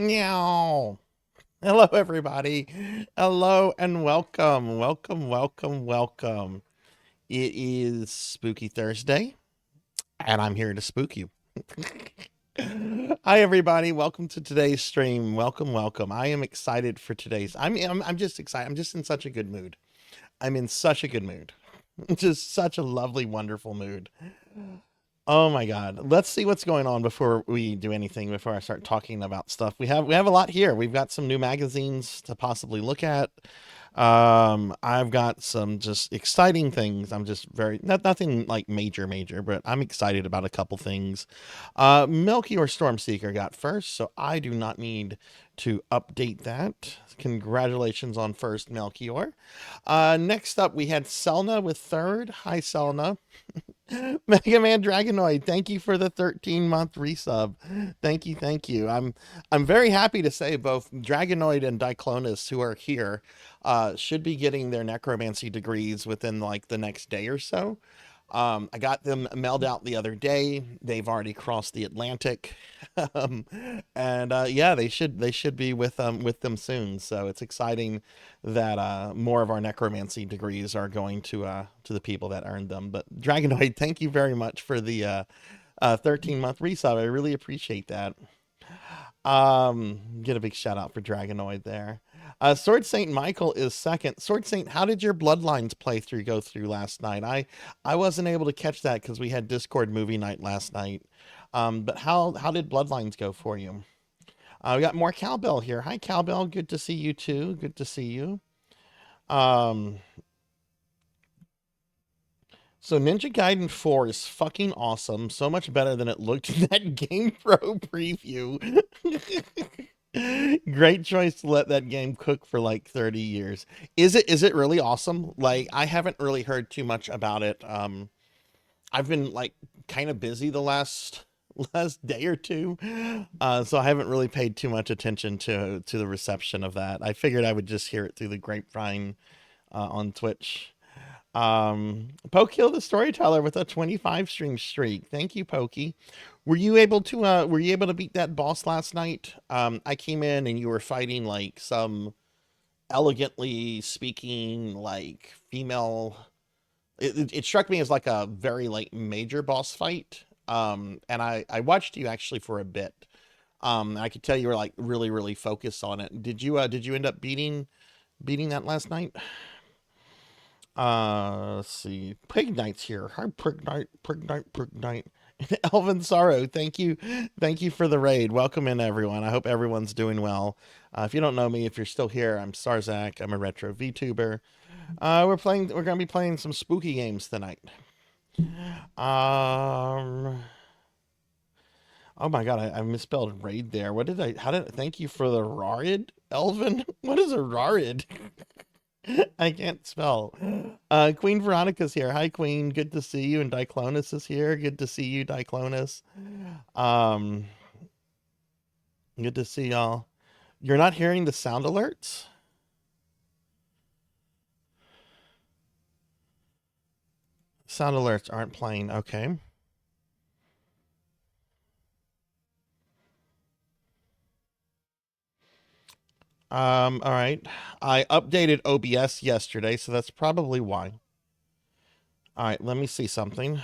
Meow. Hello, everybody. Hello and welcome. Welcome. It is Spooky Thursday, and I'm here to spook you. Hi, everybody. Welcome to today's stream. Welcome. I am excited for today's. I'm just excited. I'm just in such a good mood. I'm in such a good mood. Just such a lovely, wonderful mood. Oh my God. Let's see what's going on before we do anything, before I start talking about stuff. We have a lot here. We've got some new magazines to possibly look at. I've got some just exciting things. I'm just nothing like major, but I'm excited about a couple things. Milky or Stormseeker got first, so I do not need to update that. Congratulations on first, Melchior. Next up, we had Selna with third. Hi, Selna. Mega Man Dragonoid, thank you for the 13-month resub. Thank you. I'm very happy to say both Dragonoid and Diclonus, who are here, should be getting their necromancy degrees within like the next day or so. I got them mailed out the other day. They've already crossed the Atlantic, um, and yeah, they should be with them soon. So it's exciting that more of our necromancy degrees are going to the people that earned them. But Dragonoid, thank you very much for the 13-month resub. I really appreciate that. Get a big shout out for Dragonoid there. Sword Saint Michael is second. Sword Saint, how did your Bloodlines playthrough go through last night? I wasn't able to catch that because we had Discord movie night last night. But how did Bloodlines go for you? We got more Cowbell here. Hi Cowbell, good to see you too. Good to see you. Um, so Ninja Gaiden 4 is fucking awesome. So much better than it looked in that GamePro preview. Great choice to let that game cook for like 30 years. Is it really awesome? Like I haven't really heard too much about it. I've been like kind of busy the last day or two. So I haven't really paid too much attention to the reception of that. I figured I would just hear it through the grapevine on Twitch. Poke the storyteller with a 25 stream streak. Thank you, Pokey. Were you able to beat that boss last night? I came in and you were fighting like some elegantly speaking like female. It struck me as like a very like major boss fight. And I watched you actually for a bit. I could tell you were like really focused on it. Did you end up beating that last night? Let's see. Pig Knight's here. Hi, Pig Knight. Elvin Sorrow, thank you for the raid. Welcome in, everyone. I hope everyone's doing well. If you don't know me, if you're still here, I'm Sarzac. I'm a retro VTuber. We're gonna be playing some spooky games tonight. Um, oh my god, I misspelled raid there. Thank you for the rarid, Elvin? What is a rarid? I can't spell. Queen Veronica's here. Hi, Queen. Good to see you. And Diclonus is here. Good to see you, Diclonus. Um, Good to see y'all. You're not hearing the sound alerts? Sound alerts aren't playing. Okay. All right. I updated OBS yesterday, so that's probably why. All right, let me see something.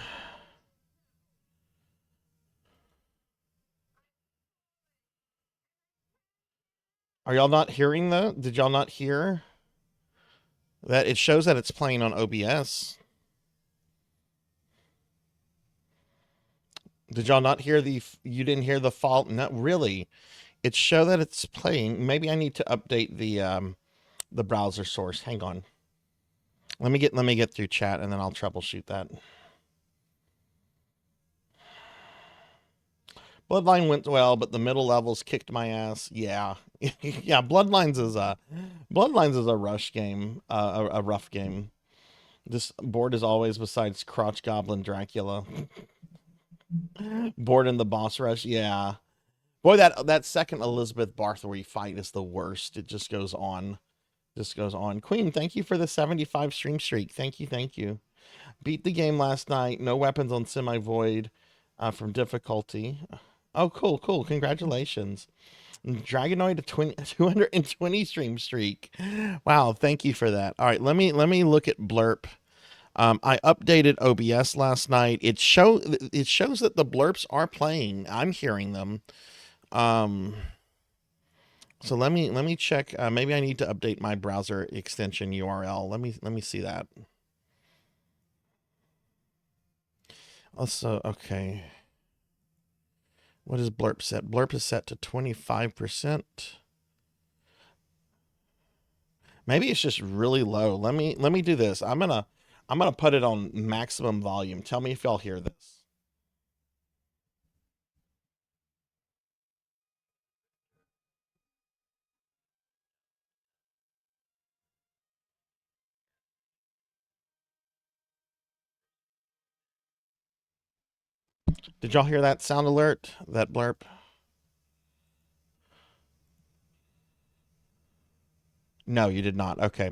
Are y'all not hearing that? Did y'all not hear that? It shows that it's playing on OBS. Did y'all not hear you didn't hear the fault? Not really. It show that it's playing. Maybe I need to update the browser source. Hang on. Let me get through chat and then I'll troubleshoot that. Bloodline went well, but the middle levels kicked my ass. Yeah. Yeah, Bloodlines is a rush game, a rough game. This board is always besides Crotch Goblin Dracula. Board in the boss rush. Yeah. Boy, that second Elizabeth Barthory fight is the worst. It just goes on. Just goes on. Queen, thank you for the 75 stream streak. Thank you. Beat the game last night. No weapons on semi void from difficulty. Oh, cool. Congratulations. Dragonoid 220 stream streak. Wow, thank you for that. All right, let me look at Blurp. I updated OBS last night. It shows that the blurps are playing. I'm hearing them. Um, so let me check. Maybe I need to update my browser extension URL. Let me see that. Also, okay. What is Blurp set? Blurp is set to 25%. Maybe it's just really low. Let me do this. I'm gonna put it on maximum volume. Tell me if y'all hear this. Did y'all hear that sound alert? That blurp? No, you did not. Okay.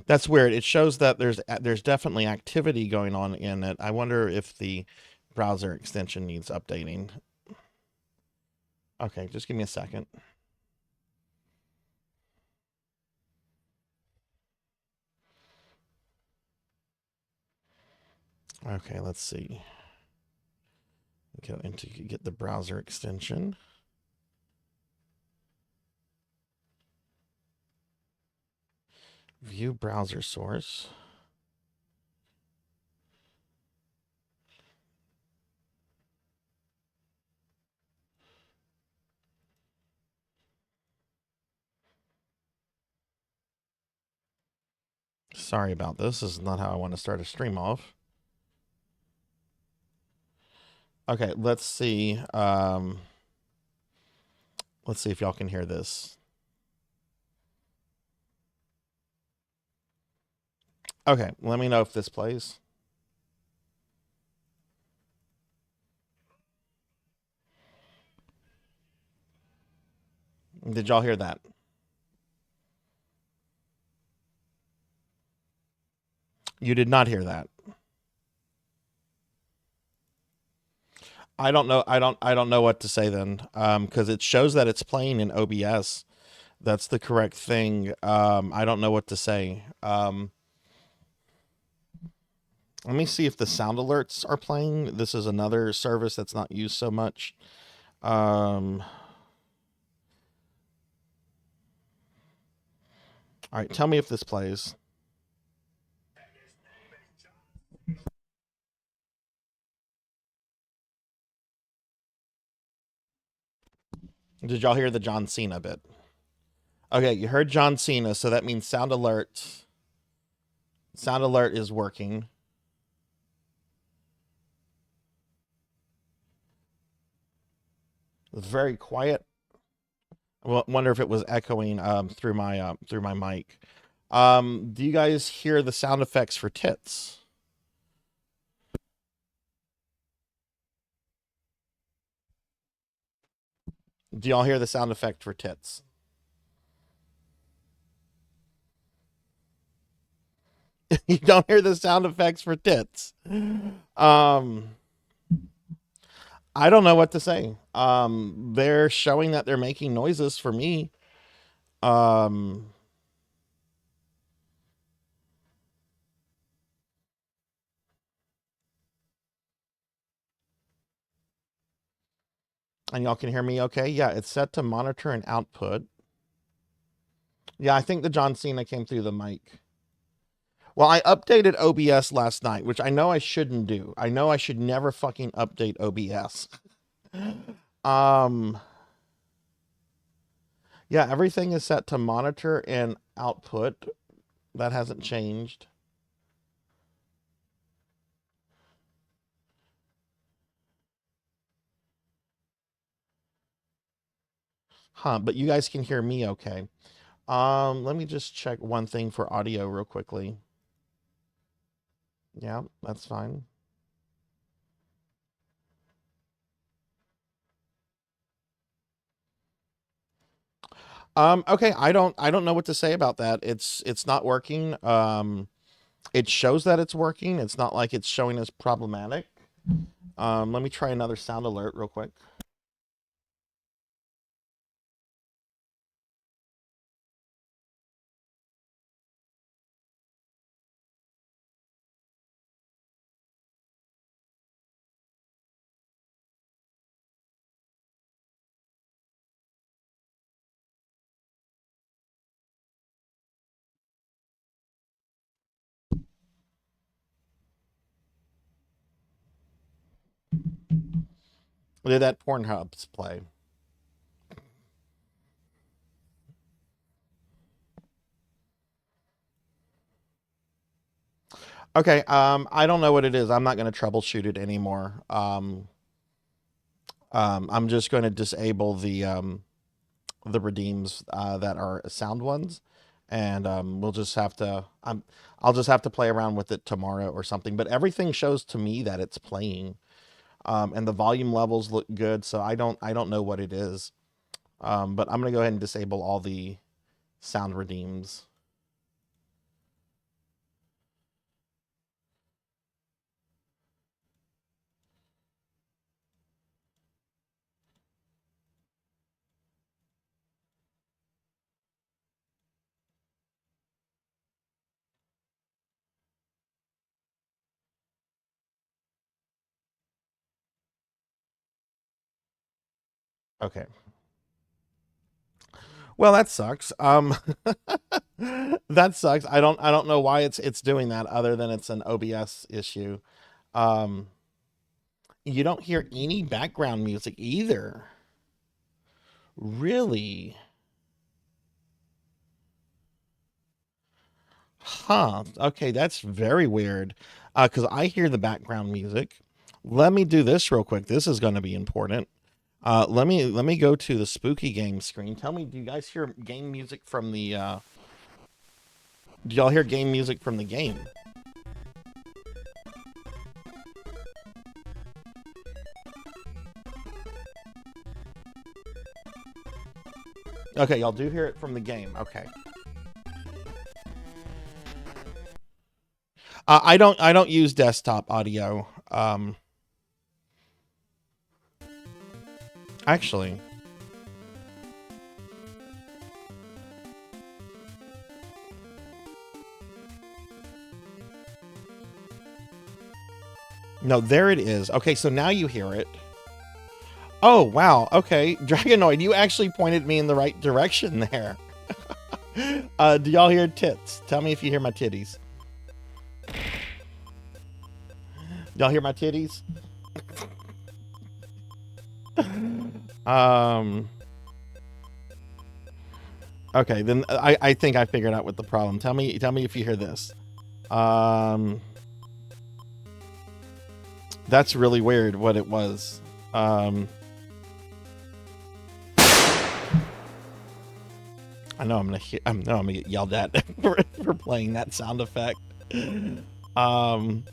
That's weird. It shows that there's definitely activity going on in it. I wonder if the browser extension needs updating. Okay, just give me a second. Okay, let's see. Go into get the browser extension. View browser source. Sorry about this. This is not how I want to start a stream off. Okay, let's see. Let's see if y'all can hear this. Okay, let me know if this plays. Did y'all hear that? You did not hear that. I don't know. I don't know what to say then. Because it shows that it's playing in OBS. That's the correct thing. I don't know what to say. Let me see if the sound alerts are playing. This is another service that's not used so much. All right, tell me if this plays. Did y'all hear the John Cena bit? Okay, you heard John Cena, so that means sound alert. Sound alert is working. It's very quiet. I wonder if it was echoing through my mic. Do you guys hear the sound effects for tits? Do y'all hear the sound effect for tits? You don't hear the sound effects for tits. Um, I don't know what to say. They're showing that they're making noises for me. Um, and y'all can hear me okay? Yeah, it's set to monitor and output. Yeah, I think the John Cena came through the mic. Well, I updated OBS last night, which I know I shouldn't do. I know I should never fucking update OBS. Um, yeah, everything is set to monitor and output. That hasn't changed. Huh, but you guys can hear me okay. Let me just check one thing for audio real quickly. Yeah, that's fine. Okay, I don't know what to say about that. It's not working. It shows that it's working. It's not like it's showing as problematic. Let me try another sound alert real quick. Did that Pornhub's play? Okay, I don't know what it is. I'm not going to troubleshoot it anymore. I'm just going to disable the redeems that are sound ones, and we'll just have to. I'll just have to play around with it tomorrow or something. But everything shows to me that it's playing, and the volume levels look good. So I don't know what it is. But I'm gonna go ahead and disable all the sound redeems. Okay. Well, that sucks. That sucks. I don't know why it's doing that other than it's an OBS issue. Um, you don't hear any background music either. Really? Huh. Okay, that's very weird. Because I hear the background music. Let me do this real quick. This is going to be important. Let me go to the spooky game screen. Tell me, do you guys hear game music from the do y'all hear game music from the game? Okay, y'all do hear it from the game. Okay. I don't use desktop audio. Actually, no, there it is. Okay, so now you hear it. Oh, wow. Okay. Dragonoid, you actually pointed me in the right direction there. Do y'all hear tits? Tell me if you hear my titties. Y'all hear my titties? Um, okay, then I think I figured out what the problem. Tell me if you hear this. Um, that's really weird what it was. I know I'm gonna get yelled at for playing that sound effect. Um,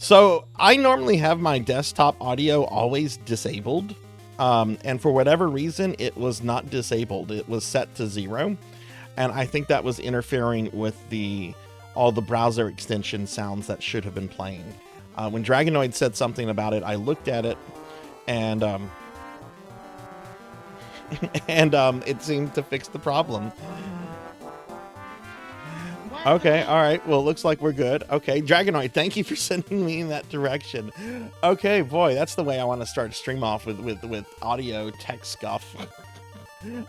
so I normally have my desktop audio always disabled. And for whatever reason, it was not disabled. It was set to 0. And I think that was interfering with all the browser extension sounds that should have been playing. When Dragonoid said something about it, I looked at it, and it seemed to fix the problem. Okay, all right. Well, it looks like we're good. Okay, Dragonoid, thank you for sending me in that direction. Okay, boy, that's the way I want to start a stream off with audio tech scuff.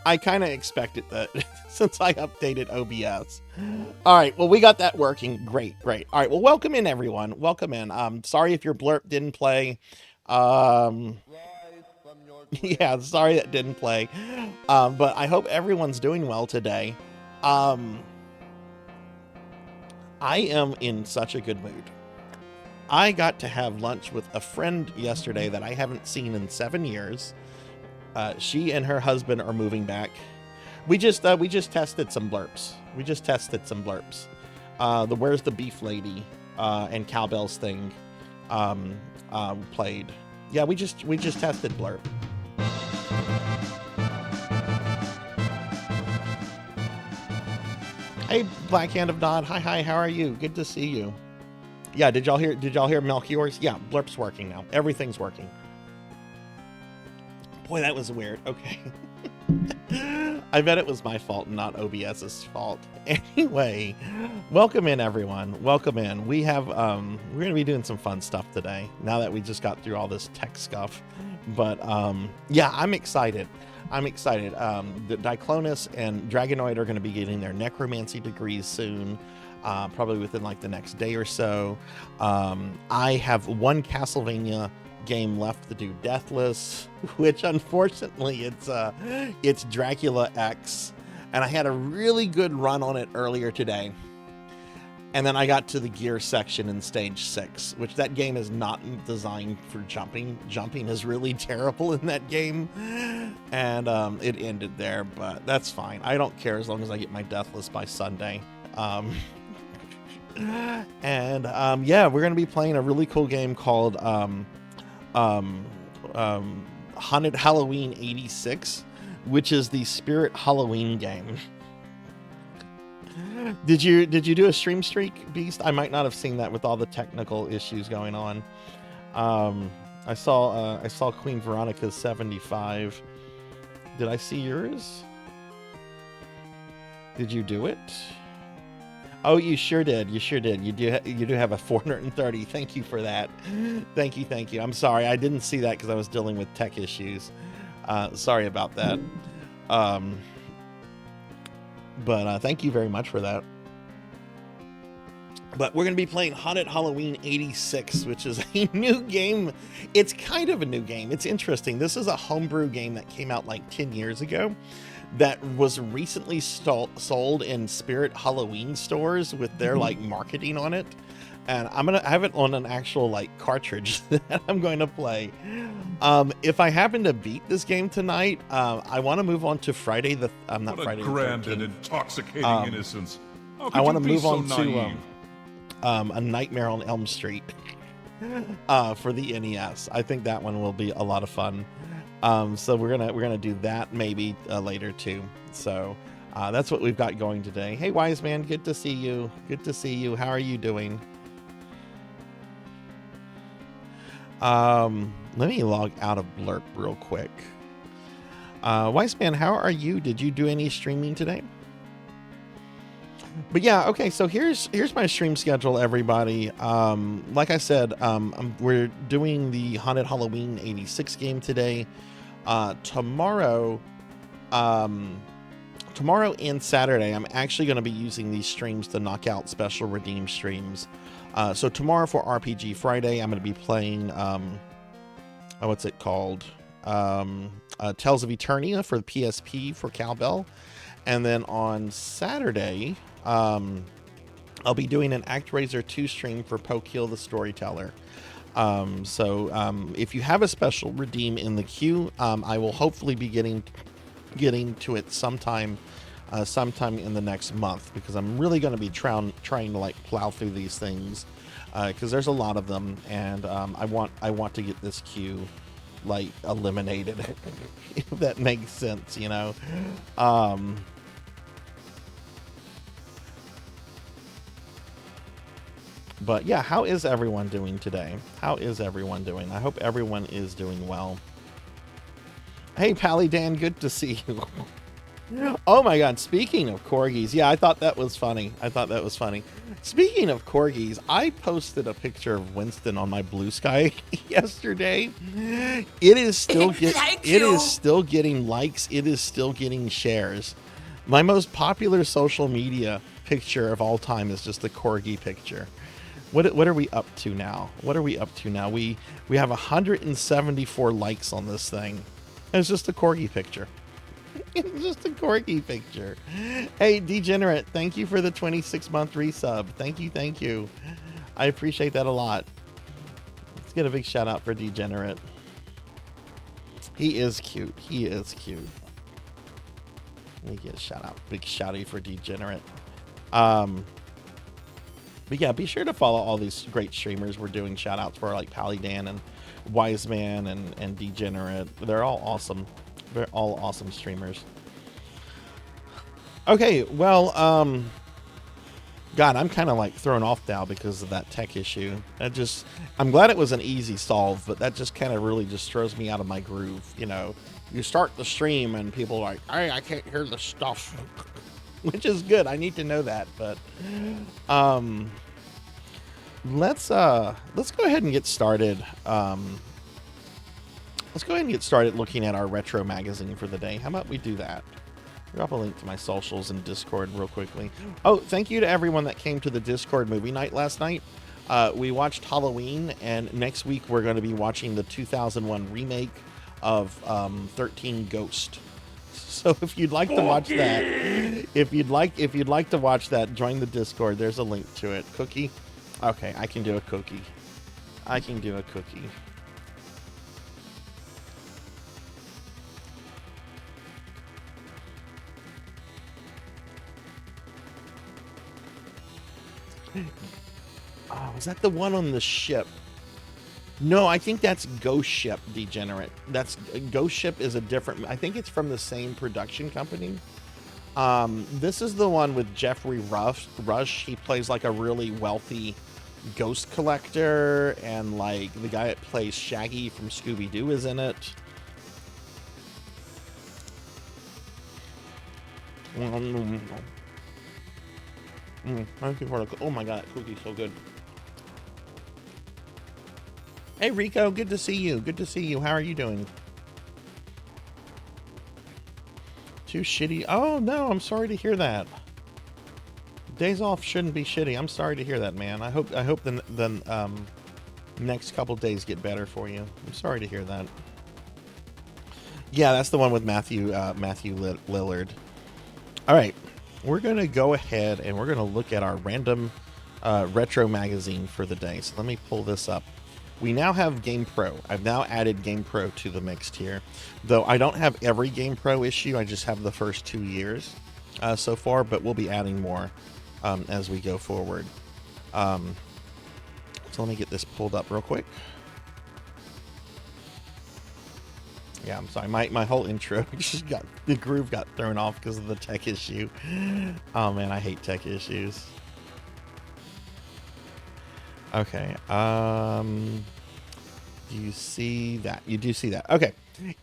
I kind of expected that since I updated OBS. All right, well, we got that working. Great. All right, well, welcome in, everyone. Welcome in. Sorry if your blurb didn't play. Um, yeah, sorry that didn't play. But I hope everyone's doing well today. I am in such a good mood. I got to have lunch with a friend yesterday that I haven't seen in 7 years. She and her husband are moving back. We just tested some blurps. The Where's the Beef Lady and Cowbells thing played. Yeah, we just tested blurp. Hey, Black Hand of Nod. Hi, how are you? Good to see you. Yeah, did y'all hear Melchior's? Yeah, blurp's working now. Everything's working. Boy, that was weird. Okay. I bet it was my fault and not OBS's fault. Anyway, welcome in, everyone. Welcome in. We have we're gonna be doing some fun stuff today now that we just got through all this tech stuff. But yeah, I'm excited. The Diclonus and Dragonoid are going to be getting their necromancy degrees soon. probably within like the next day or so. I have one Castlevania game left to do Deathless, which unfortunately it's Dracula X, and I had a really good run on it earlier today. And then I got to the gear section in stage 6, which that game is not designed for jumping. Jumping is really terrible in that game. And it ended there, but that's fine. I don't care as long as I get my Deathless by Sunday. Yeah, we're going to be playing a really cool game called Haunted Halloween 86, which is the Spirit Halloween game. Did you do a stream streak, Beast? I might not have seen that with all the technical issues going on. I saw Queen Veronica's 75. Did I see yours? Did you do it? Oh, you sure did. You sure did. You do have a 430. Thank you for that. Thank you. I'm sorry. I didn't see that because I was dealing with tech issues. Sorry about that. But thank you very much for that. But we're going to be playing Haunted Halloween 86, which is a new game. It's kind of a new game. It's interesting. This is a homebrew game that came out like 10 years ago that was recently sold in Spirit Halloween stores with their like marketing on it. And I'm going to have it on an actual like cartridge that I'm going to play. If I happen to beat this game tonight, I want to move on to Friday the not what Friday a grand the 13th. and intoxicating innocence. I want to move on to A Nightmare on Elm Street for the NES. I think that one will be a lot of fun. So we're gonna do that maybe later too. So that's what we've got going today. Hey, Wise Man, good to see you. Good to see you. How are you doing? Let me log out of Blurp real quick. Wise Man, how are you? Did you do any streaming today? But yeah, okay, so here's my stream schedule, everybody. Like I said, we're doing the Haunted Halloween 86 game today. Tomorrow and Saturday, I'm actually going to be using these streams to knock out special redeem streams. So tomorrow for RPG Friday, I'm going to be playing, what's it called? Tales of Eternia for the PSP for Cowbell. And then on Saturday, I'll be doing an ActRaiser 2 stream for Pokeel the Storyteller. If you have a special redeem in the queue, I will hopefully be getting to it sometime in the next month, because I'm really going to be trying to like plow through these things, because there's a lot of them, and I want to get this queue like eliminated, if that makes sense, you know. But yeah, how is everyone doing today? How is everyone doing? I hope everyone is doing well. Hey, Pally Dan, good to see you. Oh my God, speaking of corgis, yeah, I thought that was funny. Speaking of corgis, I posted a picture of Winston on my Blue Sky yesterday. It is still getting likes. It is still getting shares. My most popular social media picture of all time is just the corgi picture. What are we up to now? We have 174 likes on this thing. It's just a corgi picture. It's just a corgi picture. Hey, Degenerate, thank you for the 26-month resub. Thank you. I appreciate that a lot. Let's get a big shout out for Degenerate. He is cute. Let me get a shout out. Big shouty for Degenerate. But yeah, be sure to follow all these great streamers we're doing shout outs for, like Pally Dan and Wise Man and Degenerate. They're all awesome. They're all awesome streamers. Okay, well, God, I'm kind of like thrown off now because of that tech issue. I'm glad it was an easy solve, but that just kind of really just throws me out of my groove. You know, you start the stream and people are like, hey, I can't hear the stuff. Which is good. I need to know that, but let's go ahead and get started. Let's go ahead and get started looking at our retro magazine for the day. How about we do that? Drop a link to my socials and Discord real quickly. Oh, thank you to everyone that came to the Discord movie night last night. We watched Halloween, and next week we're going to be watching the 2001 remake of 13 Ghost. So if you'd like to watch that, if you'd like to watch that, join the Discord. There's a link to it. Cookie? Okay, I can do a cookie. I can do a cookie. Oh, is that the one on the ship? No, I think that's Ghost Ship, Degenerate. That's Ghost Ship is a different. I think it's from the same production company. This is the one with Jeffrey Rush. He plays like a really wealthy ghost collector, and like the guy that plays Shaggy from Scooby-Doo is in it. Oh my god, that cookie's so good. Hey Rico, good to see you. Good to see you. How are you doing? Too shitty. Oh no, I'm sorry to hear that. Days off shouldn't be shitty. I'm sorry to hear that, man. I hope the next couple days get better for you. I'm sorry to hear that. Yeah, that's the one with Matthew Lillard. All right, we're gonna go ahead and we're gonna look at our random retro magazine for the day. So let me pull this up. We now have Game Pro. I've now added Game Pro to the mix here. Though I don't have every Game Pro issue. I just have the first 2 years so far, but we'll be adding more as we go forward. So let me get this pulled up real quick. Yeah, I'm sorry. My whole intro just the groove got thrown off because of the tech issue. Oh man, I hate tech issues. Okay. You see that? You do see that. Okay.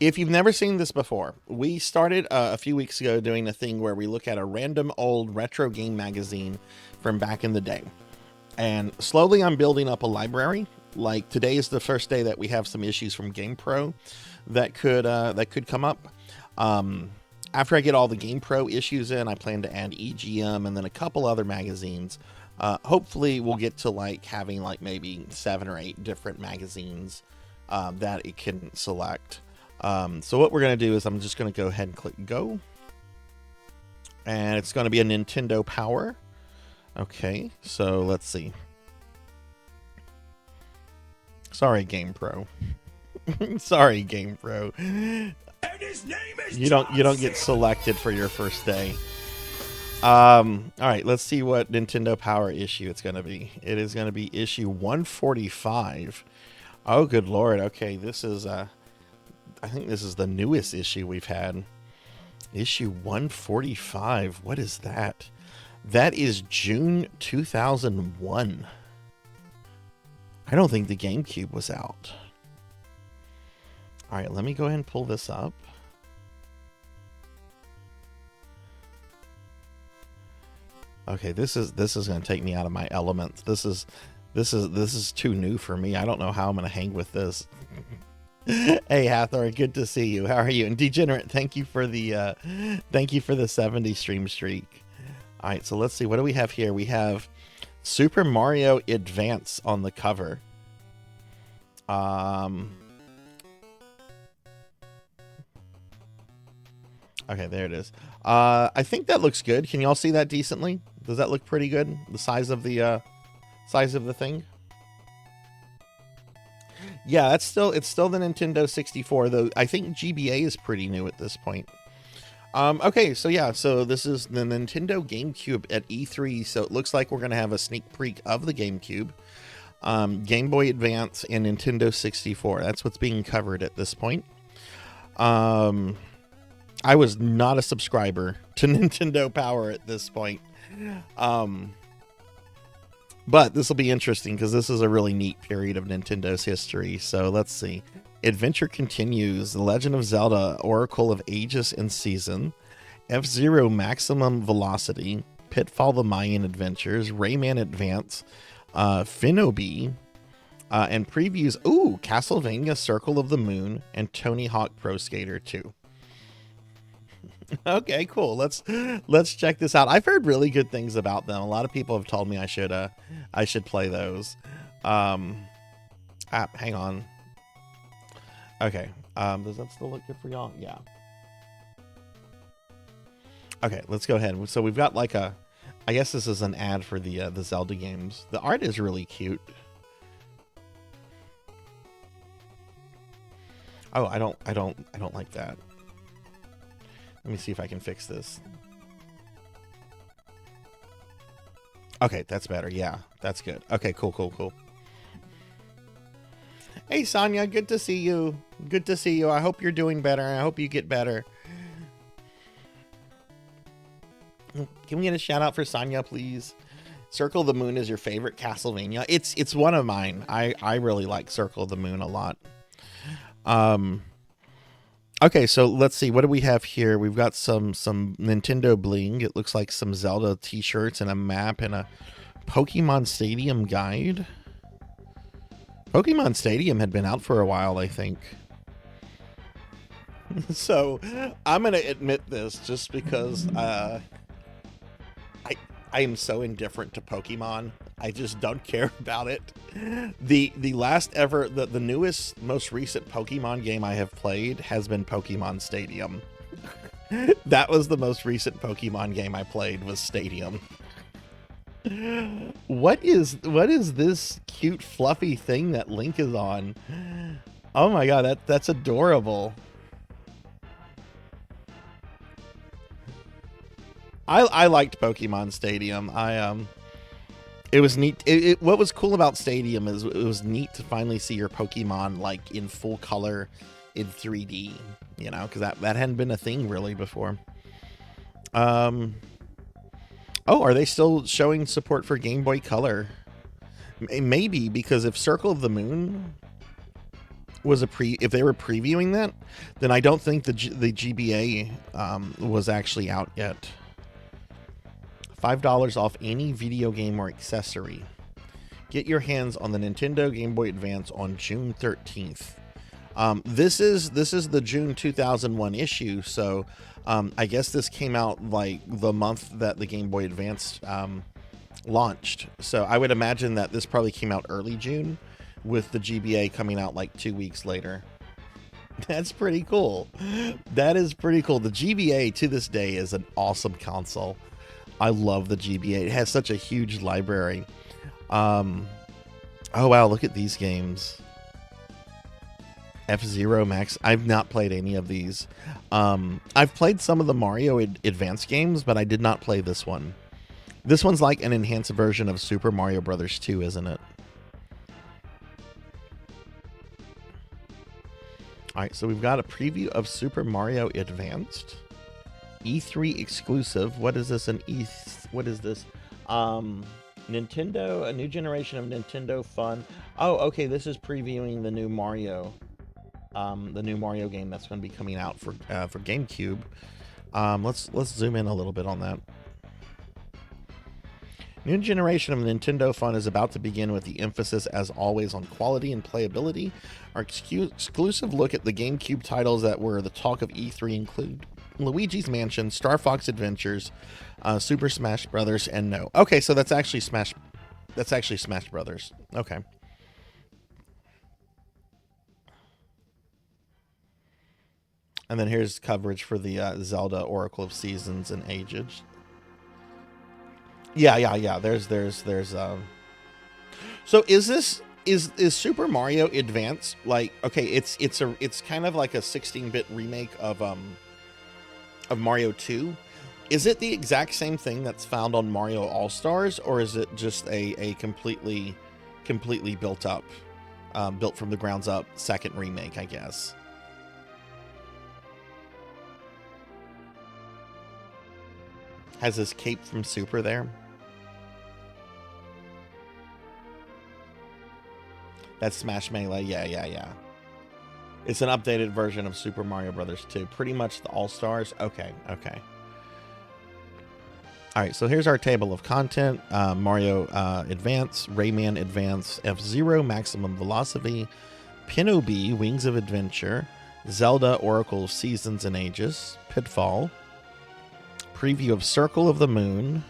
If you've never seen this before, we started a few weeks ago doing a thing where we look at a random old retro game magazine from back in the day. And slowly I'm building up a library. Like today is the first day that we have some issues from Game Pro that could come up. After I get all the Game Pro issues in, I plan to add EGM and then a couple other magazines. Hopefully we'll get to like having like maybe 7 or 8 different magazines that it can select. So what we're going to do is I'm just going to go ahead and click go. And it's going to be a Nintendo Power. Okay, so let's see. Sorry, Game Pro. Sorry, Game Pro. And his name is you don't get selected for your first day. All right, let's see what Nintendo Power issue it's going to be. It is going to be issue 145. Oh, good Lord. Okay, this is I think this is the newest issue we've had. Issue 145. What is that? That is June 2001. I don't think the GameCube was out. All right, let me go ahead and pull this up. Okay, this is going to take me out of my element. This is too new for me. I don't know how I'm going to hang with this. Hey Hathor, good to see you. How are you? And Degenerate, thank you for the 70 stream streak. All right, so let's see. What do we have here? We have Super Mario Advance on the cover. Okay, there it is. I think that looks good. Can y'all see that decently? Does that look pretty good? The size of the thing? Yeah, it's still the Nintendo 64, though I think GBA is pretty new at this point. Okay, so yeah, so this is the Nintendo GameCube at E3, so it looks like we're going to have a sneak peek of the GameCube, Game Boy Advance, and Nintendo 64. That's what's being covered at this point. I was not a subscriber to Nintendo Power at this point. But this will be interesting because this is a really neat period of Nintendo's history. So let's see. Adventure Continues, The Legend of Zelda, Oracle of Ages and Season, F-Zero Maximum Velocity, Pitfall the Mayan Adventures, Rayman Advance, Finnobi, and previews, Castlevania Circle of the Moon, and Tony Hawk Pro Skater 2. Okay, cool. Let's check this out. I've heard really good things about them. A lot of people have told me I should play those. Hang on. Okay. Does that still look good for y'all? Yeah. Okay, let's go ahead. So we've got like a, I guess this is an ad for the Zelda games. The art is really cute. Oh, I don't like that. Let me see if I can fix this. Okay, that's better. Yeah, that's good. Okay, cool. Hey, Sonia, good to see you. Good to see you. I hope you're doing better. I hope you get better. Can we get a shout out for Sonia, please? Circle of the Moon is your favorite Castlevania. It's one of mine. I really like Circle of the Moon a lot. Okay, so let's see. What do we have here? We've got some Nintendo bling. It looks like some Zelda t-shirts and a map and a Pokemon Stadium guide. Pokemon Stadium had been out for a while, I think. So I'm going to admit this just because I am so indifferent to Pokemon. I just don't care about it. The last ever, the newest, most recent Pokemon game I have played has been Pokemon Stadium. That was the most recent Pokemon game I played, was Stadium. What is this cute fluffy thing that Link is on? Oh my god, that's adorable. I liked Pokemon Stadium. It was neat. What was cool about Stadium is it was neat to finally see your Pokemon like in full color in 3D, you know, because that hadn't been a thing really before. Oh, are they still showing support for Game Boy Color? Maybe, because if Circle of the Moon was if they were previewing that, then I don't think the GBA was actually out yet. $5 off any video game or accessory. Get your hands on the Nintendo Game Boy Advance on June 13th. This is the June 2001 issue, so I guess this came out like the month that the Game Boy Advance launched. So I would imagine that this probably came out early June, with the GBA coming out like 2 weeks later. That's pretty cool. That is pretty cool. The GBA to this day is an awesome console. I love the GBA. It has such a huge library. Oh wow, look at these games. F-Zero Max. I've not played any of these. I've played some of the Mario Advance games, but I did not play this one. This one's like an enhanced version of Super Mario Brothers 2, isn't it? Alright, so we've got a preview of Super Mario Advanced. E3 exclusive. What is this? What is this? Nintendo, a new generation of Nintendo fun. Oh, okay. This is previewing the new Mario game that's going to be coming out for GameCube. Let's zoom in a little bit on that. New generation of Nintendo fun is about to begin with the emphasis, as always, on quality and playability. Our exclusive look at the GameCube titles that were the talk of E3 include Luigi's Mansion, Star Fox Adventures, Super Smash Brothers, and no. Okay, so that's actually Smash Brothers. Okay. And then here's coverage for the Zelda Oracle of Seasons and Ages. Yeah. There's So is Super Mario Advance like, okay, it's kind of like a 16-bit remake of Mario 2. Is it the exact same thing that's found on Mario All-Stars, or is it just a completely built from the grounds up second remake, I guess? Has his cape from Super there? That's Smash Melee. Yeah. It's an updated version of Super Mario Brothers 2. Pretty much the All-Stars. Okay. All right, so here's our table of content. Mario Advance, Rayman Advance, F-Zero, Maximum Velocity, Pinobi, Wings of Adventure, Zelda, Oracle of Seasons and Ages, Pitfall, preview of Circle of the Moon.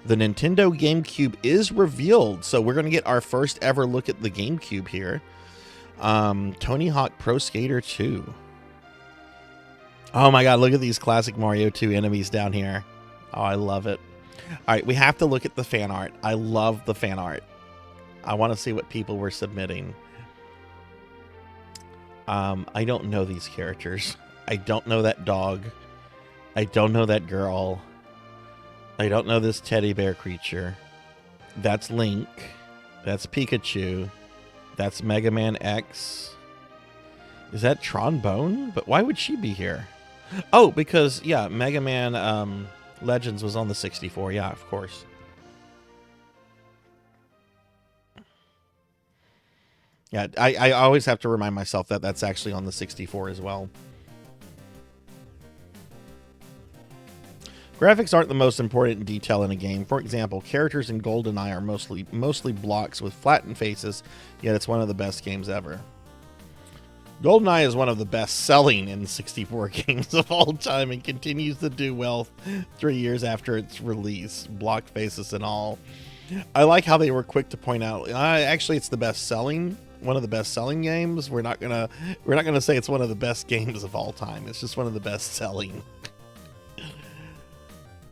The Nintendo GameCube is revealed, so we're going to get our first ever look at the GameCube here. Tony Hawk Pro Skater 2. Oh my god, look at these classic Mario 2 enemies down here. Oh, I love it. All right, we have to look at the fan art. I love the fan art. I want to see what people were submitting. I don't know these characters. I don't know that dog. I don't know that girl. I don't know this teddy bear creature. That's Link. That's Pikachu. That's Mega Man X. Is that Trombone? But why would she be here? Oh, because, yeah, Mega Man Legends was on the 64. Yeah, of course. Yeah, I always have to remind myself that that's actually on the 64 as well. Graphics aren't the most important detail in a game. For example, characters in GoldenEye are mostly blocks with flattened faces, yet it's one of the best games ever. GoldenEye is one of the best-selling N64 games of all time and continues to do well 3 years after its release, blocked faces and all. I like how they were quick to point out, actually it's the best-selling, one of the best-selling games. We're not gonna say it's one of the best games of all time. It's just one of the best-selling.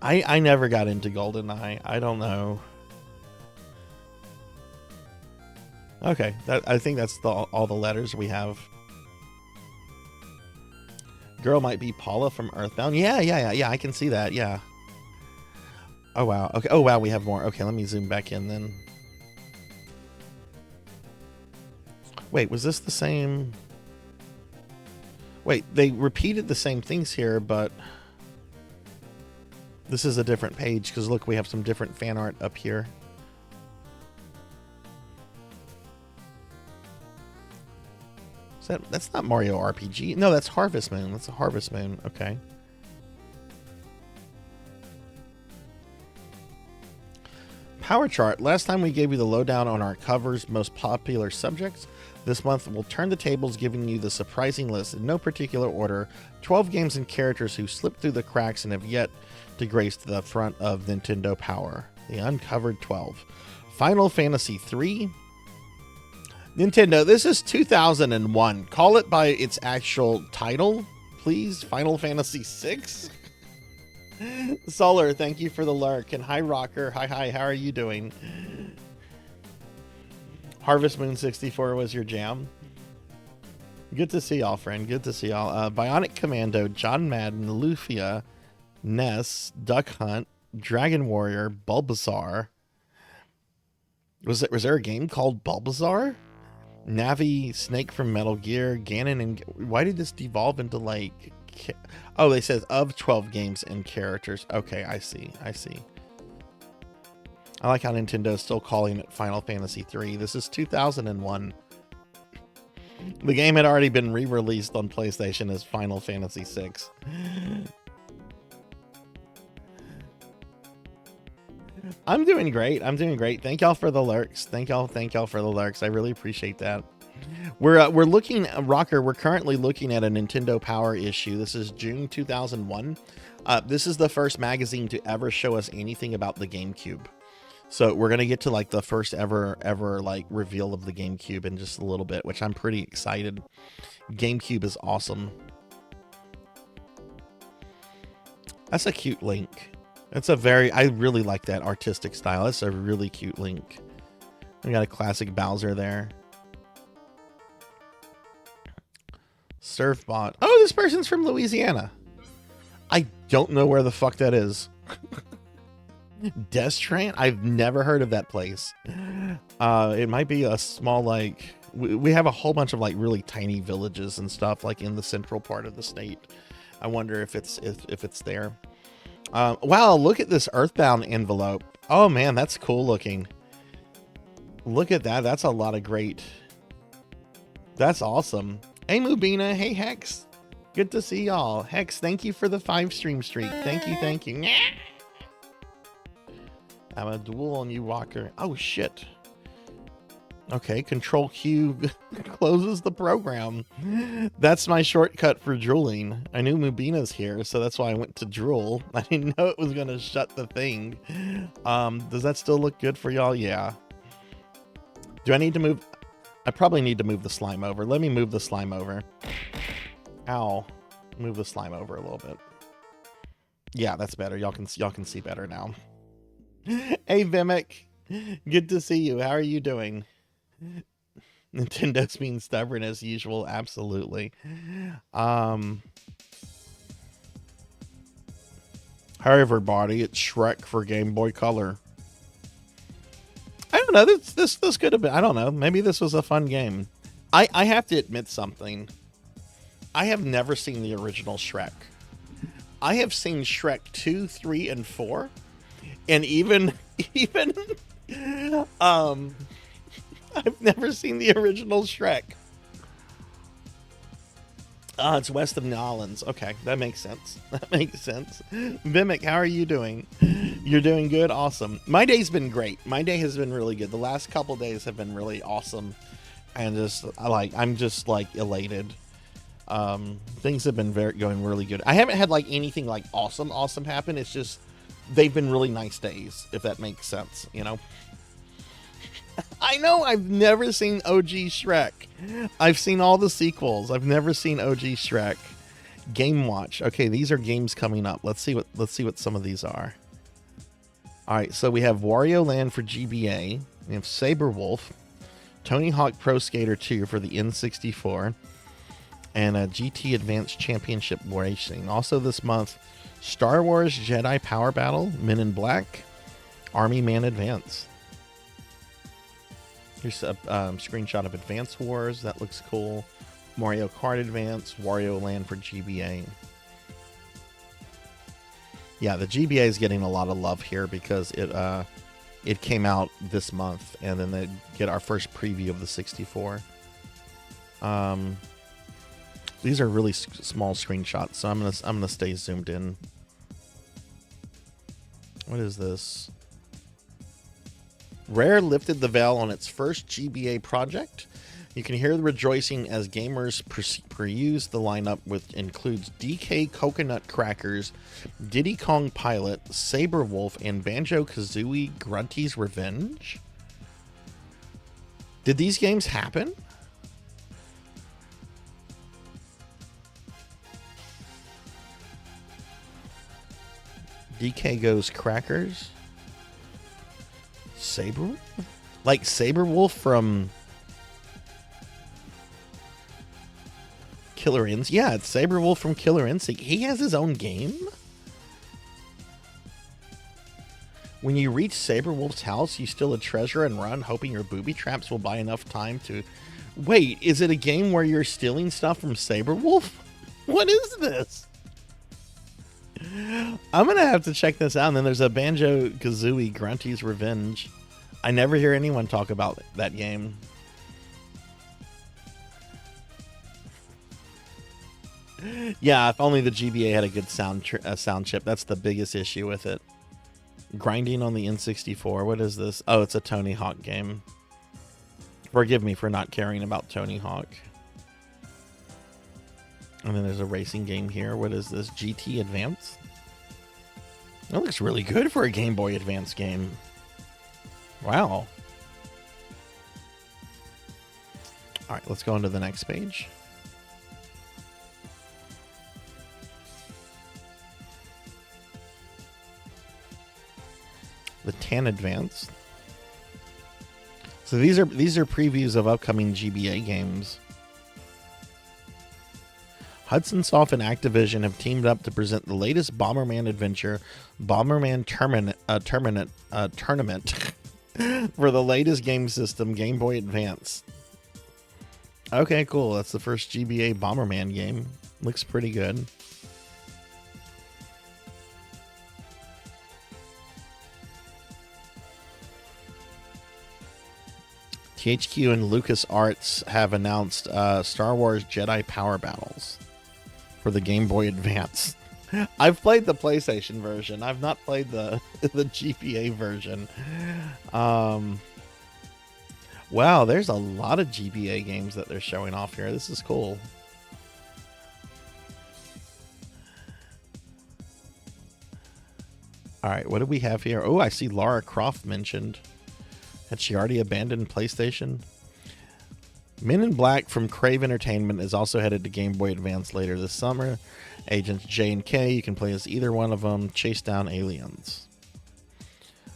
I never got into GoldenEye. I don't know. Okay, I think that's all the letters we have. Girl might be Paula from Earthbound. Yeah, I can see that. Yeah. Oh wow. Okay. Oh wow, we have more. Okay, let me zoom back in then. Wait, was this the same? Wait, they repeated the same things here, but this is a different page because look, we have some different fan art up here. That's not Mario RPG. No, that's Harvest Moon. That's a Harvest Moon. Okay. Power chart. Last time we gave you the lowdown on our covers most popular subjects. This month we'll turn the tables, giving you the surprising list in no particular order. 12 games and characters who slipped through the cracks and have yet to grace the front of Nintendo Power. The uncovered 12. Final Fantasy III. Nintendo, this is 2001. Call it by its actual title, please. Final Fantasy VI. Solar, thank you for the lurk. And hi, Rocker. Hi. How are you doing? Harvest Moon 64 was your jam. Good to see y'all, friend. Good to see y'all. Bionic Commando, John Madden, Lufia, Ness, Duck Hunt, Dragon Warrior, Bulbasaur. Was there a game called Bulbasaur? Navi, Snake from Metal Gear, Ganon, and why did this devolve into like? Oh, they says of 12 games and characters. Okay, I see. I like how Nintendo is still calling it Final Fantasy III. This is 2001. The game had already been re-released on PlayStation as Final Fantasy VI. I'm doing great. Thank y'all for the lurks. Thank y'all for the lurks. I really appreciate that. We're looking, Rocker, we're currently looking at a Nintendo Power issue. This is June 2001. This is the first magazine to ever show us anything about the GameCube. So we're going to get to like the first ever like reveal of the GameCube in just a little bit, which I'm pretty excited. GameCube is awesome. That's a cute Link. I really like that artistic style. That's a really cute Link. We got a classic Bowser there. Surfbot. Oh, this person's from Louisiana. I don't know where the fuck that is. Destran? I've never heard of that place. It might be a small, like, we have a whole bunch of like really tiny villages and stuff like in the central part of the state. I wonder if it's there. Wow, look at this Earthbound envelope. Oh man, that's cool looking. Look at that. That's a lot of great. That's awesome. Hey Mubina, hey Hex. Good to see y'all. Hex, thank you for the 5 stream streak. Thank you. I'm a duel on you, Walker. Oh shit. Okay, Control Q closes the program. That's my shortcut for drooling. I knew Mubina's here, so that's why I went to drool. I didn't know it was gonna shut the thing. Does that still look good for y'all? Yeah. Do I need to move? I probably need to move the slime over. Let me move the slime over. Ow. Move the slime over a little bit. Yeah, that's better. Y'all can see better now. Hey Vimic, good to see you. How are you doing? Nintendo's being stubborn as usual. Absolutely. Hi everybody, it's Shrek for Game Boy Color. I don't know. This could have been. I don't know. Maybe this was a fun game. I have to admit something. I have never seen the original Shrek. I have seen Shrek 2, 3, and 4, and even I've never seen the original Shrek. It's west of New Orleans. Okay, that makes sense. That makes sense. Vimic, how are you doing? You're doing good? Awesome. My day's been great. My day has been really good. The last couple days have been really awesome. And I'm just like elated. Things have been going really good. I haven't had like anything like awesome happen. It's just they've been really nice days, if that makes sense, you know? I know I've never seen OG Shrek. I've seen all the sequels. I've never seen OG Shrek. Game Watch. Okay, these are games coming up. Let's see what some of these are. All right, so we have Wario Land for GBA. We have Saber Wolf, Tony Hawk Pro Skater 2 for the N64, and a GT Advanced Championship Racing. Also this month, Star Wars Jedi Power Battle, Men in Black, Army Man Advance. Here's a screenshot of Advance Wars. That looks cool. Mario Kart Advance, Wario Land for GBA. Yeah, the GBA is getting a lot of love here because it came out this month, and then they get our first preview of the 64. These are really small screenshots, so I'm gonna stay zoomed in. What is this? Rare lifted the veil on its first GBA project. You can hear the rejoicing as gamers peruse the lineup, which includes DK Coconut Crackers, Diddy Kong Pilot, Saber Wolf, and Banjo-Kazooie Grunty's Revenge. Did these games happen? DK Goes Crackers. Saber? Like Saber Wolf from Killer Instinct? Yeah, it's Saber Wolf from Killer Instinct. He has his own game? When you reach Saber Wolf's house, you steal a treasure and run, hoping your booby traps will buy enough time to... Wait, is it a game where you're stealing stuff from Saber Wolf? What is this? I'm gonna have to check this out. And then there's a Banjo-Kazooie Grunty's Revenge. I never hear anyone talk about that game. Yeah, if only the GBA had a good sound chip. That's the biggest issue with it. Grinding on the N64. What is this? Oh, it's a Tony Hawk game. Forgive me for not caring about Tony Hawk. And then there's a racing game here. What is this? GT Advance? That looks really good for a Game Boy Advance game. Wow. All right, let's go on to the next page. The Tan Advance. So these are previews of upcoming GBA games. Hudson Soft and Activision have teamed up to present the latest Bomberman adventure, Bomberman Tournament, for the latest game system, Game Boy Advance. Okay, cool. That's the first GBA Bomberman game. Looks pretty good. THQ and LucasArts have announced Star Wars Jedi Power Battles for the Game Boy Advance. I've played the PlayStation version. I've not played the GBA version. Wow, there's a lot of GBA games that they're showing off here. This is cool. All right, what do we have here? Oh, I see Lara Croft mentioned. Had she already abandoned PlayStation? Men in Black from Crave Entertainment is also headed to Game Boy Advance later this summer. Agents J and K, you can play as either one of them. Chase down aliens.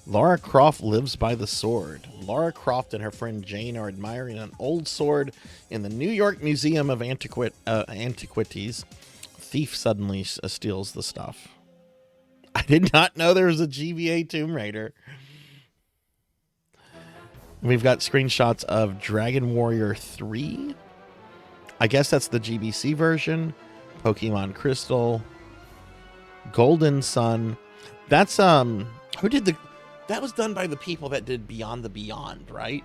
Lara Croft lives by the sword. Lara Croft and her friend Jane are admiring an old sword in the New York Museum of Antiquities. Thief suddenly steals the stuff. I did not know there was a GBA Tomb Raider. We've got screenshots of Dragon Warrior 3. I guess that's the GBC version. Pokemon Crystal. Golden Sun. That's who did that was done by the people that did Beyond the Beyond, right?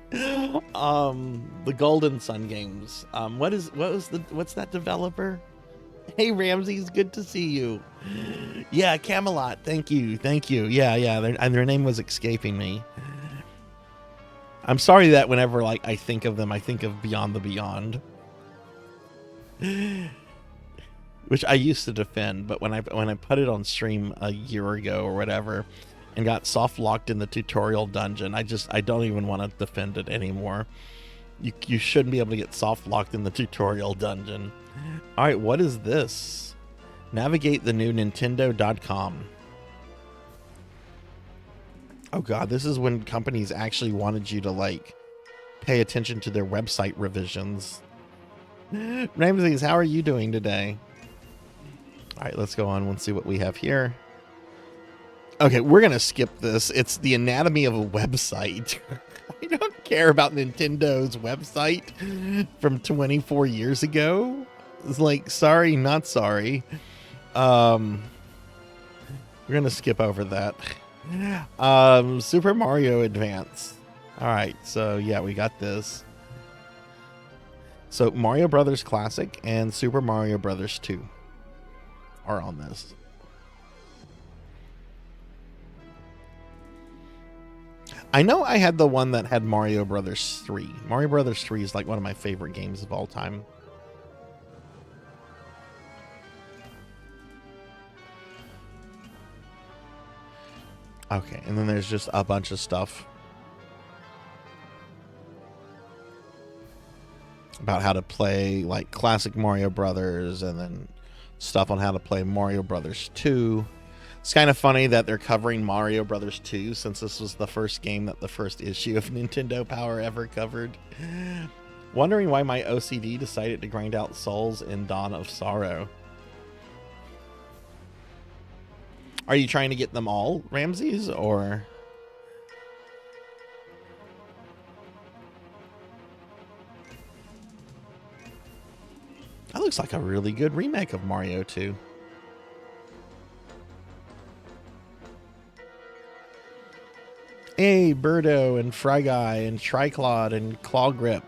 The Golden Sun games. What's that developer? Hey Ramses, good to see you. Yeah, Camelot. Thank you. Yeah. Their name was escaping me. I'm sorry that whenever I think of them, I think of Beyond the Beyond, which I used to defend. But when I put it on stream a year ago or whatever, and got soft locked in the tutorial dungeon, I don't even want to defend it anymore. You shouldn't be able to get soft locked in the tutorial dungeon. All right, what is this? Navigate the new Nintendo.com. Oh god, this is when companies actually wanted you to pay attention to their website revisions. Ramses, how are you doing today? All right, let's go on and see what we have here. Okay, we're gonna skip this. It's the anatomy of a website. I don't care about Nintendo's website from 24 years ago. It's sorry, not sorry. We're gonna skip over that. Super Mario Advance. All right, so yeah, we got this. So Mario Brothers Classic and Super Mario Brothers 2 are on this. I know I had the one that had Mario Brothers 3. Mario Brothers 3 is one of my favorite games of all time. Okay, and then there's just a bunch of stuff about how to play classic Mario Brothers, and then stuff on how to play Mario Brothers 2. It's kind of funny that they're covering Mario Brothers 2 since this was the first game that the first issue of Nintendo Power ever covered. Wondering why my OCD decided to grind out souls in Dawn of Sorrow. Are you trying to get them all, Ramses, or? That looks like a really good remake of Mario 2. Hey, Birdo and Fry Guy and Triclod and Claw Grip.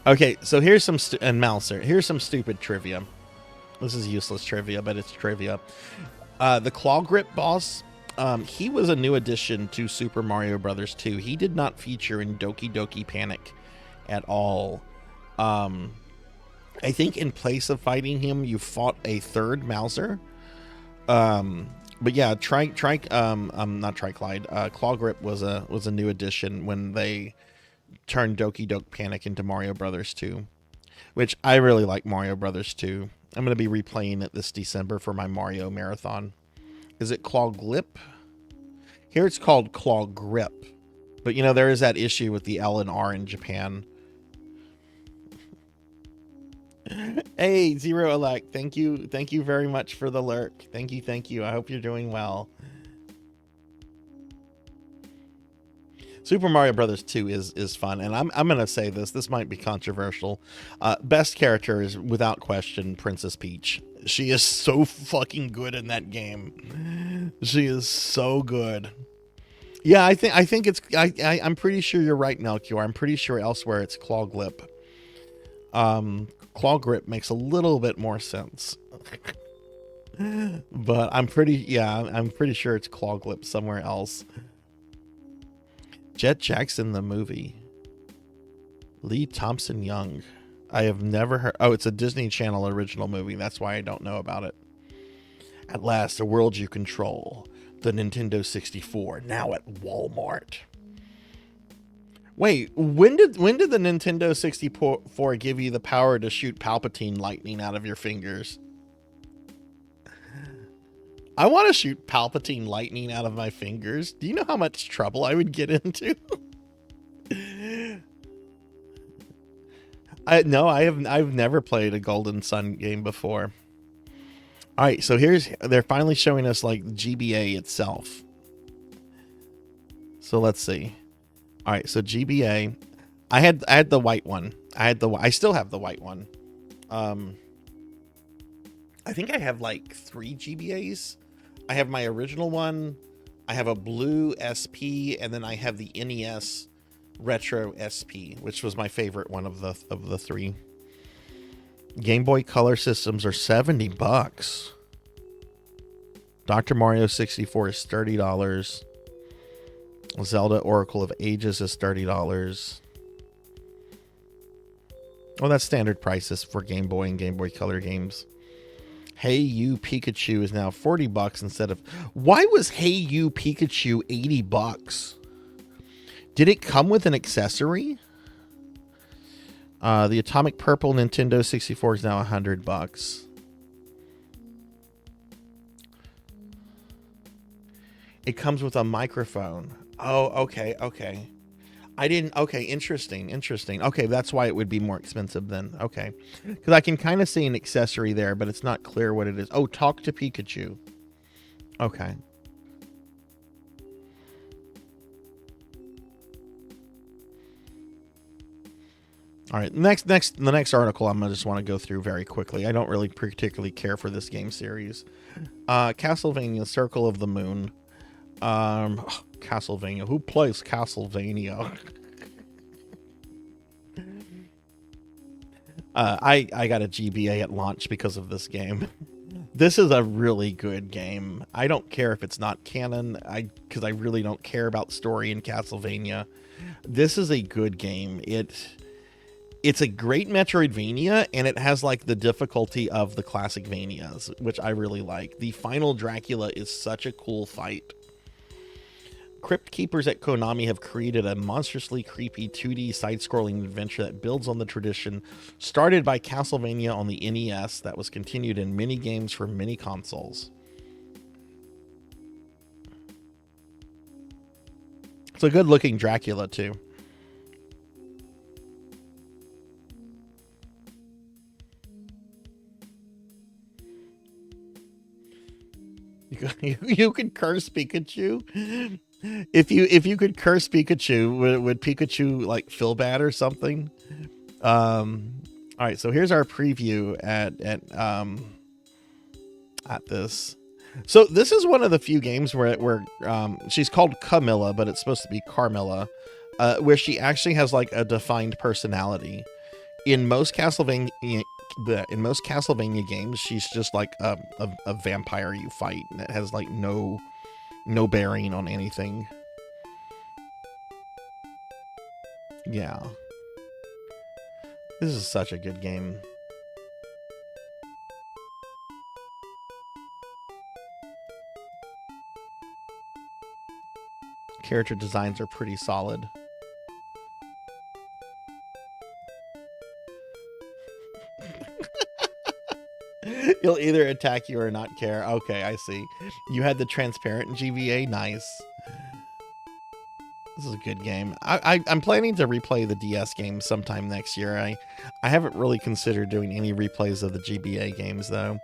Okay, so here's some and Mouser. Here's some stupid trivia. This is useless trivia, but it's trivia. The Claw Grip boss, he was a new addition to Super Mario Brothers 2. He did not feature in Doki Doki Panic at all. I think in place of fighting him, you fought a third Mouser. But yeah, not Triclide. Claw Grip was a new addition when they turned Doki Doki Panic into Mario Brothers 2, which I really like Mario Brothers 2. I'm going to be replaying it this December for my Mario Marathon. Is it Claw Grip? Here it's called Claw Grip. But, there is that issue with the L and R in Japan. Hey, Zero Elect. Thank you. Thank you very much for the lurk. Thank you. I hope you're doing well. Super Mario Brothers 2 is fun, and I'm gonna say this might be controversial. Best character is without question Princess Peach. She is so fucking good in that game. She is so good. Yeah, I think it's I'm pretty sure you're right, Melchior. I'm pretty sure elsewhere it's Claw Grip. Claw Grip makes a little bit more sense. But I'm pretty sure it's Claw Grip somewhere else. Jet Jackson, the movie. Lee Thompson Young. I have never heard. Oh, it's a Disney Channel original movie. That's why I don't know about it. At last, the world you control. The Nintendo 64, now at Walmart. Wait, when did the Nintendo 64 give you the power to shoot Palpatine lightning out of your fingers? I want to shoot Palpatine lightning out of my fingers. Do you know how much trouble I would get into? I've never played a Golden Sun game before. All right, so they're finally showing us like GBA itself. So let's see. All right, so GBA, I had the white one. I still have the white one. I think I have like 3 GBAs. I have my original one. I have a blue SP, and then I have the NES Retro SP, which was my favorite one of the 3. Game Boy Color systems are $70. Dr. Mario 64 is $30. Zelda Oracle of Ages is $30. Well, that's standard prices for Game Boy and Game Boy Color games. Hey You Pikachu is now $40 instead of... Why was Hey You Pikachu $80? Did it come with an accessory? The Atomic Purple Nintendo 64 is now $100. It comes with a microphone. Oh, okay. Okay, interesting. Okay, that's why it would be more expensive then. Okay. Because I can kind of see an accessory there, but it's not clear what it is. Oh, Talk to Pikachu. Okay. All right, the next article I'm just want to go through very quickly. I don't really particularly care for this game series. Castlevania Circle of the Moon. Castlevania. Who plays Castlevania? I got a GBA at launch because of this game. This is a really good game. I don't care if it's not canon, because I really don't care about story in Castlevania. This is a good game. It's a great Metroidvania, and it has like the difficulty of the classic Vanias, which I really like. The final Dracula is such a cool fight. Crypt Keepers at Konami have created a monstrously creepy 2D side-scrolling adventure that builds on the tradition started by Castlevania on the NES that was continued in many games for many consoles. It's a good-looking Dracula, too. You could curse Pikachu. If you could curse Pikachu, would Pikachu like feel bad or something? All right, so here's our preview at this. So this is one of the few games where she's called Camilla, but it's supposed to be Carmilla, where she actually has like a defined personality. In most Castlevania games, she's just like a vampire you fight, and it has like no bearing on anything. Yeah. This is such a good game. Character designs are pretty solid. He'll either attack you or not care. Okay, I see. You had the transparent GBA. Nice. This is a good game. I'm planning to replay the DS games sometime next year. I haven't really considered doing any replays of the GBA games, though.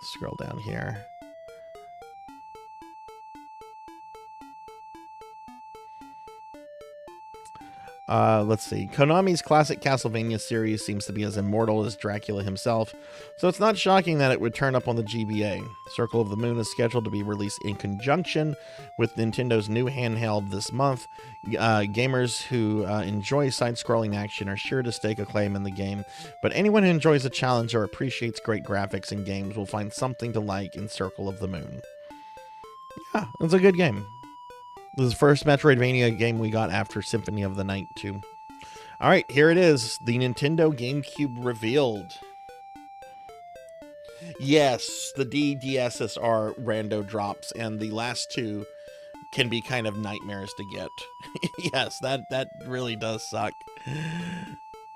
Scroll down here. Let's see. Konami's classic Castlevania series seems to be as immortal as Dracula himself, so it's not shocking that it would turn up on the GBA. Circle of the Moon is scheduled to be released in conjunction with Nintendo's new handheld this month. Gamers who enjoy side-scrolling action are sure to stake a claim in the game, but anyone who enjoys a challenge or appreciates great graphics in games will find something to like in Circle of the Moon. Yeah, it's a good game. This is the first Metroidvania game we got after Symphony of the Night 2. All right, here it is. The Nintendo GameCube revealed. Yes, the DDSSR rando drops, and the last two can be kind of nightmares to get. Yes, that really does suck.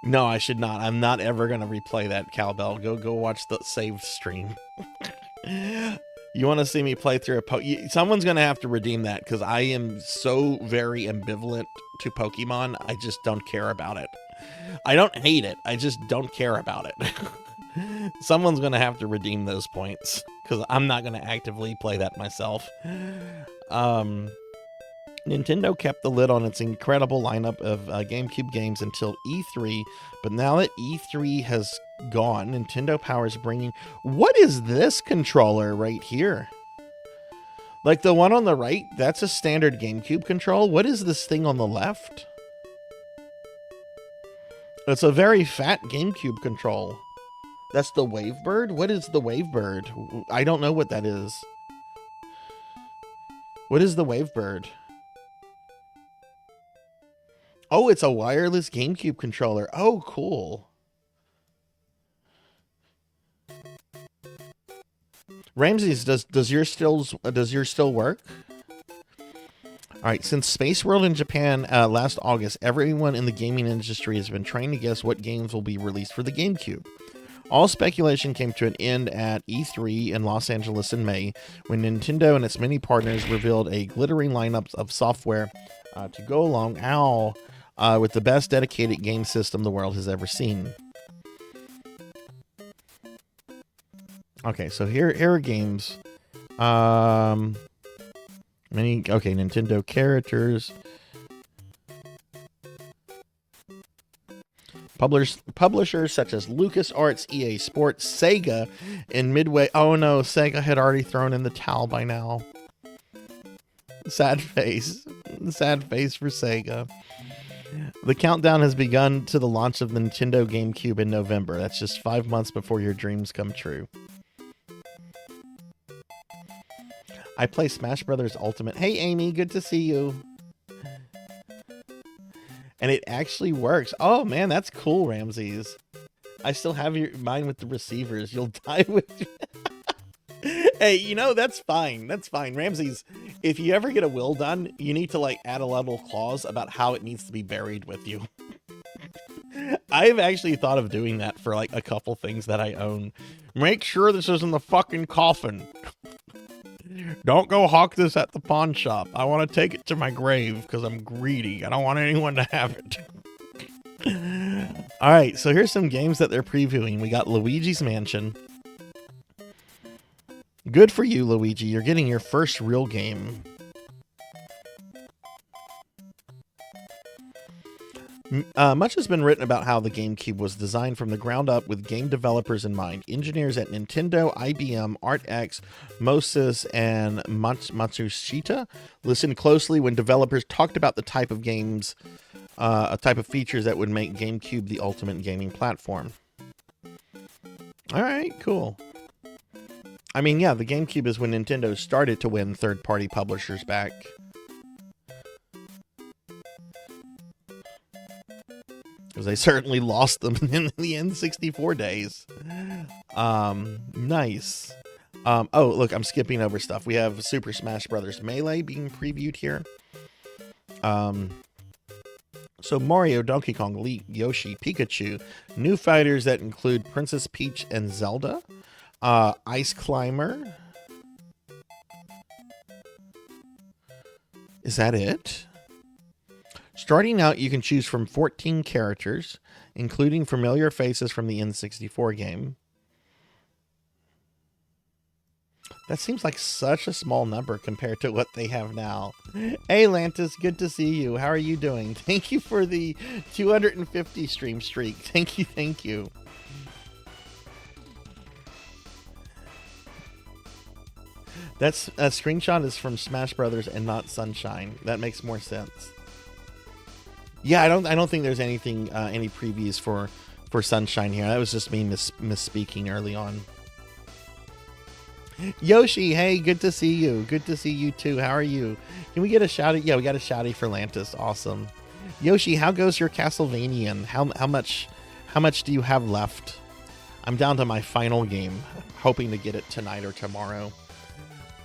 No, I should not. I'm not ever gonna replay that, Cowbell. Go watch the saved stream. You want to see me play through someone's gonna have to redeem that, because I am so very ambivalent to Pokemon. I just don't care about it. I don't hate it. I just don't care about it. Someone's gonna have to redeem those points, because I'm not gonna actively play that myself. Nintendo kept the lid on its incredible lineup of GameCube games until E3, but now that E3 has gone, Nintendo Power is bringing... What is this controller right here? Like the one on the right, that's a standard GameCube control. What is this thing on the left? It's a very fat GameCube control. That's the Wavebird? What is the Wavebird? I don't know what that is. What is the Wavebird? Oh, it's a wireless GameCube controller. Oh, cool. Ramses, does yours still work? All right, since Space World in Japan last August, everyone in the gaming industry has been trying to guess what games will be released for the GameCube. All speculation came to an end at E3 in Los Angeles in May, when Nintendo and its many partners revealed a glittering lineup of software to go along with the best dedicated game system the world has ever seen. Okay, so here are games. Nintendo characters. Publishers such as LucasArts, EA Sports, Sega, and Midway. Oh no, Sega had already thrown in the towel by now. Sad face. Sad face for Sega. The countdown has begun to the launch of the Nintendo GameCube in November. That's just 5 months before your dreams come true. I play Smash Brothers Ultimate. Hey, Amy, good to see you. And it actually works. Oh, man, that's cool, Ramses. I still have mine with the receivers. You'll die with... Hey, that's fine. That's fine. Ramses, if you ever get a will done, you need to, add a little clause about how it needs to be buried with you. I've actually thought of doing that for, a couple things that I own. Make sure this is in the fucking coffin. Don't go hawk this at the pawn shop. I want to take it to my grave because I'm greedy. I don't want anyone to have it. All right, so here's some games that they're previewing. We got Luigi's Mansion. Good for you, Luigi. You're getting your first real game. Much has been written about how the GameCube was designed from the ground up with game developers in mind. Engineers at Nintendo, IBM, ArtX, Moses, and Matsushita listened closely when developers talked about the type of games, a type of features that would make GameCube the ultimate gaming platform. All right, cool. I mean, yeah, the GameCube is when Nintendo started to win third-party publishers back. Because they certainly lost them in the N64 days. Nice. Oh, look, I'm skipping over stuff. We have Super Smash Bros. Melee being previewed here. So Mario, Donkey Kong, Link, Yoshi, Pikachu. New fighters that include Princess Peach and Zelda. Ice Climber. Is that it? Starting out, you can choose from 14 characters, including familiar faces from the N64 game. That seems like such a small number compared to what they have now. Hey, Lantis, good to see you. How are you doing? Thank you for the 250 stream streak. Thank you, thank you. That screenshot is from Smash Brothers and not Sunshine. That makes more sense. Yeah, I don't think there's anything, any previews for Sunshine here. That was just me misspeaking early on. Yoshi, hey, good to see you. Good to see you too. How are you? Can we get a shouty? Yeah, we got a shouty for Lantis. Awesome. Yoshi, how goes your Castlevanian? How much do you have left? I'm down to my final game, hoping to get it tonight or tomorrow.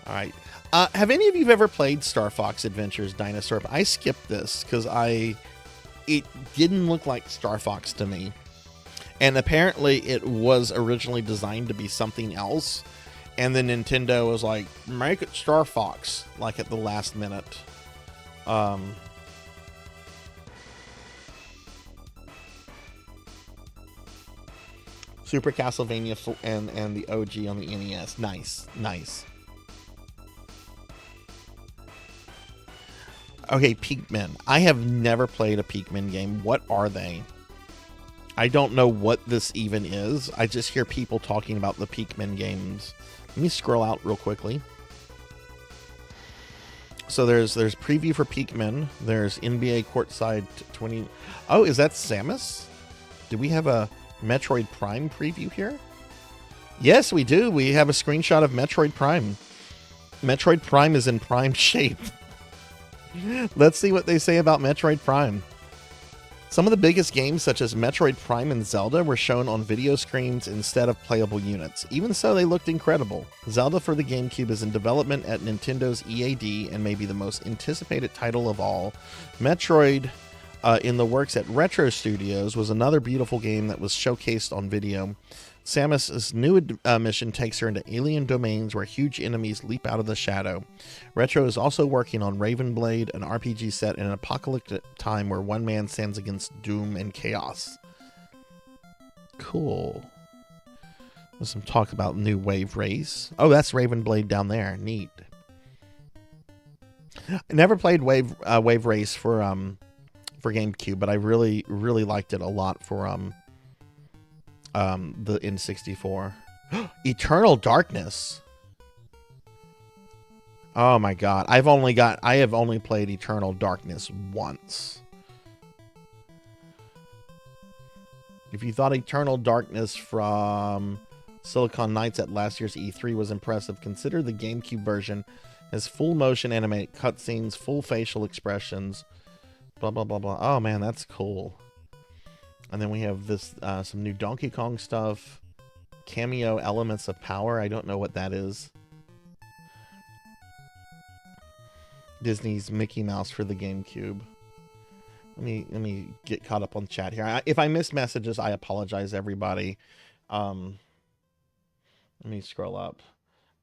All right. Have any of you ever played Star Fox Adventures Dinosaur? I skipped this because it didn't look like Star Fox to me. And apparently it was originally designed to be something else. And then Nintendo was like, make it Star Fox, like at the last minute. Super Castlevania and the OG on the NES. Nice, nice. Okay, Pikmin. I have never played a Pikmin game. What are they? I don't know what this even is. I just hear people talking about the Pikmin games. Let me scroll out real quickly. So there's preview for Pikmin. There's NBA Courtside 20. Oh, is that Samus? Do we have a Metroid Prime preview here? Yes, we do. We have a screenshot of Metroid Prime. Metroid Prime is in prime shape. Let's see what they say about Metroid Prime. Some of the biggest games, such as Metroid Prime and Zelda, were shown on video screens instead of playable units. Even so, they looked incredible. Zelda for the GameCube is in development at Nintendo's EAD and may be the most anticipated title of all. Metroid, in the works at Retro Studios, was another beautiful game that was showcased on video. Samus's new mission takes her into alien domains where huge enemies leap out of the shadow. Retro is also working on Raven Blade, an RPG set in an apocalyptic time where one man stands against doom and chaos. Cool. There's some talk about new Wave Race. Oh, that's Raven Blade down there. Neat. I never played Wave Race for GameCube, but I really liked it a lot for the N64. Eternal Darkness. Oh my god. I have only played Eternal Darkness once. If you thought Eternal Darkness from Silicon Knights at last year's E3 was impressive, consider the GameCube version has full motion animated cutscenes, full facial expressions, blah blah blah blah. Oh man, that's cool. And then we have this, some new Donkey Kong stuff. Cameo Elements of Power. I don't know what that is. Disney's Mickey Mouse for the GameCube. Let me get caught up on the chat here. If I miss messages, I apologize, everybody. Let me scroll up.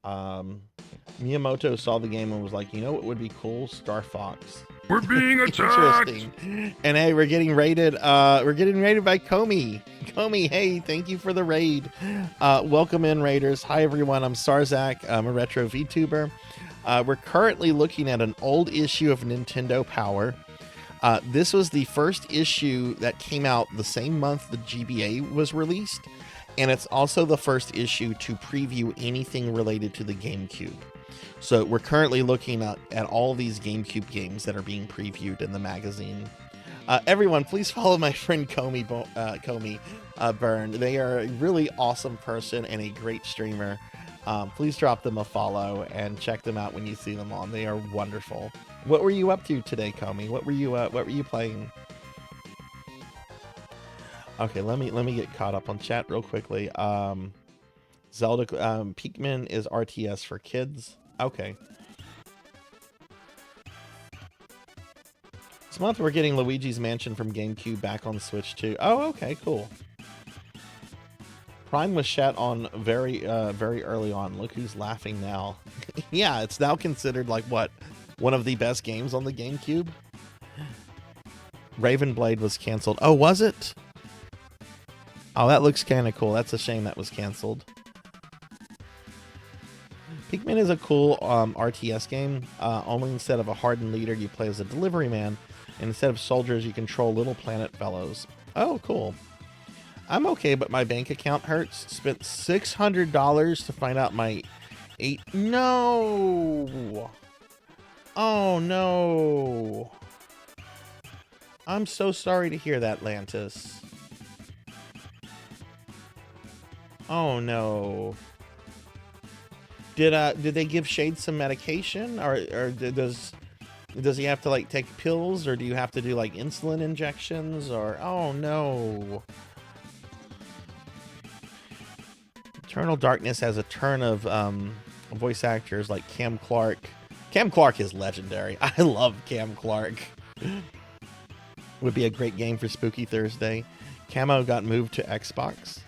Miyamoto saw the game and was like, you know what would be cool? Star Fox. We're being attacked. Interesting. And hey, we're getting raided. We're getting raided by Comey. Comey, hey, thank you for the raid. Welcome in, raiders. Hi everyone. I'm Sarzac. I'm a retro VTuber. We're currently looking at an old issue of Nintendo Power. This was the first issue that came out the same month the GBA was released, and it's also the first issue to preview anything related to the GameCube. So we're currently looking at all these GameCube games that are being previewed in the magazine. Everyone, please follow my friend Comey Byrne. They are a really awesome person and a great streamer. Please drop them a follow and check them out when you see them on. They are wonderful. What were you up to today, Comey? What were you playing? Okay, let me get caught up on chat real quickly. Zelda Pikmin is RTS for kids. Okay. This month we're getting Luigi's Mansion from GameCube back on Switch too. Oh, okay, cool. Prime was shat on very early on. Look who's laughing now. Yeah, it's now considered like what? One of the best games on the GameCube? Raven Blade was canceled. Oh, was it? Oh, that looks kind of cool. That's a shame that was canceled. Pikmin is a cool RTS game. Only instead of a hardened leader, you play as a delivery man. And instead of soldiers, you control little planet fellows. Oh, cool. I'm okay, but my bank account hurts. Spent $600 to find out my No! Oh, no. I'm so sorry to hear that, Lantis. Oh, no. Did they give Shade some medication, or does he have to like take pills, or do you have to do like insulin injections, or oh no. Eternal Darkness has a turn of voice actors like Cam Clark. Cam Clark is legendary. I love Cam Clark. Would be a great game for Spooky Thursday. Camo got moved to Xbox.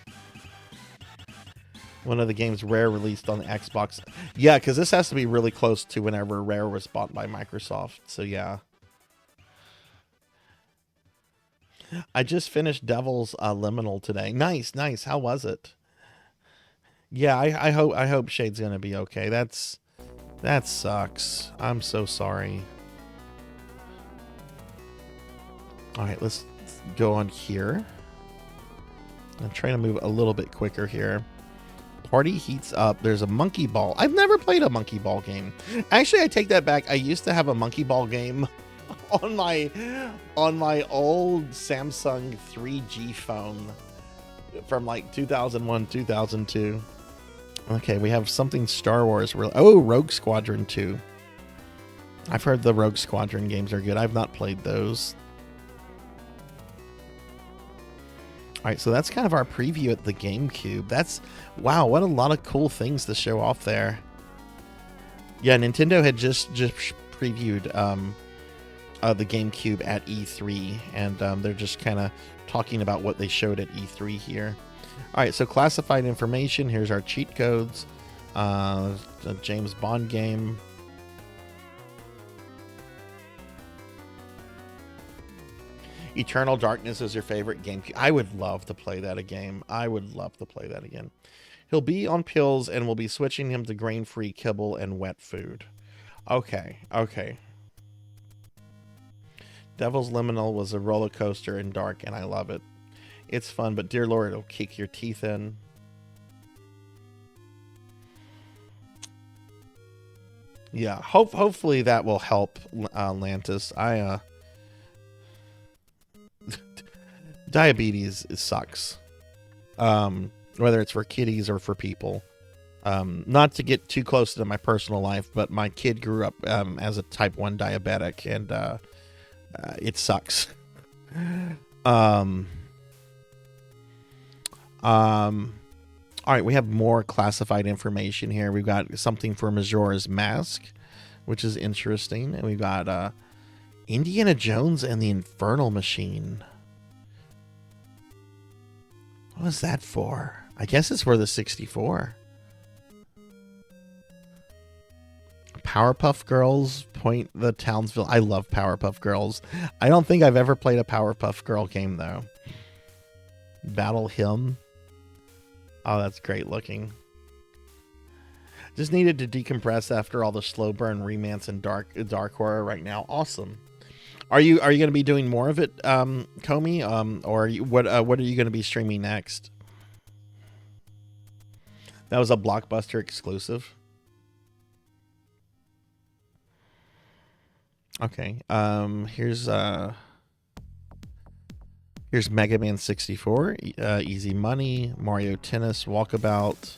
One of the games Rare released on the Xbox. Yeah, because this has to be really close to whenever Rare was bought by Microsoft. So yeah. I just finished Devil's Liminal today. Nice, nice. How was it? Yeah, I hope Shade's gonna be okay. That sucks. I'm so sorry. All right, let's go on here. I'm trying to move a little bit quicker here. Party heats up. There's a monkey ball. I've never played a monkey ball game. Actually, I take that back. I used to have a monkey ball game on my old Samsung 3G phone from like 2001, 2002. Okay, we have something Star Wars. Oh, Rogue Squadron 2. I've heard the Rogue Squadron games are good. I've not played those. All right, so that's kind of our preview at the GameCube. Wow, what a lot of cool things to show off there. Yeah, Nintendo had just previewed the GameCube at E3, and they're just kind of talking about what they showed at E3 here. All right, so classified information. Here's our cheat codes. A James Bond game. Eternal Darkness is your favorite game. I would love to play that again. I would love to play that again. He'll be on pills, and we'll be switching him to grain-free kibble and wet food. Okay, okay. Devil's Liminal was a roller coaster and dark, and I love it. It's fun, but dear Lord, it'll kick your teeth in. Yeah, hopefully that will help, Lantis. Diabetes sucks. Whether it's for kitties or for people. Not to get too close to my personal life, but my kid grew up as a type 1 diabetic, and it sucks. All right, we have more classified information here. We've got something for Majora's Mask, which is interesting. And we've got Indiana Jones and the Infernal Machine. What was that for? I guess it's for the 64. Powerpuff Girls, Point the Townsville. I love Powerpuff Girls. I don't think I've ever played a Powerpuff Girl game, though. Battle Hymn. Oh, that's great looking. Just needed to decompress after all the slow burn romance and dark horror right now. Awesome. Are you going to be doing more of it, Comey? Or what are you going to be streaming next? That was a Blockbuster exclusive. Okay. Here's Mega Man 64, Easy Money, Mario Tennis, Walkabout.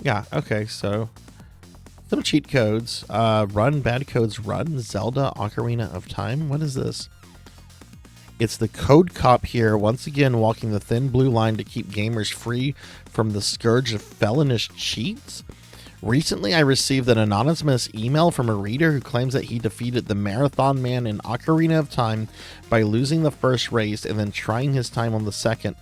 Yeah, okay, so some cheat codes. Run, bad codes, run, Zelda, Ocarina of Time. What is this? It's the Code Cop here, once again walking the thin blue line to keep gamers free from the scourge of felonious cheats. Recently, I received an anonymous email from a reader who claims that he defeated the Marathon Man in Ocarina of Time by losing the first race and then trying his time on the second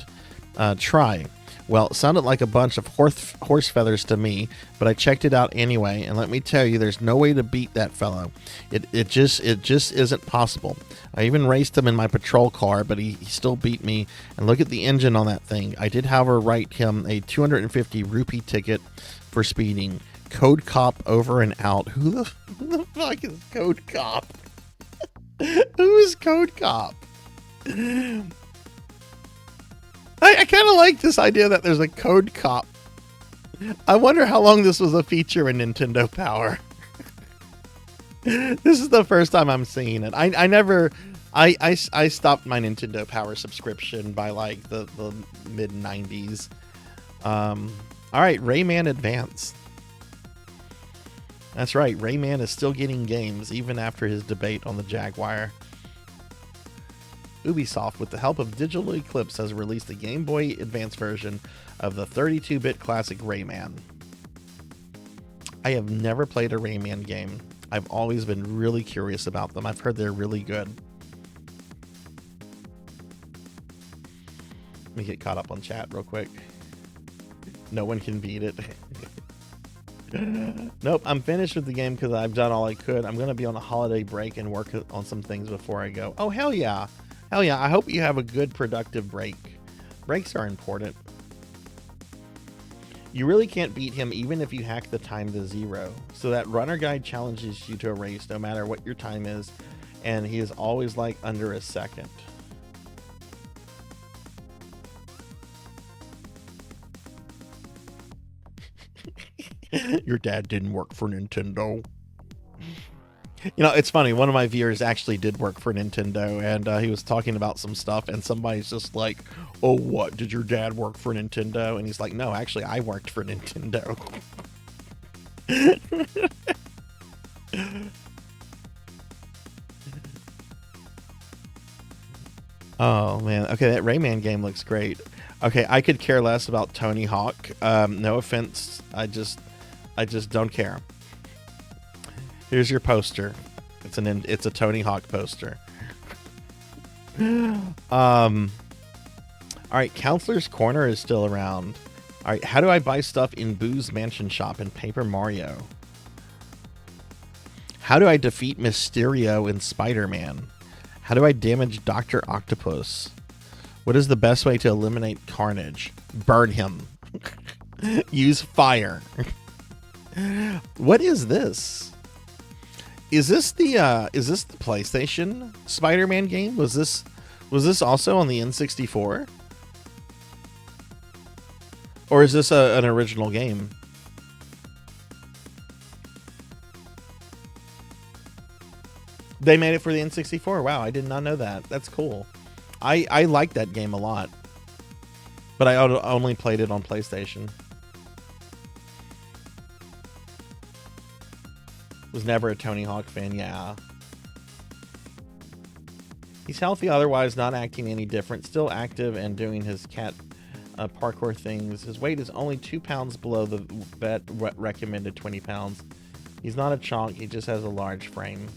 try. Well, it sounded like a bunch of horse feathers to me, but I checked it out anyway, and let me tell you, there's no way to beat that fellow. It just isn't possible. I even raced him in my patrol car, but he still beat me, and look at the engine on that thing. I did, however, write him a 250 rupee ticket for speeding. Code Cop over and out. Who the fuck is Code Cop? Who is Code Cop? I kind of like this idea that there's a Code Cop. I wonder how long this was a feature in Nintendo Power. This is the first time I'm seeing it. I stopped my Nintendo Power subscription by like the mid 90s. All right, Rayman Advance. That's right, Rayman is still getting games even after his debate on the Jaguar. Ubisoft, with the help of Digital Eclipse, has released a Game Boy Advance version of the 32-bit classic Rayman. I have never played a Rayman game. I've always been really curious about them. I've heard they're really good. Let me get caught up on chat real quick. No one can beat it. Nope, I'm finished with the game because I've done all I could. I'm going to be on a holiday break and work on some things before I go. Oh, hell yeah. Hell yeah. I hope you have a good, productive break. Breaks are important. You really can't beat him even if you hack the time to 0. So that runner guide challenges you to a race no matter what your time is. And he is always like under a second. Your dad didn't work for Nintendo. You know, it's funny. One of my viewers actually did work for Nintendo, and he was talking about some stuff, and somebody's just like, "Oh, what? Did your dad work for Nintendo?" And he's like, "No, actually, I worked for Nintendo." Oh man. Okay, that Rayman game looks great. Okay, I could care less about Tony Hawk. No offense. I just don't care. Here's your poster. It's a Tony Hawk poster. All right, Counselor's Corner is still around. All right, how do I buy stuff in Boo's Mansion Shop in Paper Mario? How do I defeat Mysterio in Spider-Man? How do I damage Dr. Octopus? What is the best way to eliminate Carnage? Burn him. Use fire. What is this? Is this the PlayStation Spider-Man game? Was this also on the N64? Or is this an original game? They made it for the N64. Wow, I did not know that. That's cool. I like that game a lot. But I only played it on PlayStation. Was never a Tony Hawk fan, yeah. He's healthy otherwise, not acting any different. Still active and doing his cat parkour things. His weight is only 2 pounds below the vet recommended 20 pounds. He's not a chonk, he just has a large frame.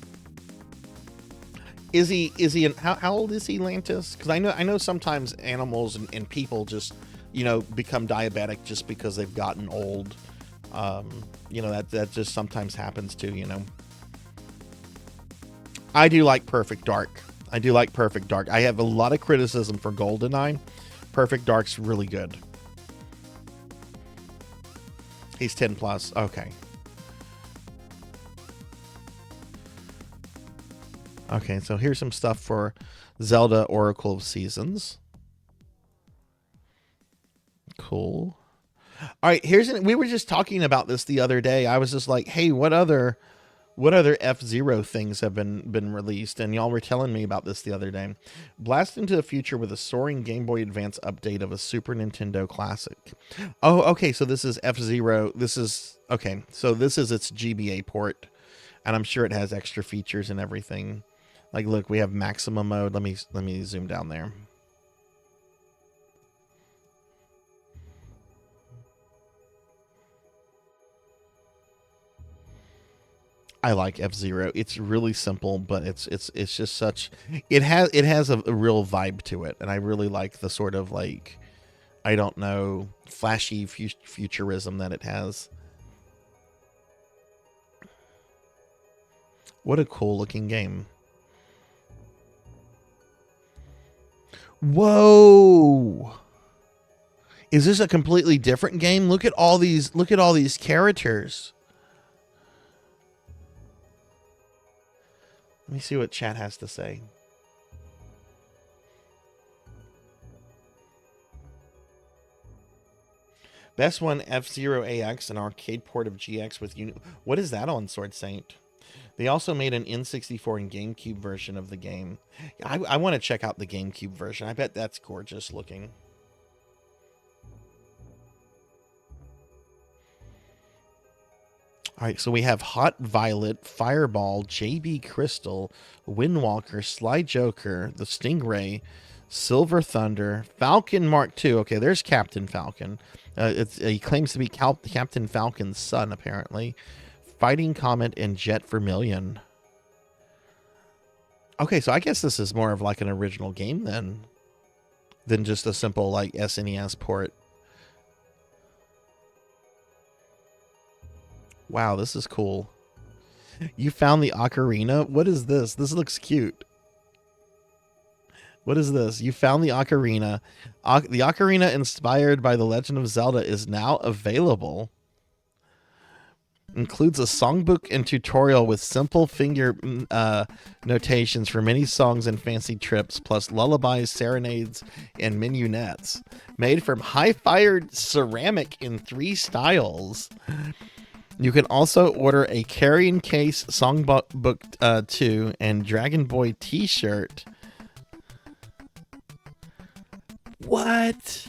Is he how old is he, Lantis? Because I know sometimes animals and people just, you know, become diabetic just because they've gotten old. You know, that just sometimes happens too, you know. I do like Perfect Dark. I have a lot of criticism for GoldenEye. Perfect Dark's really good. He's 10 plus. Okay. Okay, so here's some stuff for Zelda Oracle of Seasons. Cool. All right, we were just talking about this the other day. I was just like, hey, what other F-Zero things have been released? And y'all were telling me about this the other day. Blast into the future with a soaring Game Boy Advance update of a Super Nintendo classic. Oh, okay, so this is F-Zero. This is its GBA port, and I'm sure it has extra features and everything. Like, look, we have maximum mode. Let me zoom down there. I like F-Zero. It's really simple, but it's just such. It has a real vibe to it, and I really like the sort of, like, I don't know, flashy futurism that it has. What a cool looking game. Whoa! Is this a completely different game? Look at all these characters. Let me see what chat has to say. Best one, F-Zero AX, an arcade port of GX with What is that on, Sword Saint? They also made an N64 and GameCube version of the game. I want to check out the GameCube version. I bet that's gorgeous looking. All right, so we have Hot Violet, Fireball, JB Crystal, Windwalker, Sly Joker, the Stingray, Silver Thunder, Falcon Mark II. Okay, there's Captain Falcon. He claims to be Captain Falcon's son, apparently. Fighting Comet and Jet Vermilion. Okay, so I guess this is more of like an original game then, than just a simple like SNES port. Wow, this is cool. You found the ocarina? What is this? This looks cute. What is this? You found the ocarina. The ocarina inspired by The Legend of Zelda is now available. Includes a songbook and tutorial with simple finger notations for many songs and fancy trips, plus lullabies, serenades, and minuets. Made from high-fired ceramic in 3 styles. You can also order a carrying case, songbook 2, and Dragon Boy t-shirt. What?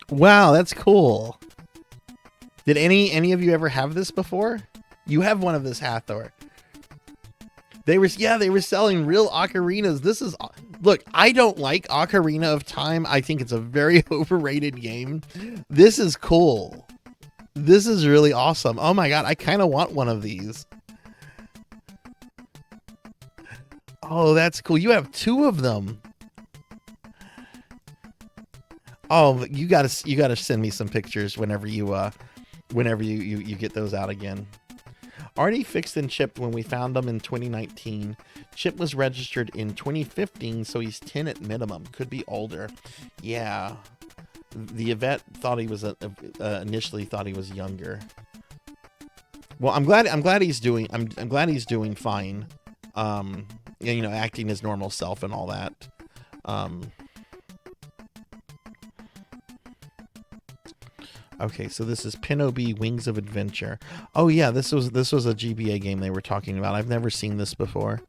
Wow, that's cool. Did any of you ever have this before? You have one of this, Hathor. They were selling real ocarinas. This is, look, I don't like Ocarina of Time. I think it's a very overrated game. This is cool. This is really awesome. Oh my god, I kind of want one of these. Oh, that's cool. You have 2 of them. Oh, you gotta send me some pictures whenever you get those out again. Already fixed and chipped when we found him in 2019. Chip was registered in 2015, so he's 10 at minimum. Could be older. Yeah. The Yvette thought he was initially thought he was younger. Well, I'm glad he's doing fine. You know, acting his normal self and all that. Okay, so this is Pinobi Wings of Adventure. Oh yeah, this was a GBA game they were talking about. I've never seen this before.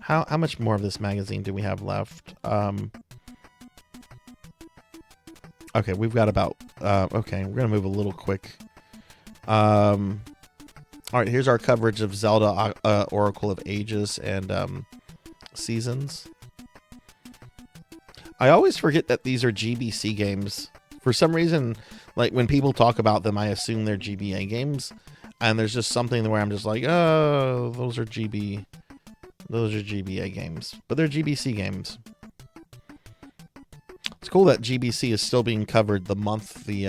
How much more of this magazine do we have left? Okay, we've got about okay, we're gonna move a little quick. All right, here's our coverage of Zelda Oracle of Ages and Seasons. I always forget that these are GBC games. For some reason, like when people talk about them, I assume they're GBA games. And there's just something where I'm just like, oh, those are GBA games. But they're GBC games. It's cool that GBC is still being covered the month the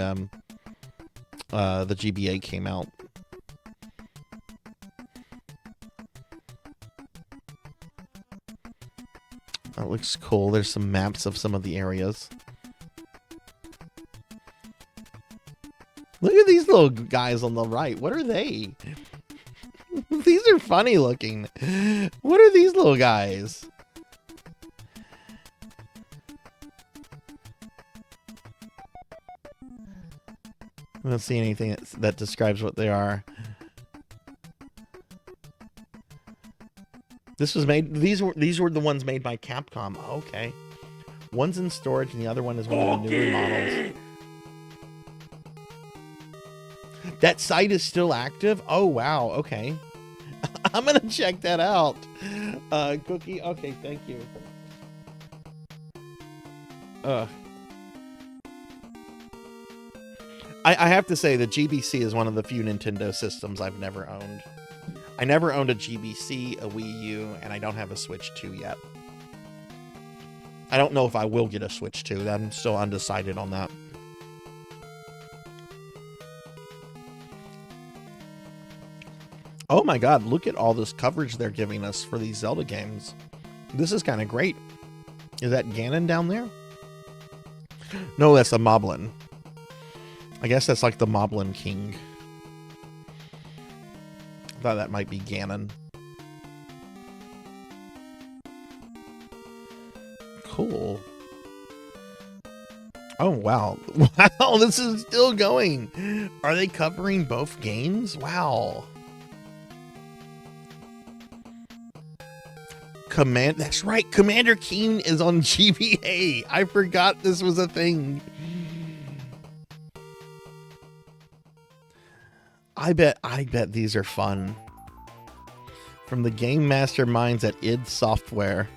GBA came out. That looks cool. There's some maps of some of the areas. Look at these little guys on the right. What are they? These are funny looking. What are these little guys? I don't see anything that describes what they are. This was made. These were the ones made by Capcom. Oh, okay, one's in storage and the other one is one of the newer models. That site is still active. Oh wow. Okay, I'm gonna check that out. Cookie. Okay, thank you. I have to say that GBC is one of the few Nintendo systems I've never owned. I never owned a GBC, a Wii U, and I don't have a Switch 2 yet. I don't know if I will get a Switch 2. I'm still undecided on that. Oh my god, look at all this coverage they're giving us for these Zelda games. This is kind of great. Is that Ganon down there? No, that's a Moblin. I guess that's like the Moblin King. I thought that might be Ganon. Cool. Oh, wow. Wow, this is still going. Are they covering both games? Wow. That's right. Commander Keen is on GBA. I forgot this was a thing. I bet these are fun. From the game masterminds at id Software.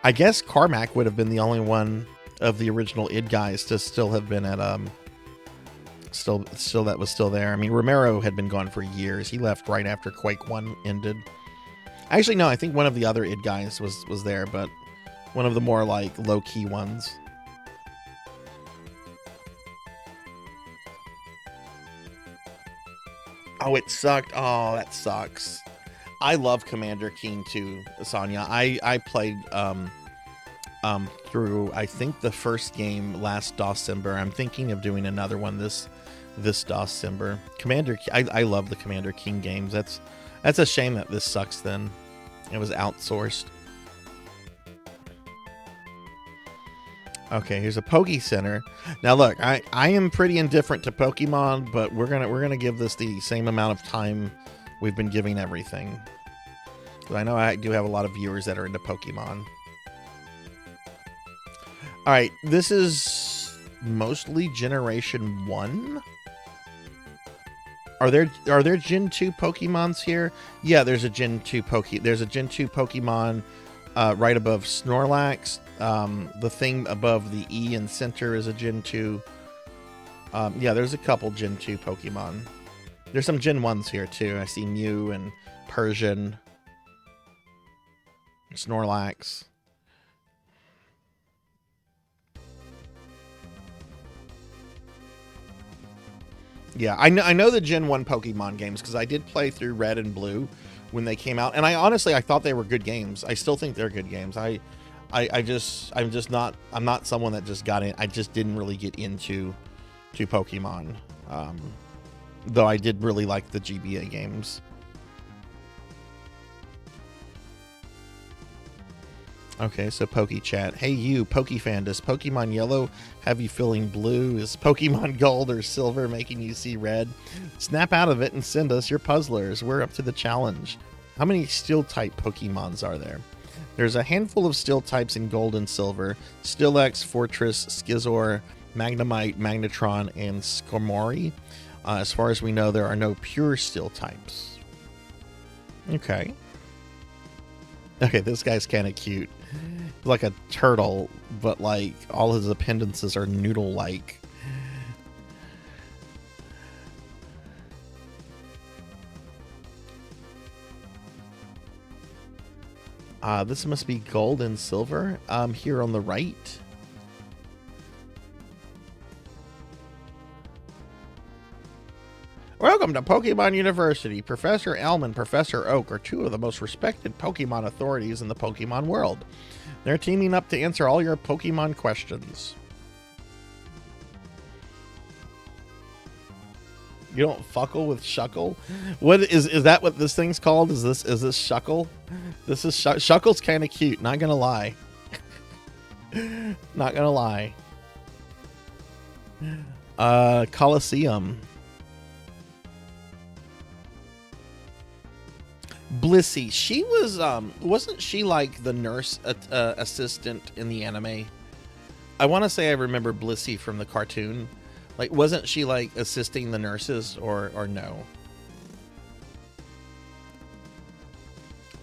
I guess Carmack would have been the only one of the original id guys to still have been at still that was still there. I mean, Romero had been gone for years. He left right after Quake 1 ended. Actually, no, I think one of the other id guys was there, but one of the more like low-key ones. Oh, it sucked. Oh, that sucks. I love Commander Keen too, Sonya. I played through, I think, the first game last December. I'm thinking of doing another one this December. I love the Commander Keen games. That's a shame that this sucks then. It was outsourced. Okay, here's a Poke Center. Now look, I am pretty indifferent to Pokemon, but we're gonna give this the same amount of time we've been giving everything. Because I know I do have a lot of viewers that are into Pokemon. Alright, this is mostly Generation 1. Are there Gen 2 Pokemons here? Yeah, there's a Gen 2 Pokemon right above Snorlax. The thing above the E in center is a Gen 2. Yeah, there's a couple Gen 2 Pokemon. There's some Gen 1s here too. I see Mew and Persian. Snorlax. Yeah, I know the Gen 1 Pokemon games because I did play through Red and Blue when they came out, and I thought they were good games. I still think they're good games. I'm not someone that just got in. I just didn't really get into Pokemon. Though I did really like the GBA games. Okay, so Poke Chat. Hey you, Poke fan, does Pokemon Yellow have you feeling blue? Is Pokemon Gold or Silver making you see red? Snap out of it and send us your puzzlers. We're up to the challenge. How many Steel-type Pokemons are there? There's a handful of Steel types in Gold and Silver. Steelix, Fortress, Skizor, Magnemite, Magnetron, and Skarmory. As far as we know, there are no pure Steel types. Okay. Okay, this guy's kind of cute. He's like a turtle, but like all his appendices are noodle-like. This must be Gold and Silver. Here on the right. Welcome to Pokemon University. Professor Elm and Professor Oak are two of the most respected Pokemon authorities in the Pokemon world. They're teaming up to answer all your Pokemon questions. You don't fuckle with Shuckle? What is that what this thing's called? Is this Shuckle? This is Shuckle's kind of cute, not gonna lie. Not gonna lie. Coliseum. Blissey, she was wasn't she like the nurse assistant in the anime? I want to say I remember Blissey from the cartoon. Like, wasn't she like assisting the nurses or no?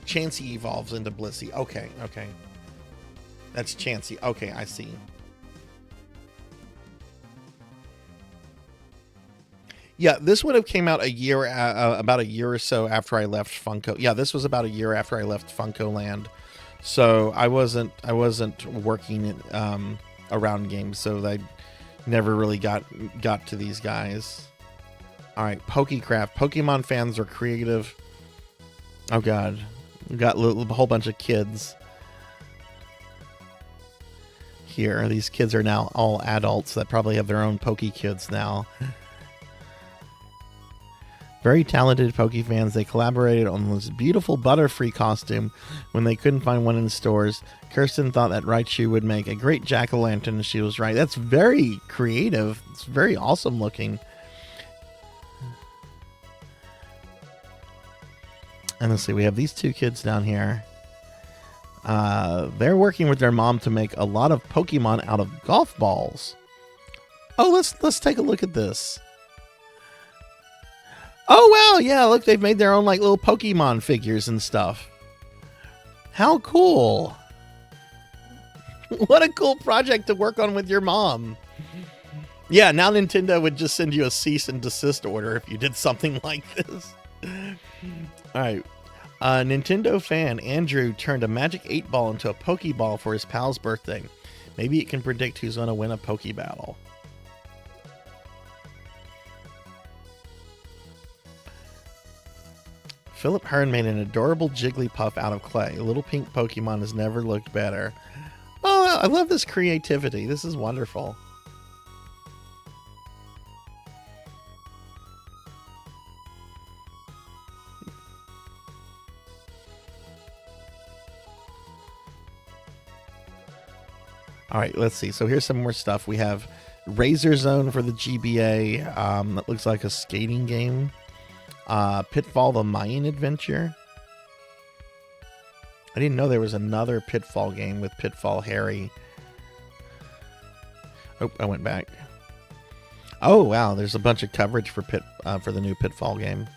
Chansey evolves into Blissey. Okay, okay. That's Chansey. Okay, I see. Yeah, this would have came out a year, about a year or so after I left Funko. Yeah, this was about a year after I left Funko Land, so I wasn't working around games, so I never really got to these guys. All right, Pokecraft. Pokemon fans are creative. Oh God, we got a whole bunch of kids here. These kids are now all adults that probably have their own Poke Kids now. Very talented Poke fans. They collaborated on this beautiful Butterfree costume when they couldn't find one in stores. Kirsten thought that Raichu would make a great jack-o'-lantern, and she was right. That's very creative. It's very awesome looking. And let's see, we have these two kids down here. They're working with their mom to make a lot of Pokemon out of golf balls. Oh, let's take a look at this. Oh, wow, yeah, look, they've made their own like little Pokemon figures and stuff. How cool. What a cool project to work on with your mom. Yeah, now Nintendo would just send you a cease and desist order if you did something like this. All right. Nintendo fan Andrew turned a Magic 8 ball into a Pokeball for his pal's birthday. Maybe it can predict who's going to win a Poke Battle. Philip Hearn made an adorable Jigglypuff out of clay. A little pink Pokemon has never looked better. Oh, I love this creativity. This is wonderful. All right, let's see. So here's some more stuff. We have Razor Zone for the GBA. That looks like a skating game. Pitfall: The Mayan Adventure. I didn't know there was another Pitfall game with Pitfall Harry. Oh, I went back. Oh, wow. There's a bunch of coverage for the new Pitfall game.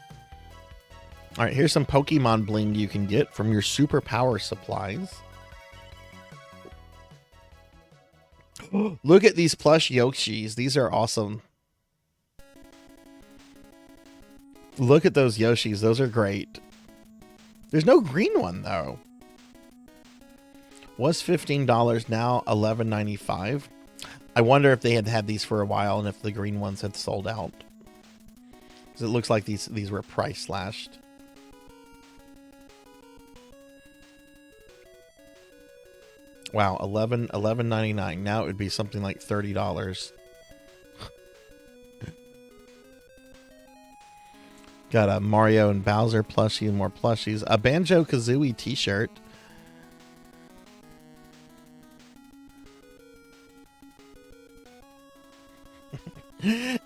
All right, here's some Pokemon bling you can get from your superpower supplies. Look at these plush Yoshis. These are awesome. Look at those Yoshis. Those are great. There's no green one, though. Was $15, now $11.95. I wonder if they had had these for a while and if the green ones had sold out. Because it looks like these were price slashed. Wow, $11.99. Now it would be something like $30. Got a Mario and Bowser plushie and more plushies. A Banjo-Kazooie t-shirt.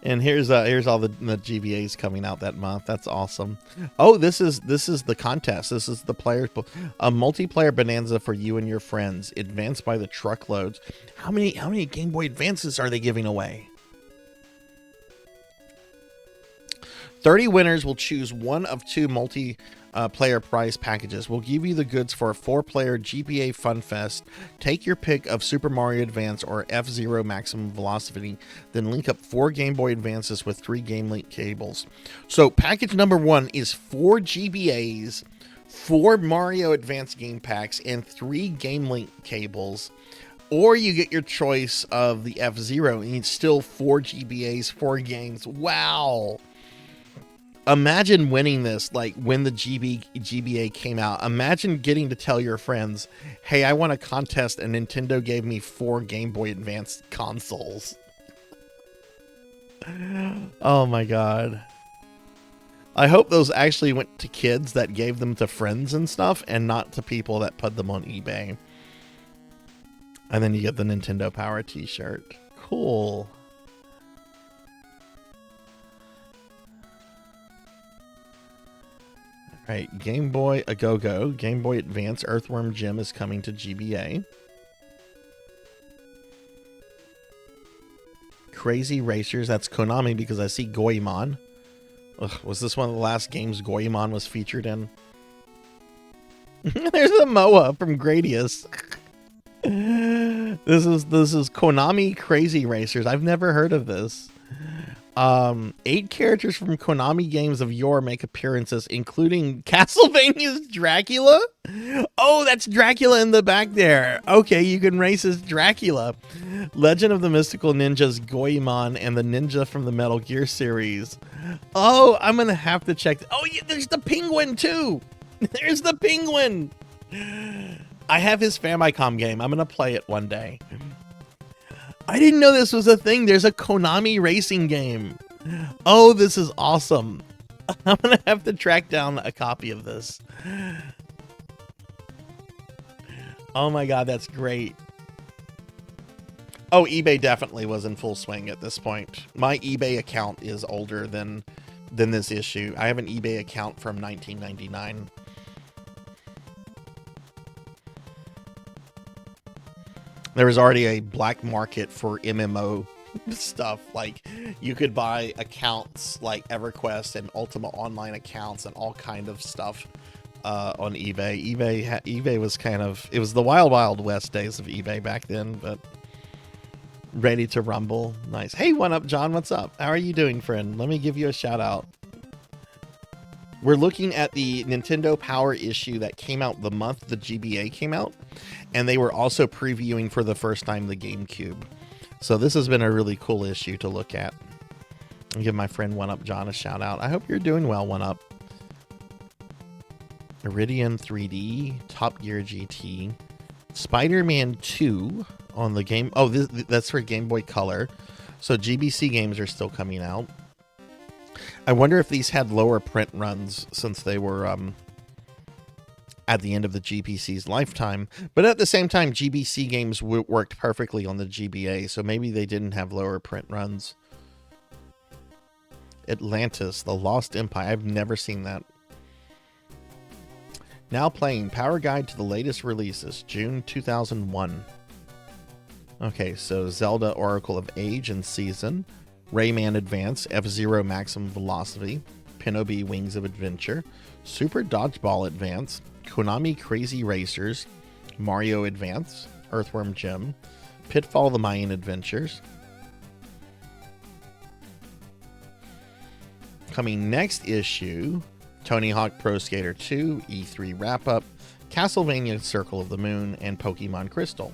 And here's all the GBAs coming out that month. That's awesome. Oh, this is the contest. This is the players, a multiplayer bonanza for you and your friends. Advanced by the truckloads. How many Game Boy Advances are they giving away? 30 winners will choose one of two multiplayer prize packages. We'll give you the goods for a 4-player GBA Fun Fest. Take your pick of Super Mario Advance or F-Zero Maximum Velocity, then link up 4 Game Boy Advances with 3 Game Link cables. So package number 1 is 4 GBAs, 4 Mario Advance game packs, and 3 Game Link cables. Or you get your choice of the F-Zero and it's still 4 GBAs, 4 games. Wow. Imagine winning this, like when the GBA came out. Imagine getting to tell your friends, hey, I won a contest and Nintendo gave me 4 Game Boy Advance consoles. Oh my god. I hope those actually went to kids that gave them to friends and stuff and not to people that put them on eBay. And then you get the Nintendo Power t-shirt. Cool. Right, Game Boy A Go-Go, Game Boy Advance Earthworm Jim is coming to GBA. Crazy Racers, that's Konami because I see Goemon. Ugh, was this one of the last games Goemon was featured in? There's a Moa from Gradius. This is Konami Crazy Racers. I've never heard of this. 8 characters from Konami games of yore make appearances, including Castlevania's Dracula. Oh, that's Dracula in the back there. Okay, you can race as Dracula. Legend of the Mystical Ninjas Goemon and the ninja from the Metal Gear series. Oh, I'm gonna have to check. Oh, yeah, there's the penguin too. There's the penguin. I have his Famicom game. I'm gonna play it one day. I didn't know this was a thing. There's a Konami racing game. Oh, this is awesome. I'm going to have to track down a copy of this. Oh my god, that's great. Oh, eBay definitely was in full swing at this point. My eBay account is older than this issue. I have an eBay account from 1999. There was already a black market for MMO stuff. Like you could buy accounts like EverQuest and Ultima Online accounts and all kind of stuff on eBay. eBay was kind of, it was the wild west days of eBay back then, but ready to rumble. Nice. Hey, One Up John, what's up? How are you doing, friend? Let me give you a shout out. We're looking at the Nintendo Power issue that came out the month the GBA came out, and they were also previewing for the first time the GameCube. So this has been a really cool issue to look at. I'll give my friend One Up John a shout out. I hope you're doing well, One Up. Iridium 3D, Top Gear GT, Spider-Man 2 on the game. Oh, that's for Game Boy Color. So GBC games are still coming out. I wonder if these had lower print runs since they were at the end of the GBC's lifetime. But at the same time, GBC games worked perfectly on the GBA, so maybe they didn't have lower print runs. Atlantis, The Lost Empire. I've never seen that. Now playing Power Guide to the latest releases, June 2001. Okay, so Zelda Oracle of Age and Season, Rayman Advance, F-Zero Maximum Velocity, Pinobi Wings of Adventure, Super Dodgeball Advance, Konami Crazy Racers, Mario Advance, Earthworm Jim, Pitfall the Mayan Adventures. Coming next issue, Tony Hawk Pro Skater 2, E3 Wrap-Up, Castlevania Circle of the Moon, and Pokemon Crystal.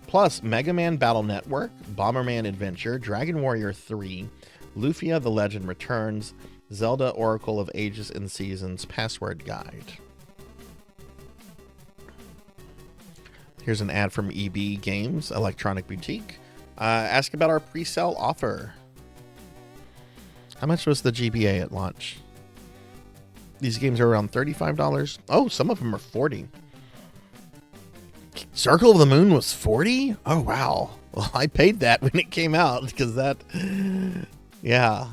Plus, Mega Man Battle Network, Bomberman Adventure, Dragon Warrior 3, Lufia the Legend Returns, Zelda Oracle of Ages and Seasons Password Guide. Here's an ad from EB Games, Electronic Boutique. Ask about our pre-sale offer. How much was the GBA at launch? These games are around $35. Oh, some of them are $40. Circle of the Moon was $40? Oh, wow. Well, I paid that when it came out because that, yeah.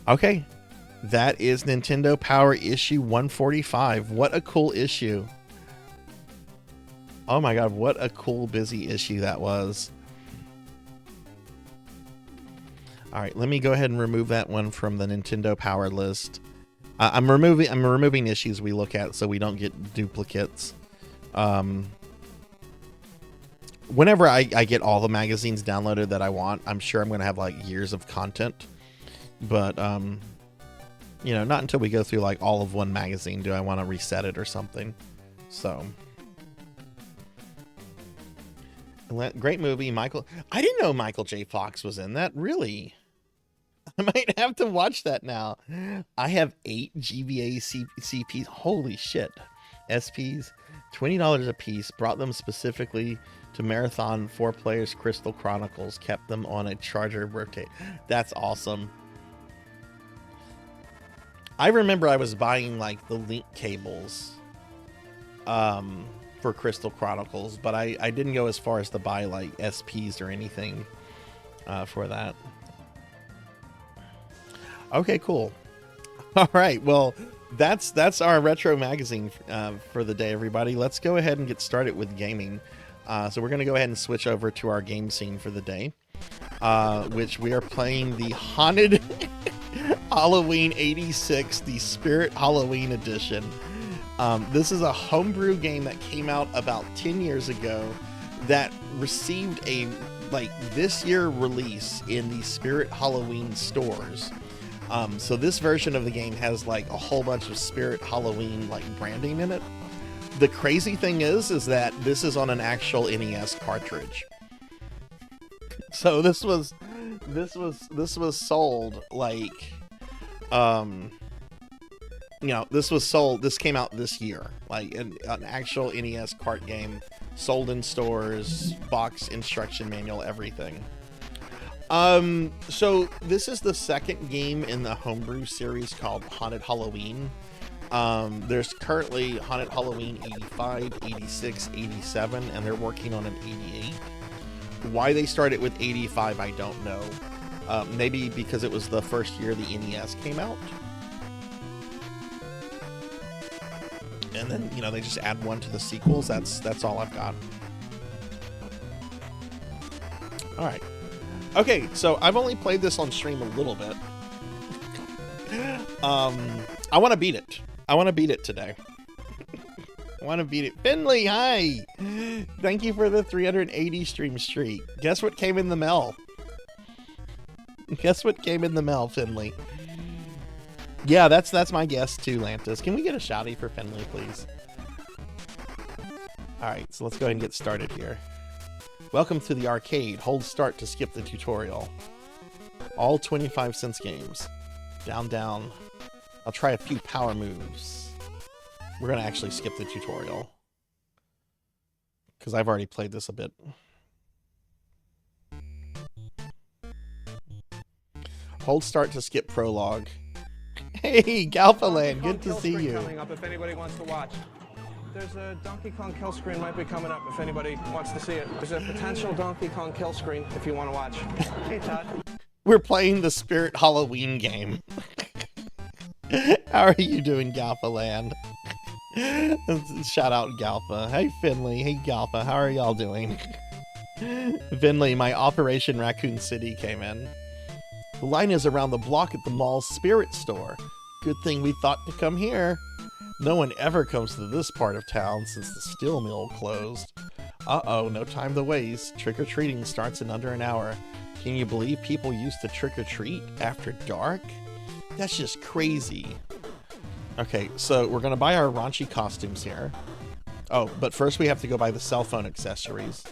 Okay. That is Nintendo Power issue 145. What a cool issue. Oh my God, what a cool, busy issue that was. All right, let me go ahead and remove that one from the Nintendo Power list. I'm removing issues we look at so we don't get duplicates. Whenever I get all the magazines downloaded that I want, I'm sure I'm going to have like years of content. But, you know, not until we go through like all of one magazine do I want to reset it or something. So, great movie, Michael. I didn't know Michael J. Fox was in that. Really? I might have to watch that now. I have 8 GBA CPs. Holy shit. SPs, $20 a piece. Brought them specifically to Marathon 4 Players Crystal Chronicles. Kept them on a charger birthday. That's awesome. I remember I was buying like the link cables for Crystal Chronicles, but I didn't go as far as to buy like SPs or anything for that. Okay, cool. All right, well, that's our retro magazine for the day, everybody. Let's go ahead and get started with gaming. So we're going to go ahead and switch over to our game scene for the day, which we are playing the Haunted Halloween 86, the Spirit Halloween Edition. This is a homebrew game that came out about 10 years ago that received a this year release in the Spirit Halloween stores. So this version of the game has like a whole bunch of Spirit Halloween like branding in it. The crazy thing is that this is on an actual NES cartridge. So this was sold like, you know, this came out this year, like an actual NES cart game, sold in stores, box, instruction manual, everything. So this is the second game in the homebrew series called Haunted Halloween. There's currently Haunted Halloween 85, 86, 87, and they're working on an 88. Why they started with 85, I don't know. Maybe because it was the first year the NES came out. and then, you know, they just add one to the sequels. That's all I've got. All right. Okay, so I've only played this on stream a little bit. I want to beat it. I want to beat it today. I want to beat it. Finley, hi! Thank you for the 380 stream streak. Guess what came in the mail? Guess what came in the mail, Finley? Yeah, that's my guess too, Lantis. Can we get a shouty for Finley, please? Alright, so let's go ahead and get started here. Welcome to the arcade. Hold start to skip the tutorial. All 25-cent games. Down, down. I'll try a few power moves. We're going to actually skip the tutorial, because I've already played this a bit. Hold start to skip prologue. Hey, Galpaland, good to see you. Coming up if anybody wants to watch. There's a Donkey Kong kill screen might be coming up if anybody wants to see it. There's a potential Donkey Kong kill screen if you want to watch. Hey, Todd. We're playing the Spirit Halloween game. How are you doing, Galpaland? Shout out Galpa. Hey Finley. Hey Galpa. How are y'all doing? Finley, my Operation Raccoon City came in. The line is around the block at the mall's spirit store. Good thing we thought to come here. No one ever comes to this part of town since the steel mill closed. Uh-oh, no time to waste. Trick-or-treating starts in under an hour. Can you believe people used to trick-or-treat after dark? That's just crazy. Okay, so we're going to buy our raunchy costumes here. Oh, but first we have to go buy the cell phone accessories.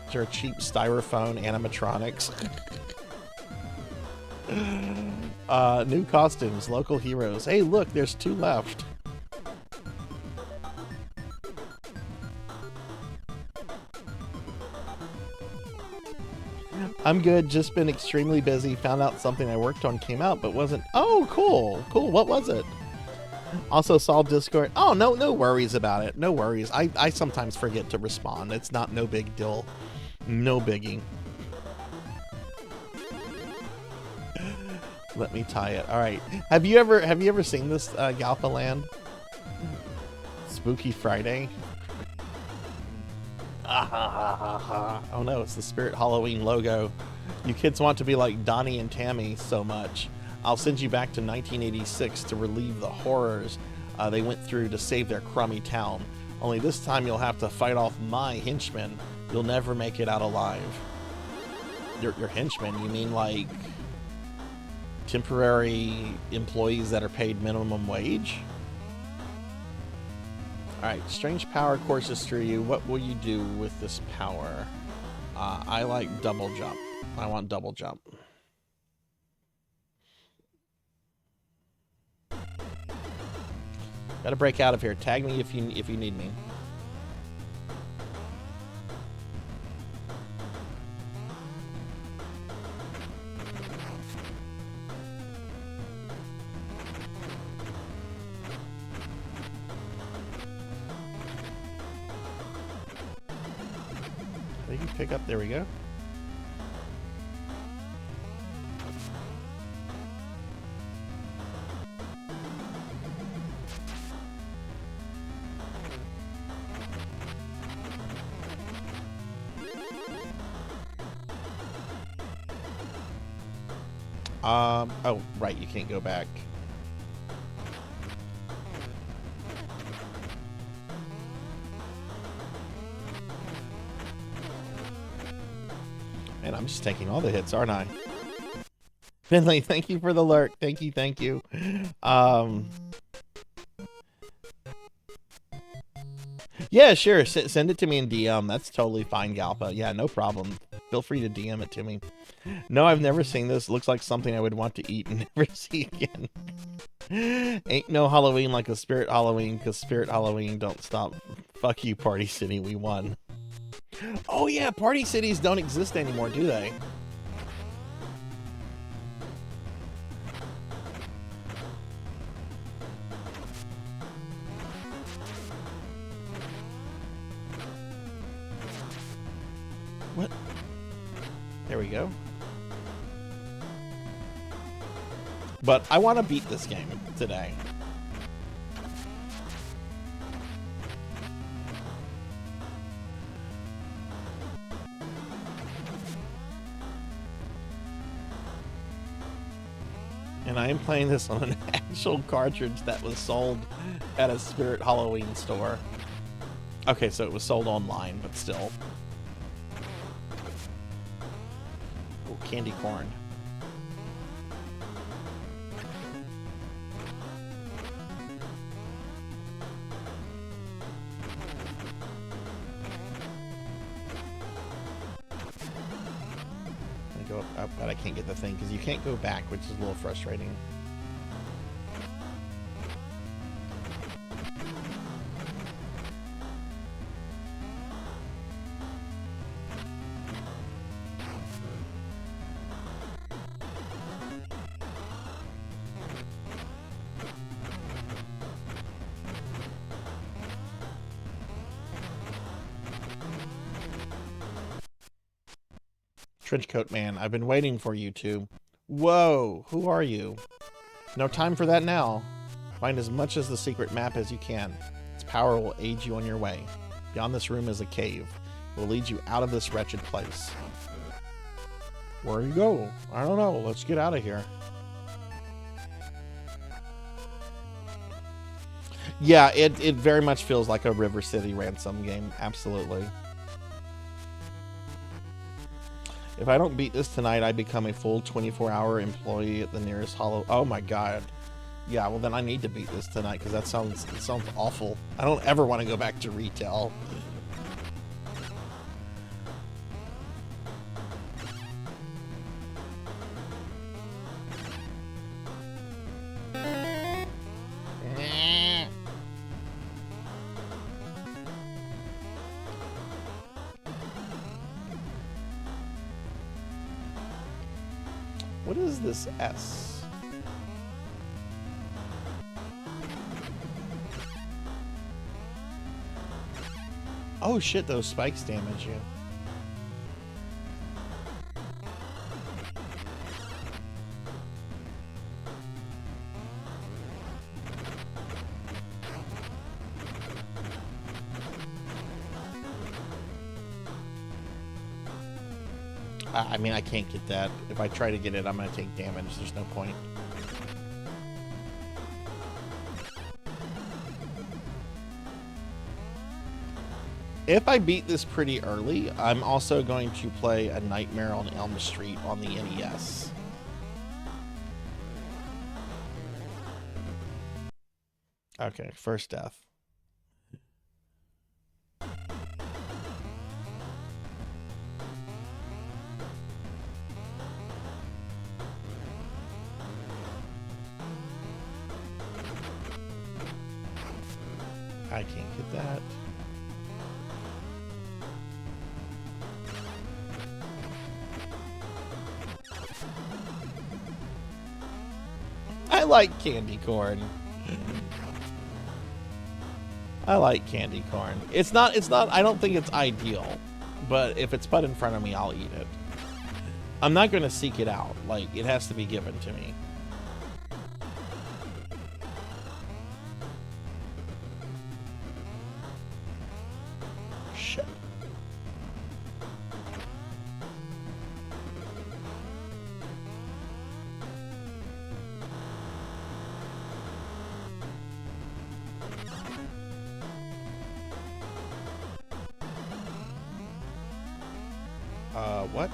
Is there a cheap styrofoam animatronics? New costumes, local heroes. Hey, look, there's 2 left. I'm good, just been extremely busy. Found out something I worked on came out, but wasn't. Oh, cool. Cool. What was it? Also saw Discord. Oh, no worries about it. No worries. I sometimes forget to respond. It's not no big deal. No biggie. Let me tie it. All right. Have you ever seen this, Galpaland? Spooky Friday. Oh no, it's the Spirit Halloween logo. You kids want to be like Donnie and Tammy so much. I'll send you back to 1986 to relieve the horrors they went through to save their crummy town. Only this time you'll have to fight off my henchmen. You'll never make it out alive. Your henchmen? You mean like temporary employees that are paid minimum wage? Alright, strange power courses through you. What will you do with this power? I like double jump. I want double jump. Gotta break out of here. Tag me if you need me. You can pick up. There we go. Oh, right, you can't go back. And I'm just taking all the hits, aren't I? Finley, thank you for the lurk. Thank you, thank you. Yeah, sure. Send it to me in DM. That's totally fine, Galpa. Yeah, no problem. Feel free to DM it to me. No, I've never seen this. Looks like something I would want to eat and never see again. Ain't no Halloween like a Spirit Halloween, because Spirit Halloween don't stop. Fuck you, Party City. We won. Oh, yeah. Party cities don't exist anymore, do they? What? There we go. But I want to beat this game today. And I am playing this on an actual cartridge that was sold at a Spirit Halloween store. Okay, so it was sold online, but still. Oh, candy corn. Go up, but I can't get the thing because you can't go back, which is a little frustrating. Trenchcoat man, I've been waiting for you two. Whoa, who are you? No time for that now. Find as much as the secret map as you can. Its power will aid you on your way. Beyond this room is a cave. It will lead you out of this wretched place. Where do you go? I don't know. Let's get out of here. Yeah, it very much feels like a River City Ransom game. Absolutely. If I don't beat this tonight, I become a full 24-hour employee at the nearest hollow. Oh my god. Yeah, well then I need to beat this tonight because it sounds awful. I don't ever want to go back to retail. What is this S? Oh shit, those spikes damage you. I mean, I can't get that. If I try to get it, I'm going to take damage. There's no point. If I beat this pretty early, I'm also going to play A Nightmare on Elm Street on the NES. Okay, first death. I can't get that. I like candy corn. I like candy corn. It's not, I don't think it's ideal, but if it's put in front of me, I'll eat it. I'm not going to seek it out. Like, it has to be given to me. Shit. What?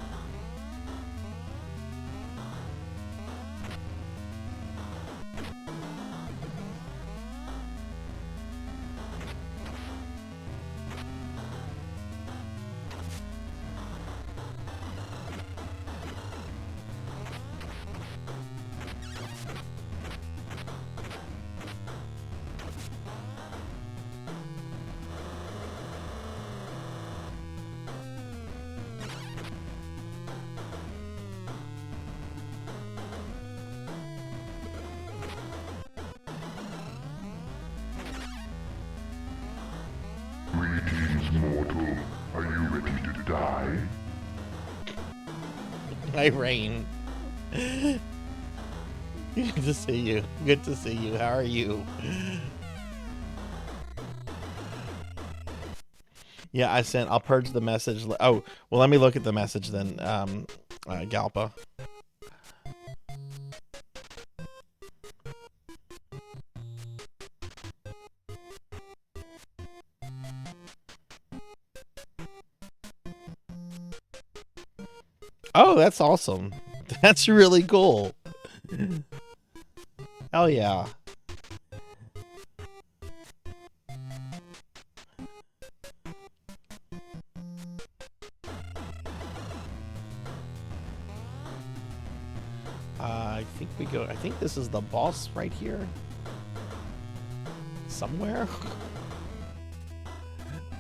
Greetings, mortal. Are you ready to die? I rain. Good to see you. Good to see you. How are you? Yeah, I'll purge the message. Oh, well, let me look at the message then, Galpa. Oh, that's awesome. That's really cool. Hell yeah. I think this is the boss right here. Somewhere.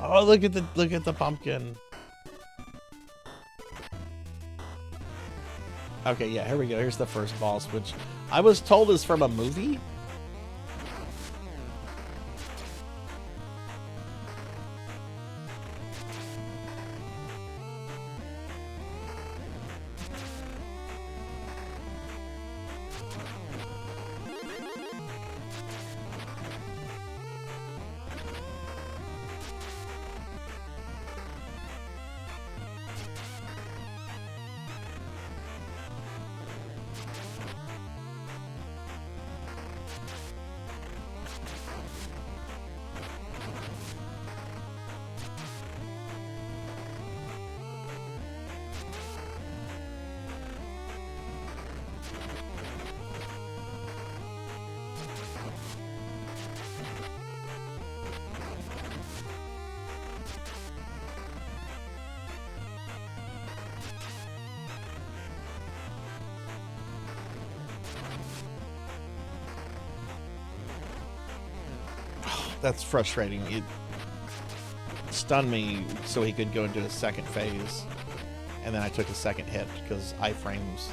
Oh, look at the pumpkin. Okay, yeah, here we go. Here's the first boss, which I was told is from a movie. That's frustrating. It stunned me so he could go into the second phase. And then I took a second hit because iframes.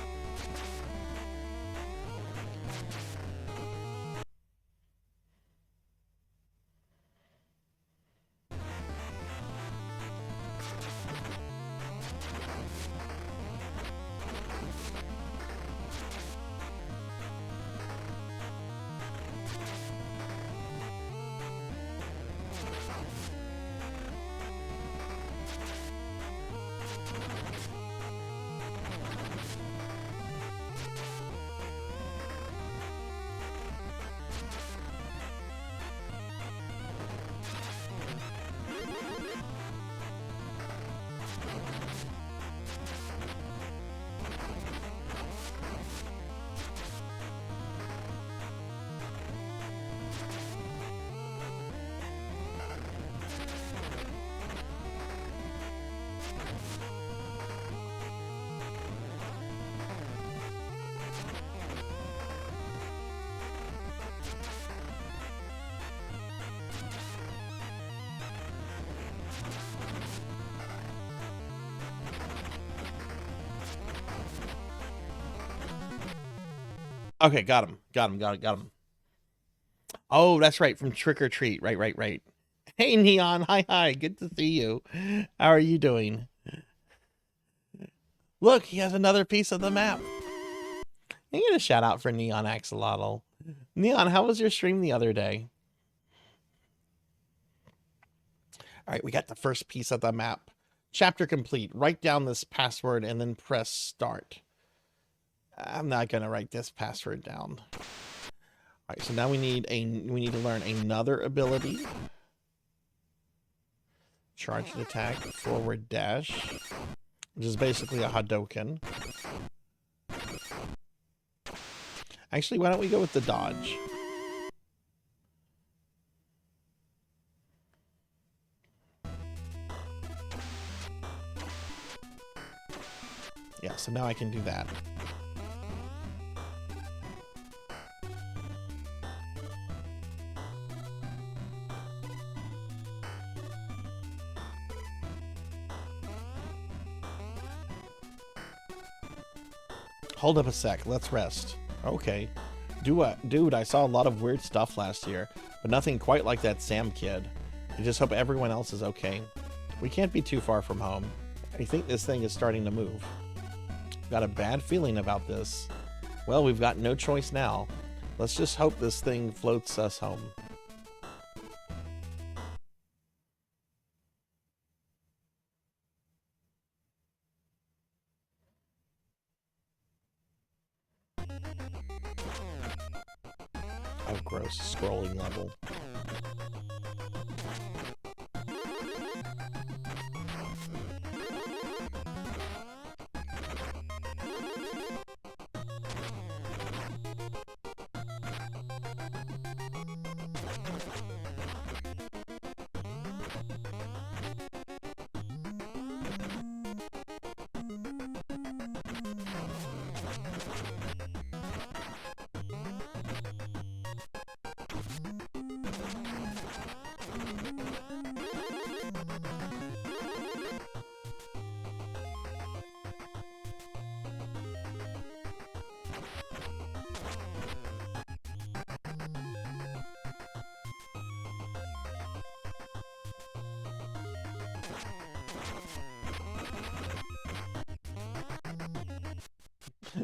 Okay, got him. Got him. Oh, that's right, from Trick or Treat. Right. Hey, Neon. Hi. Good to see you. How are you doing? Look, he has another piece of the map. I get a shout out for Neon Axolotl. Neon, how was your stream the other day? All right, we got the first piece of the map. Chapter complete. Write down this password and then press start. I'm not gonna write this password down. All right, so now we need to learn another ability. Charged attack, forward dash, which is basically a Hadouken. Actually, why don't we go with the dodge? Yeah, so now I can do that. Hold up a sec. Let's rest. Okay. Dude, I saw a lot of weird stuff last year, but nothing quite like that Sam kid. I just hope everyone else is okay. We can't be too far from home. I think this thing is starting to move. Got a bad feeling about this. Well, we've got no choice now. Let's just hope this thing floats us home. Oh, gross. Scrolling level.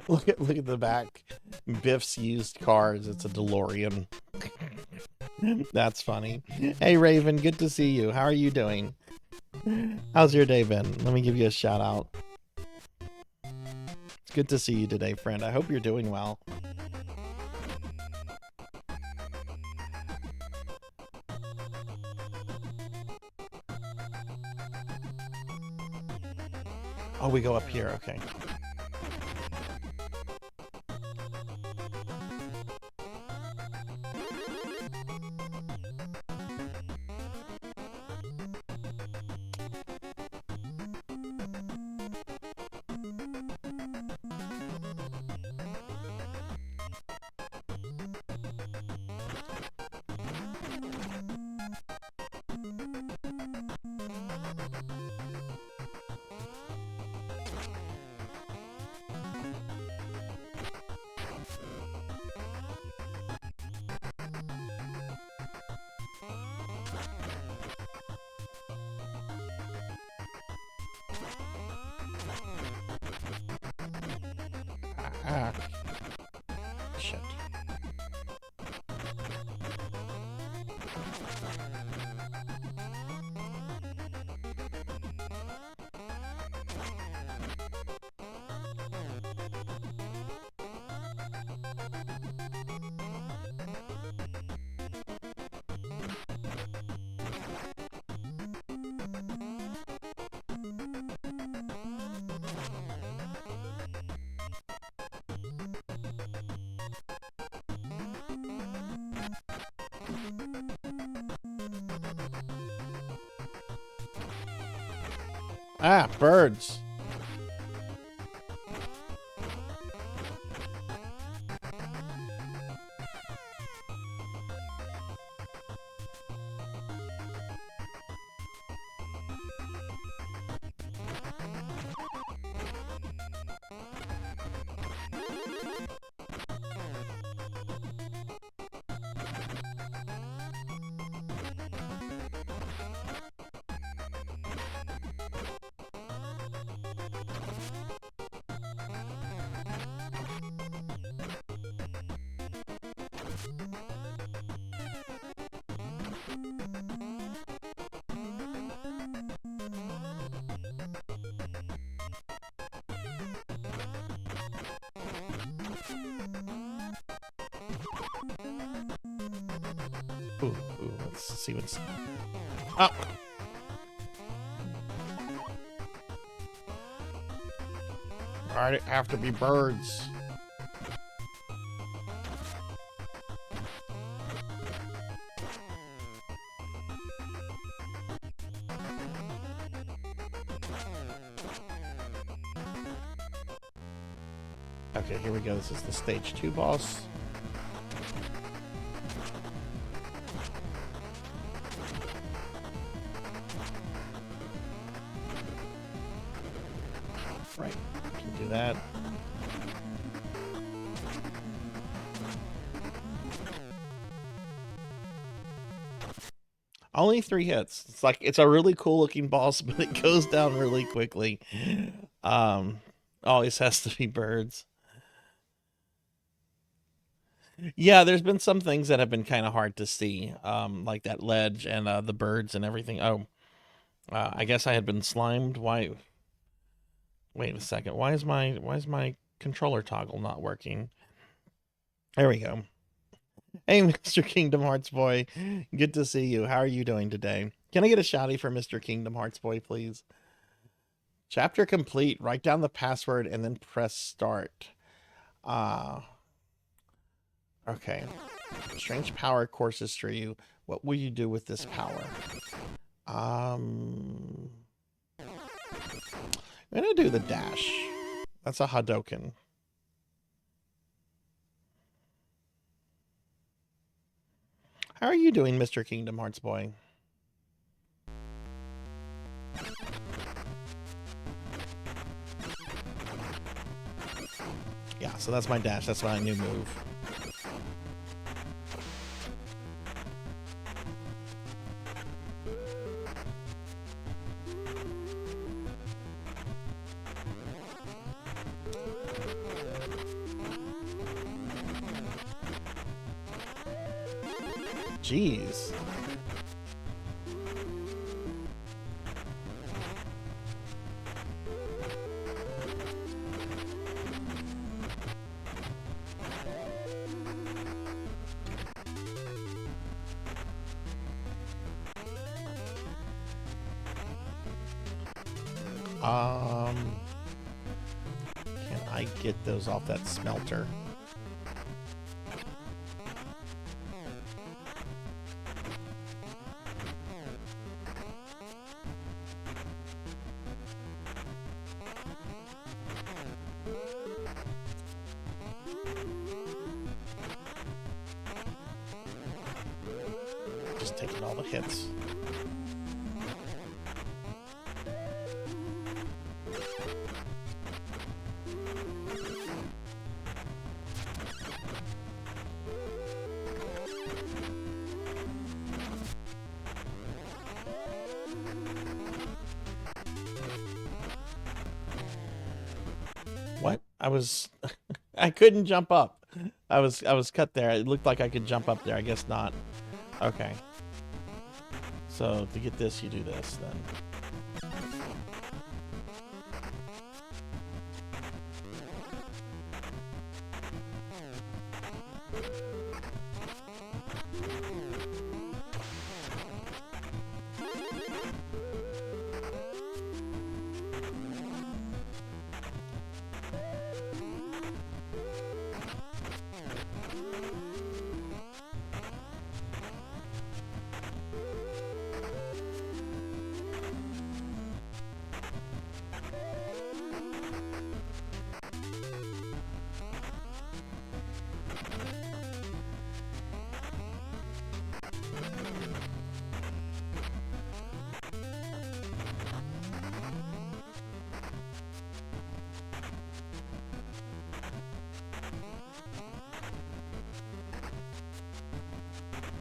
Look at the back. Biff's used cars. It's a DeLorean. That's funny. Hey Raven, good to see you. How are you doing? How's your day been? Let me give you a shout out. It's good to see you today, friend. I hope you're doing well. Oh, we go up here. Okay. Ah. Shit. Ah, birds. Ooh, let's see what's... Oh! Why'd it have to be birds? Okay, here we go. This is the stage 2 boss. Right, can do that. Only 3 hits. It's like, it's a really cool looking boss, but it goes down really quickly. Always has to be birds. Yeah, there's been some things that have been kind of hard to see, like that ledge and the birds and everything. Oh, I guess I had been slimed. Why? Wait a second. Why is my controller toggle not working? There we go. Hey, Mr. Kingdom Hearts Boy. Good to see you. How are you doing today? Can I get a shouty for Mr. Kingdom Hearts Boy, please? Chapter complete. Write down the password and then press start. Okay. Strange power courses through you. What will you do with this power? I'm gonna do the dash. That's a Hadoken. How are you doing, Mr. Kingdom Hearts Boy? Yeah, so that's my dash. That's my new move. Jeez. Can I get those off that smelter? Just taking all the hits. What? I couldn't jump up. I was cut there. It looked like I could jump up there. I guess not. Okay. So to get this, you do this then.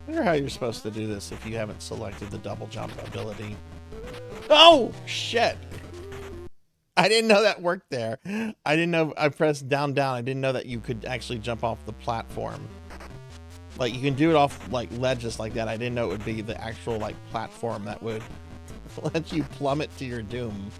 I wonder how you're supposed to do this if you haven't selected the double jump ability. Oh, shit. I didn't know that worked there. I didn't know. I pressed down, down. I didn't know that you could actually jump off the platform. Like, you can do it off, like, ledges like that. I didn't know it would be the actual, like, platform that would let you plummet to your doom.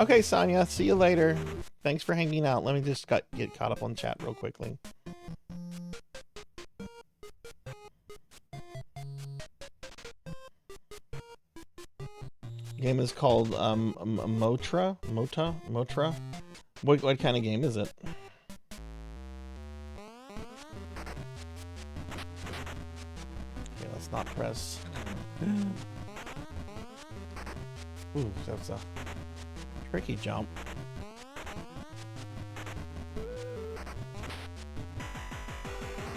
Okay, Sonia, see you later. Thanks for hanging out. Let me just get caught up on chat real quickly. Game is called Motra. What kind of game is it? Okay, let's not press. Ooh, that's a tricky jump.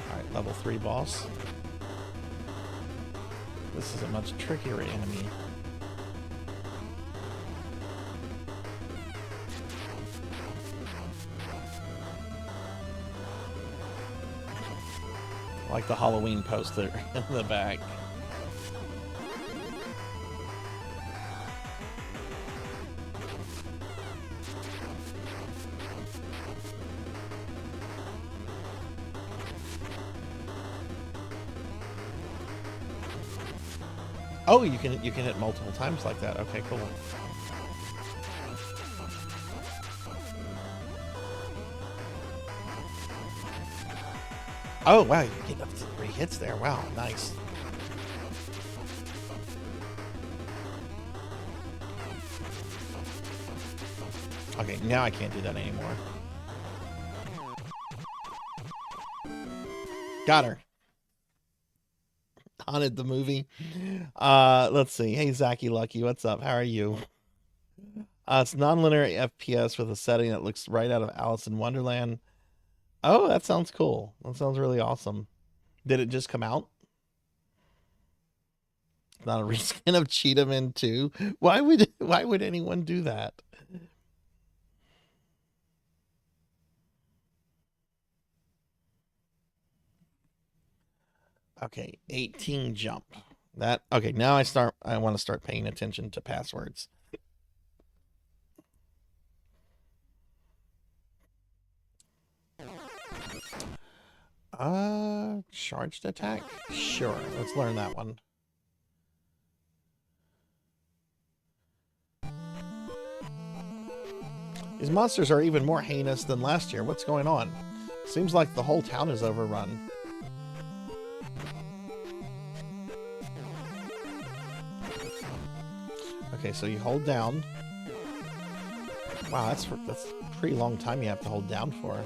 Alright, level 3 boss. This is a much trickier enemy. Like the Halloween poster in the back. Oh, you can hit multiple times like that. Okay, cool. Oh wow, you get up to 3 hits there. Wow, nice. Okay, now I can't do that anymore. Got her. Haunted the movie. Let's see. Hey, Zachy Lucky, what's up? How are you? It's non-linear FPS with a setting that looks right out of Alice in Wonderland. Oh, that sounds cool. That sounds really awesome. Did it just come out? It's not a reskin of Cheetah Man 2. Why would anyone do that? Okay, 18 jump. That okay, now I want to start paying attention to passwords. Charged attack? Sure, let's learn that one. These monsters are even more heinous than last year. What's going on? Seems like the whole town is overrun. Okay, so you hold down. Wow, that's a pretty long time you have to hold down for.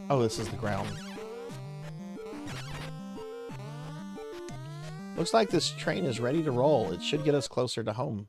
Oh, this is the ground. Looks like this train is ready to roll. It should get us closer to home.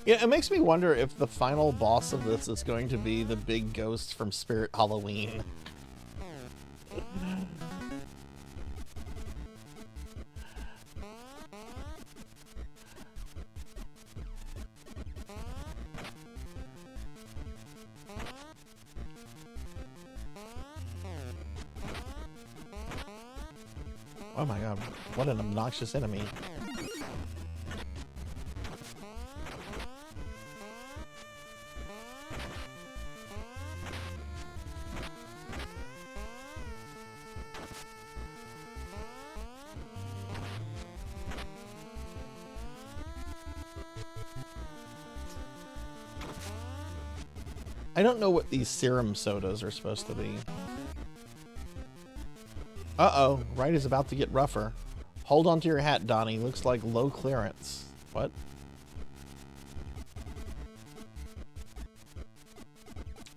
Yeah, it makes me wonder if the final boss of this is going to be the big ghost from Spirit Halloween. Oh my god, what an obnoxious enemy. I don't know what these serum sodas are supposed to be. Uh-oh, Ride is about to get rougher. Hold on to your hat, Donnie. Looks like low clearance. What?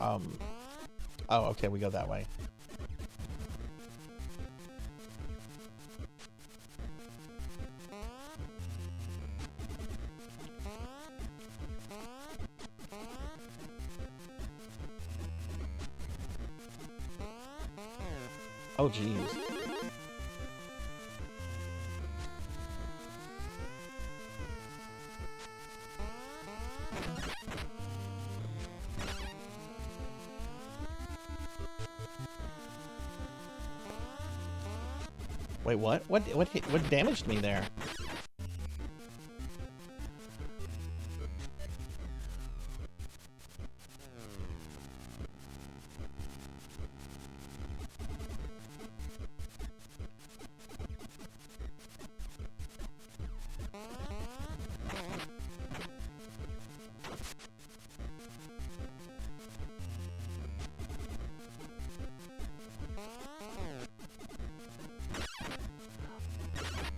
Oh, okay, we go that way. Oh, jeez. Wait, what? What damaged me there?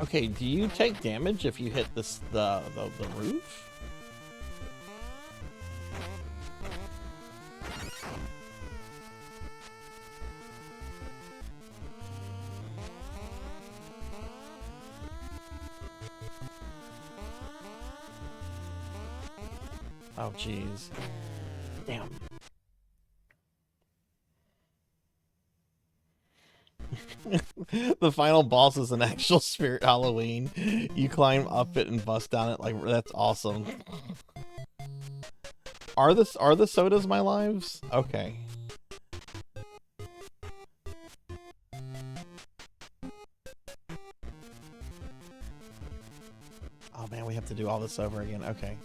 Okay, do you take damage if you hit this the roof? Oh, jeez. Damn. The final boss is an actual Spirit Halloween. You climb up it and bust down it. Like, that's awesome. Are the sodas my lives? Okay. Oh man, we have to do all this over again. Okay.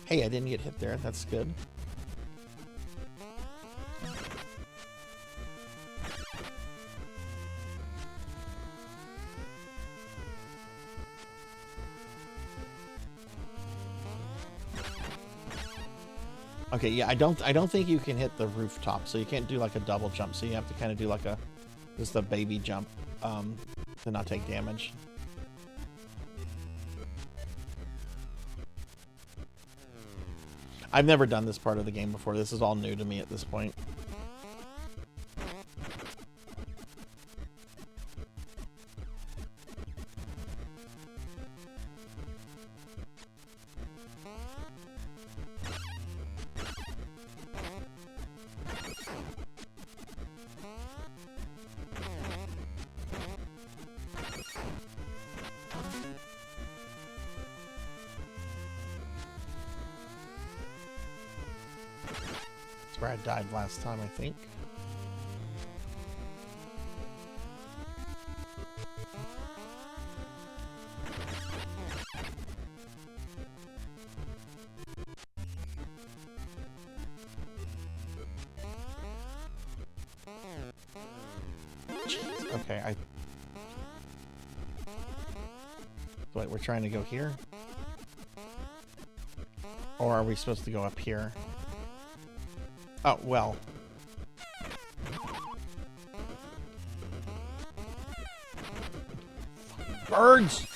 Hey, I didn't get hit there. That's good. Okay, yeah, I don't think you can hit the rooftop, so you can't do like a double jump. So you have to kind of do like just a baby jump to not take damage. I've never done this part of the game before. This is all new to me at this point. That's where I died last time, I think. Jeez, okay, wait, we're trying to go here? Or are we supposed to go up here? Oh, well. Birds!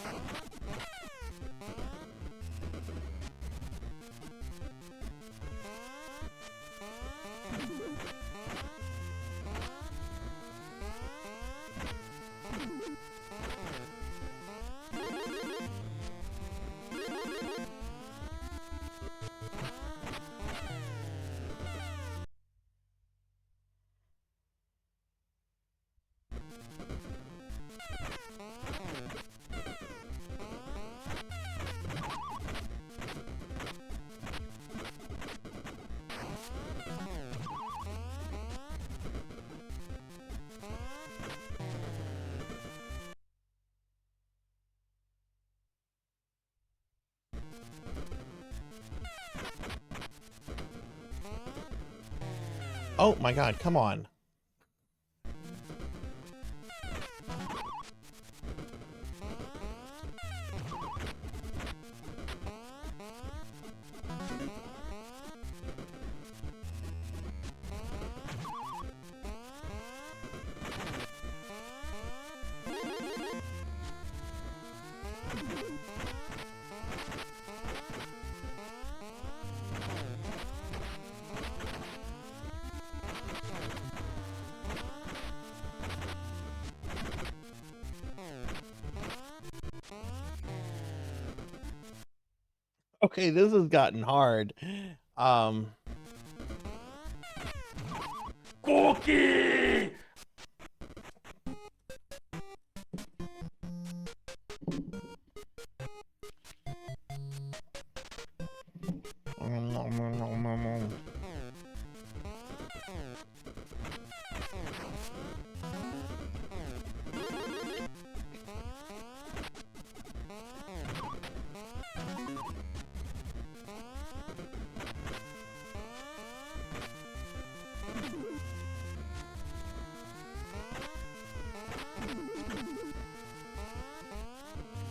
Oh my god, come on. Okay, this has gotten hard. Cookie!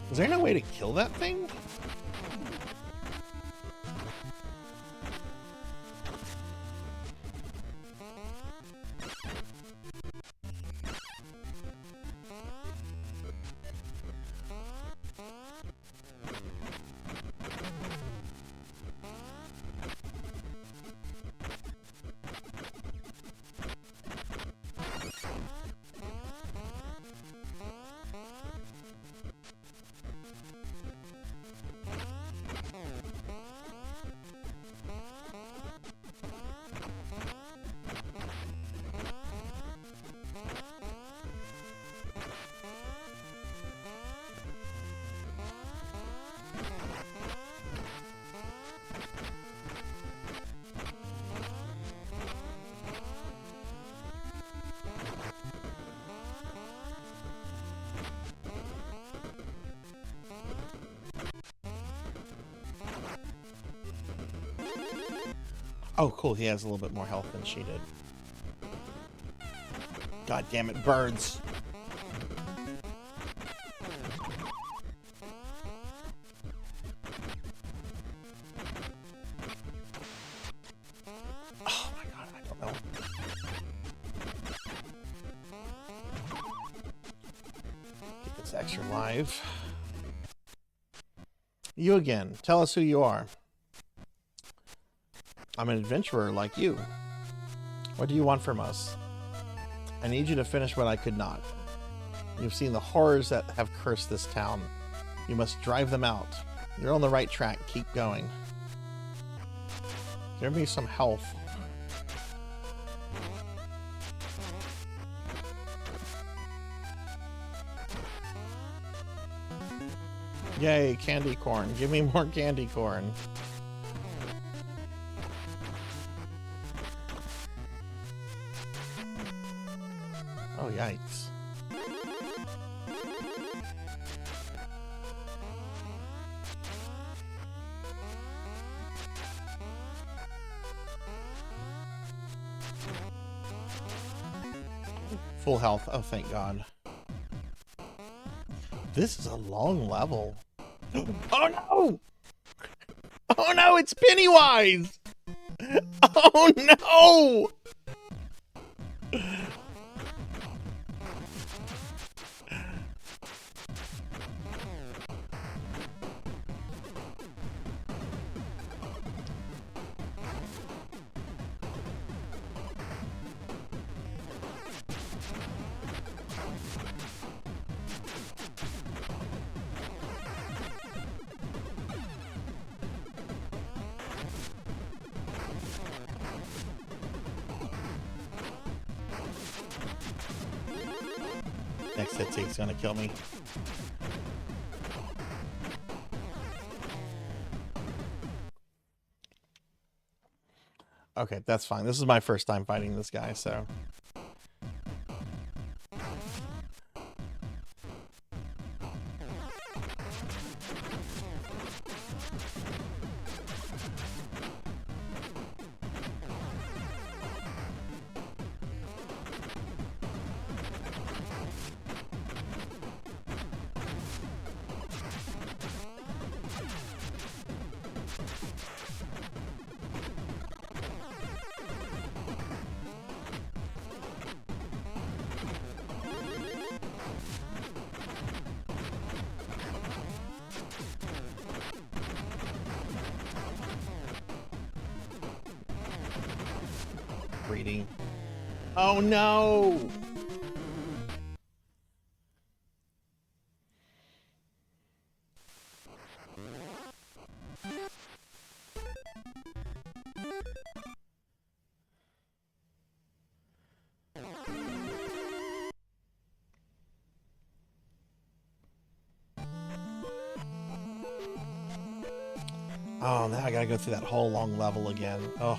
Is there no way to kill that thing? Oh, cool. He has a little bit more health than she did. God damn it, birds. Oh my god, I don't know. Get this extra life. You again. Tell us who you are. I'm an adventurer like you. What do you want from us? I need you to finish what I could not. You've seen the horrors that have cursed this town. You must drive them out. You're on the right track. Keep going. Give me some health. Yay, candy corn. Give me more candy corn. Oh, yikes. Full health. Oh, thank God. This is a long level. Oh, no! Oh, no, it's Pennywise! Oh, no! Next hit take's gonna kill me. Okay, that's fine. This is my first time fighting this guy, so... Breeding. Oh no! Oh, now I gotta go through that whole long level again. Oh.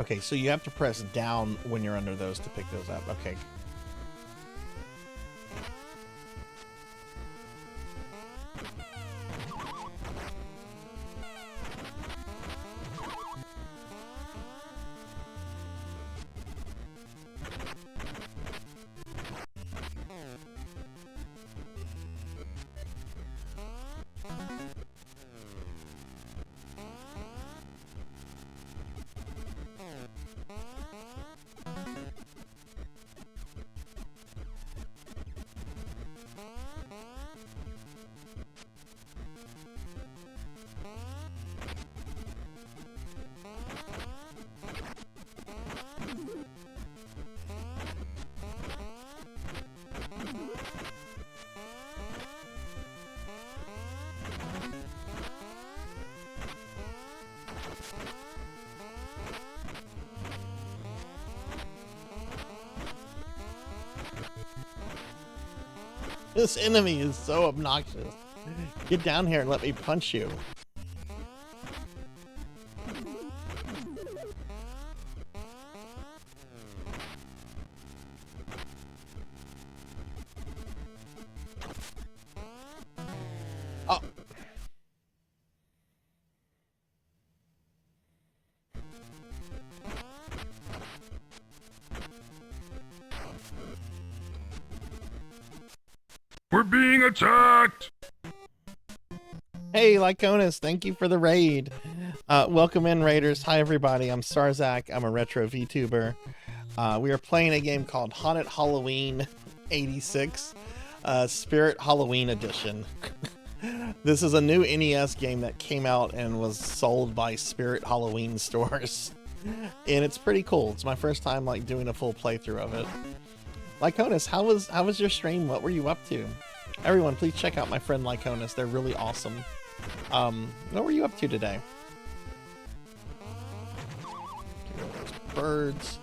Okay, so you have to press down when you're under those to pick those up. Okay. This enemy is so obnoxious. Get down here and let me punch you. Oh. We're being attacked! Hey, Lyconis, thank you for the raid. Welcome in, raiders. Hi, everybody. I'm Sarzac. I'm a retro VTuber. We are playing a game called Haunted Halloween 86, Spirit Halloween Edition. This is a new NES game that came out and was sold by Spirit Halloween stores. And it's pretty cool. It's my first time like doing a full playthrough of it. Lyconis, how was your stream? What were you up to? Everyone, please check out my friend Lyconis. They're really awesome. What were you up to today? Birds.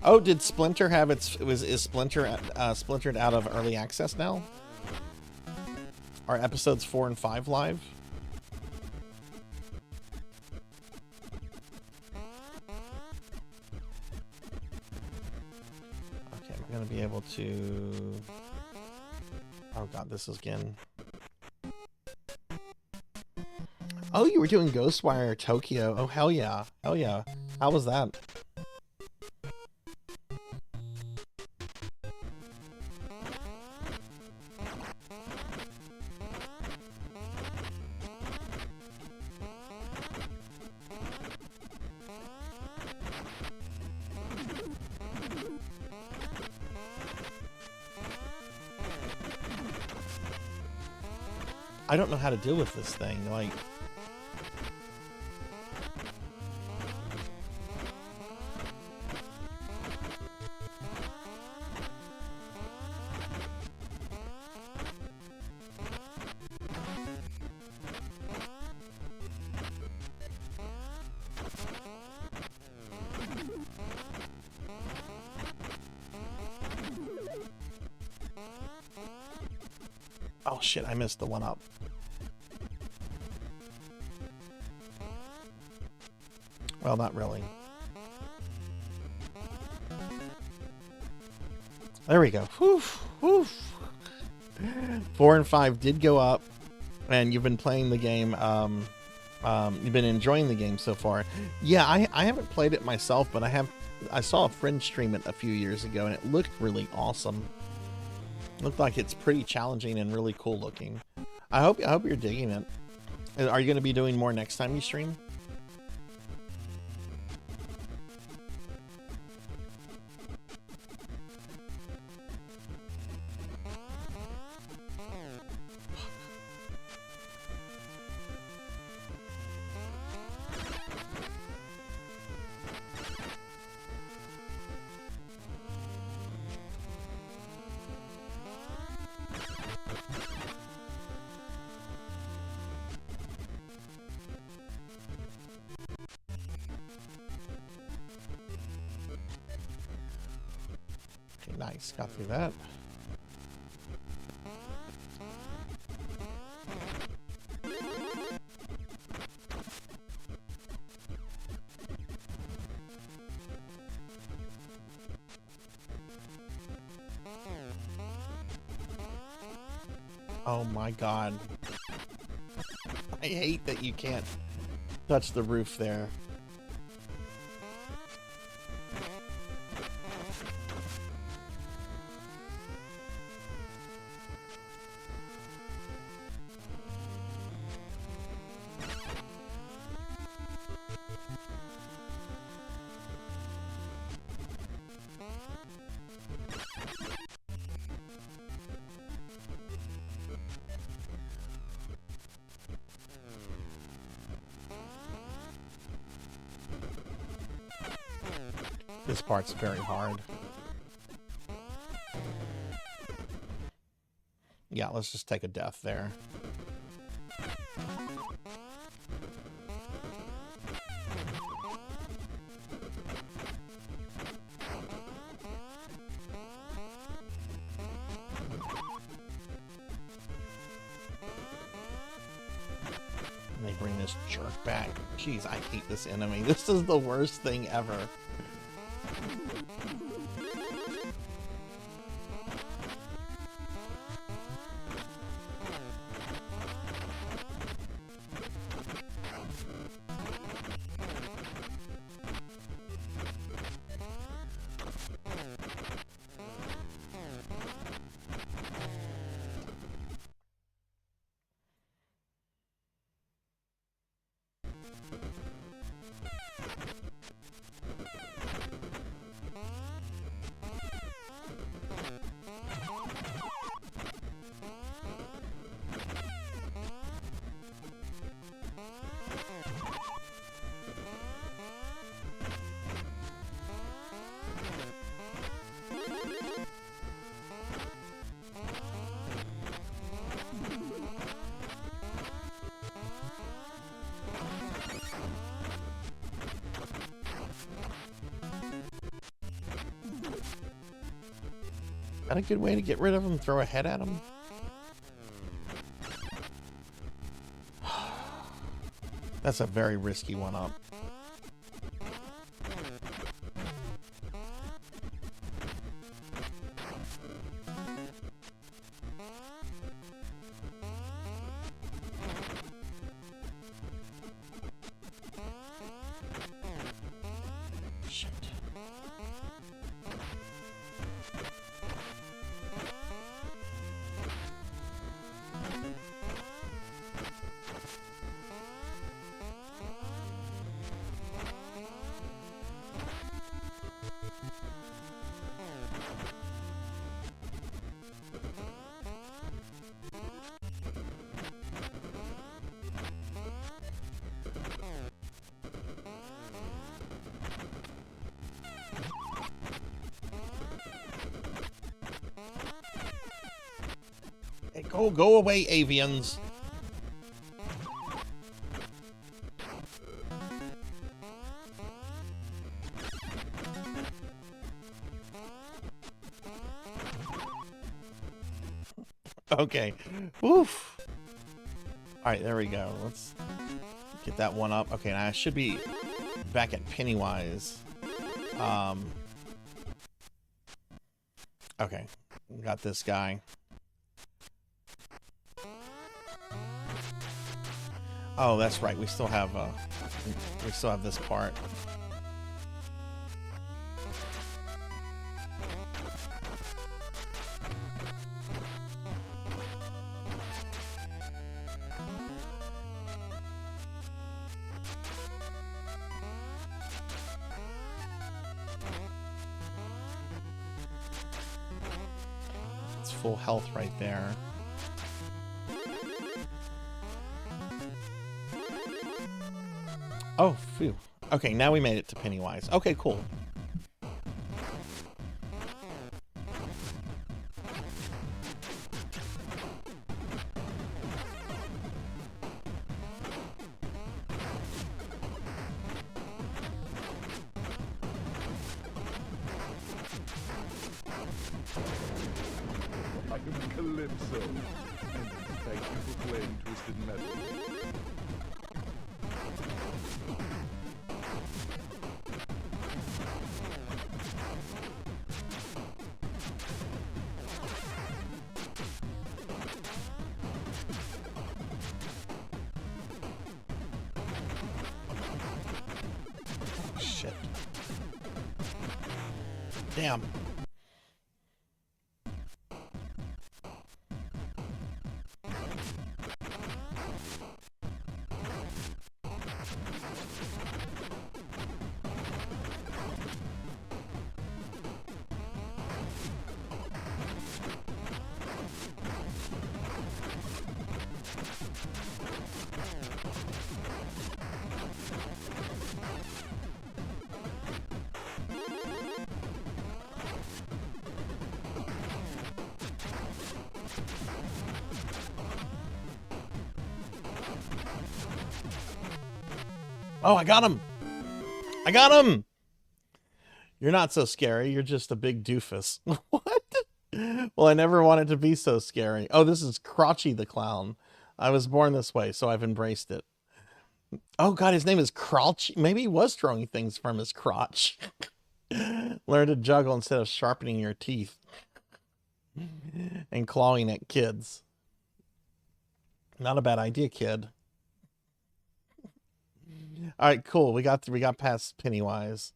Oh, did Splinter have its? Is Splinter splintered out of early access now? Are episodes 4 and 5 live? Okay, I'm gonna be able to. Oh god, this is again. Oh, you were doing Ghostwire Tokyo. Oh hell yeah, hell yeah. How was that? I don't know how to deal with this thing, like... Oh shit, I missed the one up. Well, not really. There we go. Whew, whew. 4 and 5 did go up, and you've been playing the game. You've been enjoying the game so far. Yeah, I haven't played it myself, but I saw a friend stream it a few years ago, and it looked really awesome. It looked like it's pretty challenging and really cool looking. I hope you're digging it. Are you going to be doing more next time you stream? Nice, got through that. Oh my god. I hate that you can't touch the roof there. This part's very hard. Yeah, let's just take a death there. just jerk back. Jeez, I hate this enemy. This is the worst thing ever. Is that a good way to get rid of him? Throw a head at him? That's a very risky one-up. Shit. Hey, go away, avians. Okay. Woof. Alright, there we go. Let's get that one up. Okay, now I should be back at Pennywise. Okay. Got this guy. Oh, that's right. We still have this part. It's full health right there. Oh, phew. Okay, now we made it to Pennywise. Okay, cool. I am Calypso, and thank you for playing Twisted Metal. Shit. Damn. Oh, I got him! I got him! You're not so scary. You're just a big doofus. What? Well, I never wanted to be so scary. Oh, this is Crotchy the Clown. I was born this way, so I've embraced it. Oh god, his name is Crouch. Maybe he was throwing things from his crotch. Learn to juggle instead of sharpening your teeth and clawing at kids. Not a bad idea, kid. All right, cool. We got past Pennywise.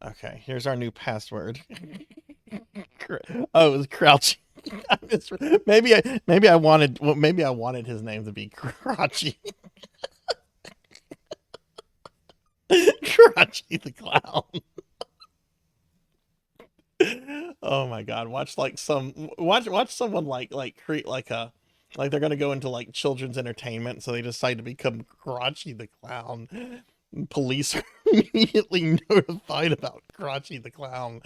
Okay, here's our new password. Oh, it was crouching. Maybe I wanted his name to be Crotchy. Crotchy the clown. Oh my god, watch someone create like they're gonna go into like children's entertainment, so they decide to become Crotchy the clown. Police are immediately notified about Crotchy the clown.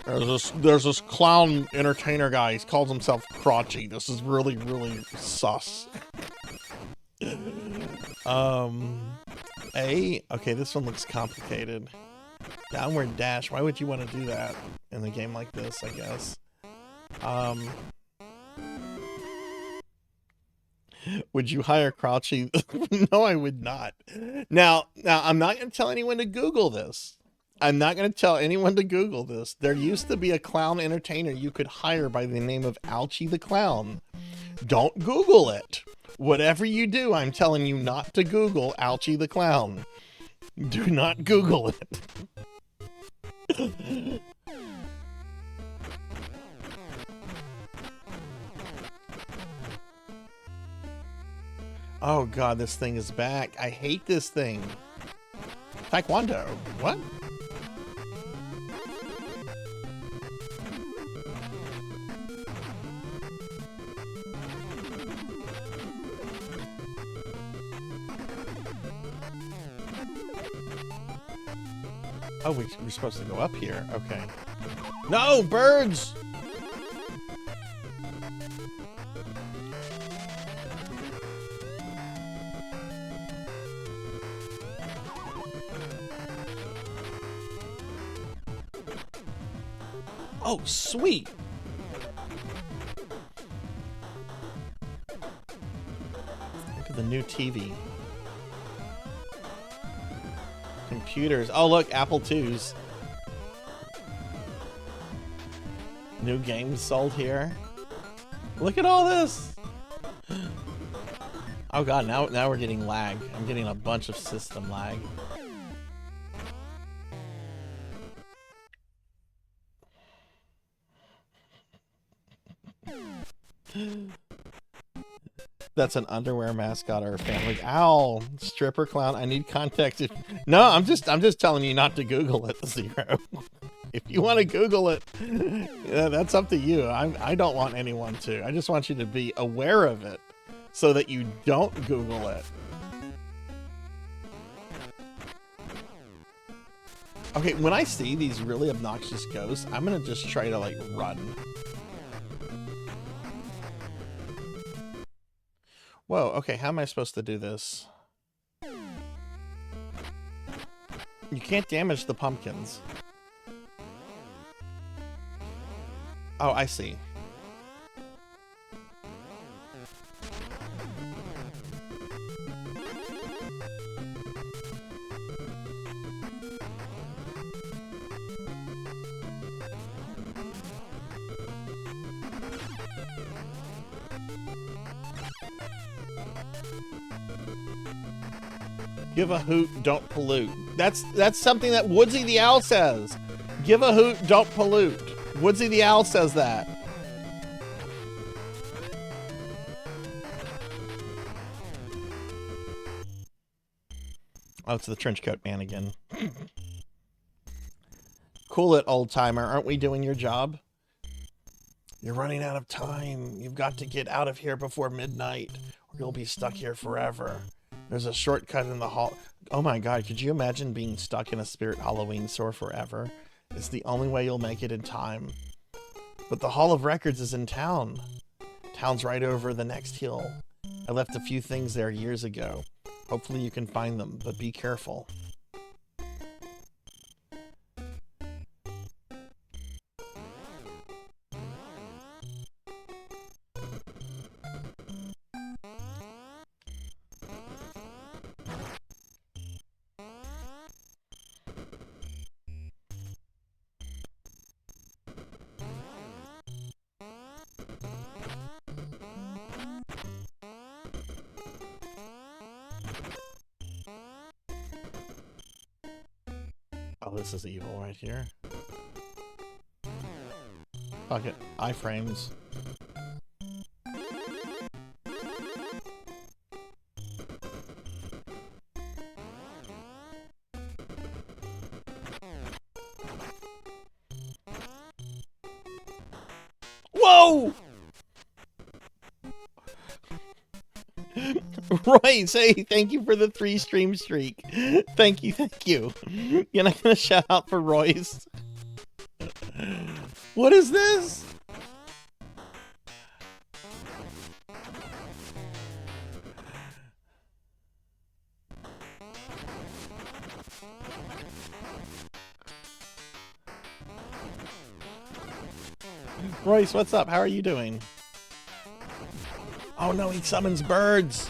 There's this clown entertainer guy. He calls himself Crotchy. This is really sus. Okay, this one looks complicated. Downward dash. Why would you want to do that in a game like this, I guess? Would you hire Crouchy? No, I would not. Now, I'm not going to tell anyone to Google this. I'm not going to tell anyone to Google this. There used to be a clown entertainer you could hire by the name of Ouchie the Clown. Don't Google it. Whatever you do, I'm telling you not to Google Ouchie the Clown. Do not Google it. Oh god, this thing is back. I hate this thing. Taekwondo. What? Oh, we're supposed to go up here. Okay. No, birds! Oh, sweet! Look at the new TV. Computers. Oh, look, Apple IIs. New games sold here. Look at all this! Oh god, now we're getting lag. I'm getting a bunch of system lag. That's an underwear mascot or a family. Ow! Stripper clown. I need context. No, I'm just telling you not to Google it, Zero. If you want to Google it, yeah, that's up to you. I don't want anyone to. I just want you to be aware of it so that you don't Google it. Okay, when I see these really obnoxious ghosts, I'm gonna just try to like run. Whoa, okay, how am I supposed to do this? You can't damage the pumpkins. Oh, I see. Give a hoot, don't pollute. That's something that Woodsy the Owl says. Give a hoot, don't pollute. Woodsy the Owl says that. Oh, it's the trench coat man again. Cool it, old timer. Aren't we doing your job? You're running out of time. You've got to get out of here before midnight, or you'll be stuck here forever. There's a shortcut in the hall. Oh my god, could you imagine being stuck in a Spirit Halloween store forever? It's the only way you'll make it in time. But the Hall of Records is in town. Town's right over the next hill. I left a few things there years ago. Hopefully you can find them, but be careful. Oh, this is evil right here. Fuck it. Iframes. Whoa! Roy, say thank you for the 3 stream streak. Thank you, thank you. You're not gonna shout out for Royce. What is this? Royce, what's up? How are you doing? Oh no, he summons birds.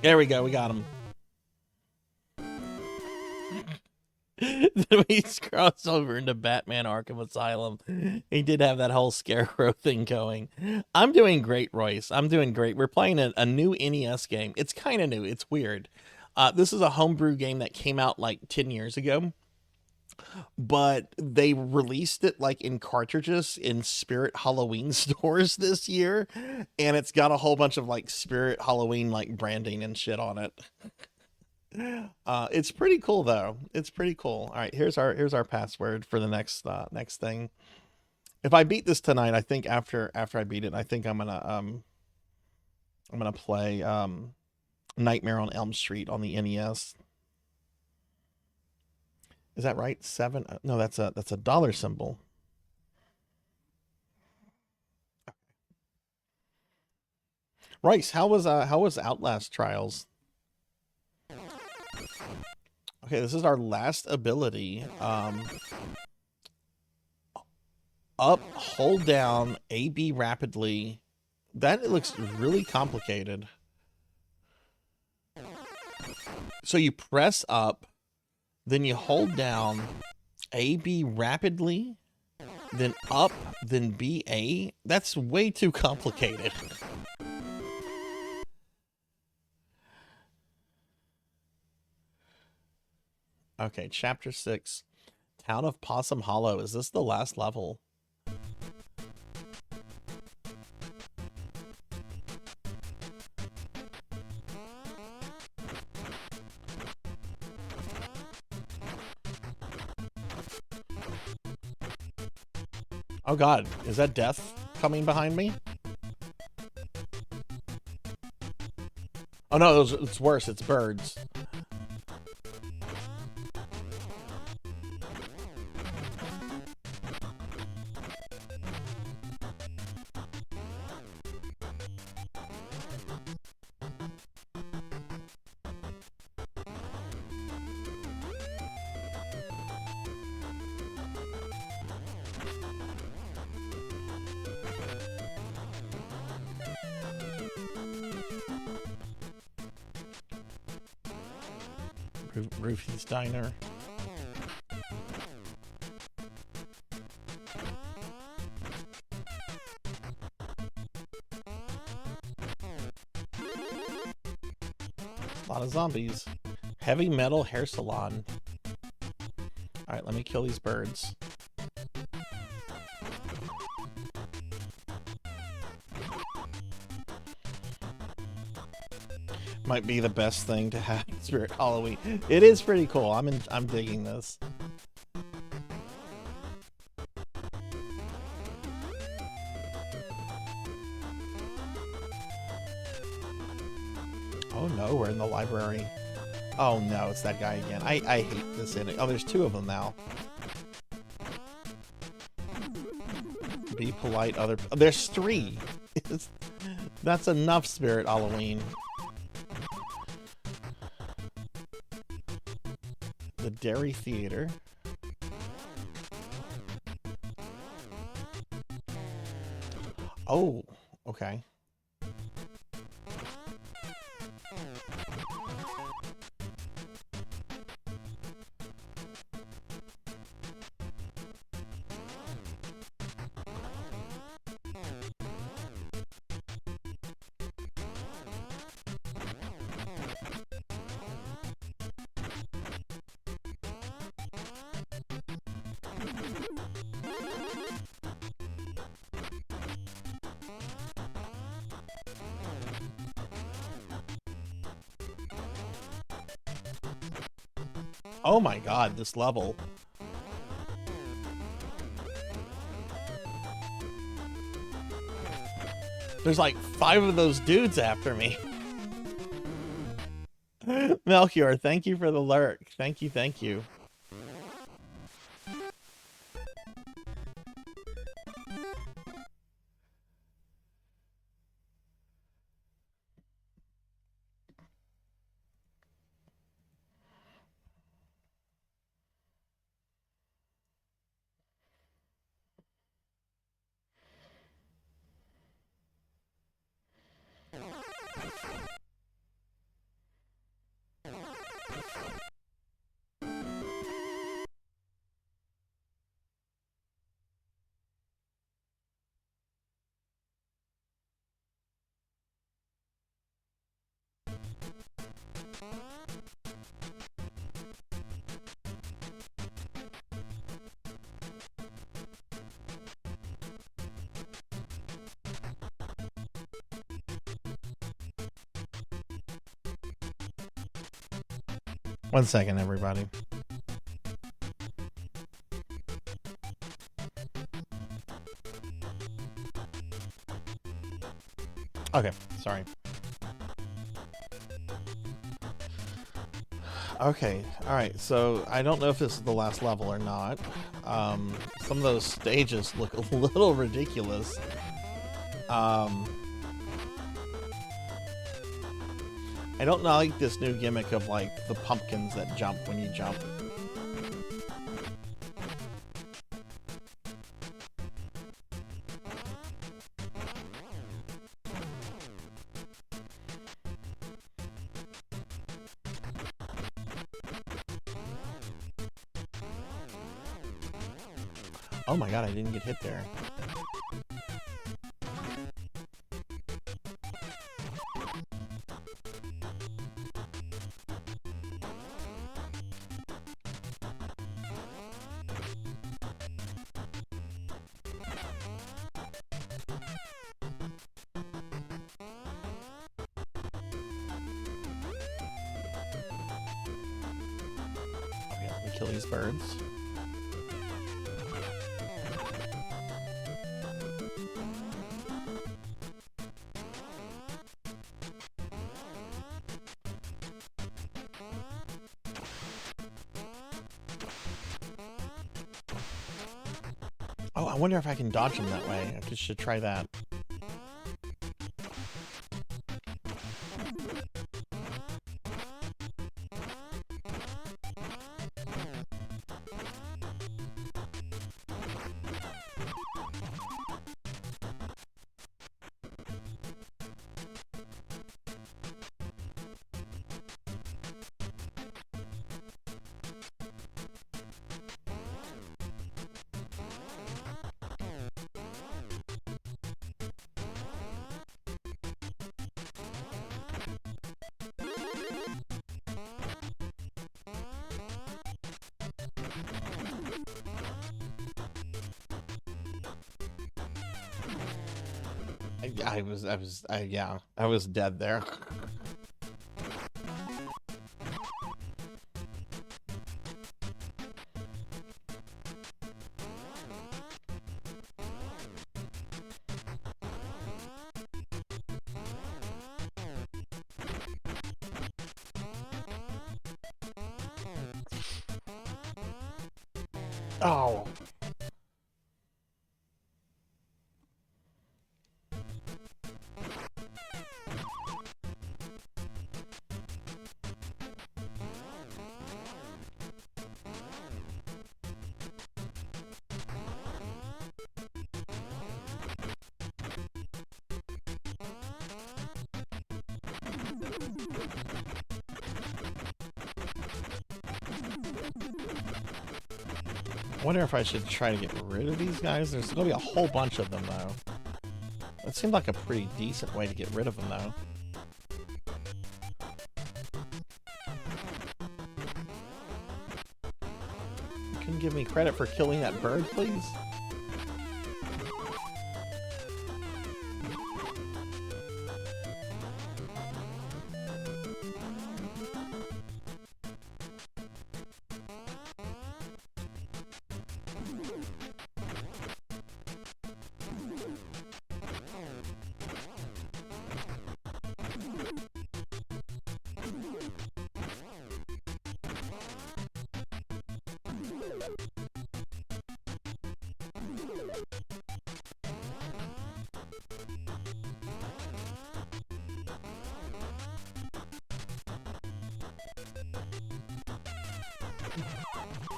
There we go, we got him. Then we crossed over into Batman Arkham Asylum. He did have that whole scarecrow thing going. I'm doing great, Royce. I'm doing great. We're playing a new NES game. It's kind of new. It's weird. This is a homebrew game that came out like 10 years ago. But they released it like in cartridges in Spirit Halloween stores this year. And it's got a whole bunch of like Spirit Halloween like branding and shit on it. It's pretty cool though. It's pretty cool. All right, here's our password for the next thing. If I beat this tonight, I think after I beat it, I think I'm gonna play Nightmare on Elm Street on the NES. Is that right? 7? No, that's a dollar symbol. Royce, how was Outlast Trials? Okay, this is our last ability. Up, hold down, AB rapidly. That looks really complicated. So you press up, then you hold down, AB rapidly, then up, then BA. That's way too complicated. Okay, chapter 6. Town of Possum Hollow. Is this the last level? Oh god, is that death coming behind me? Oh no, it's worse, it's birds. Roofy's Diner. A lot of zombies. Heavy Metal Hair Salon. Alright, let me kill these birds. Might be the best thing to have in Spirit Halloween. It is pretty cool. I'm digging this. Oh no, we're in the library. Oh no, it's that guy again. I hate this ending. Oh, there's 2 of them now. Be polite, other... Oh, there's 3. That's enough, Spirit Halloween. The Dairy Theater. Oh, okay. Oh my god, this level. There's like 5 of those dudes after me. Melchior, thank you for the lurk. Thank you, thank you. One second, everybody. Okay, sorry. Okay, alright, so I don't know if this is the last level or not. Some of those stages look a little ridiculous. I don't like this new gimmick of like the pumpkins that jump when you jump. Oh my god, I didn't get hit there. Okay, let me kill these birds. Oh, I wonder if I can dodge them that way. I just should try that. Yeah, I was dead there. Oh. I wonder if I should try to get rid of these guys. There's going to be a whole bunch of them, though. That seemed like a pretty decent way to get rid of them, though. You can give me credit for killing that bird, please?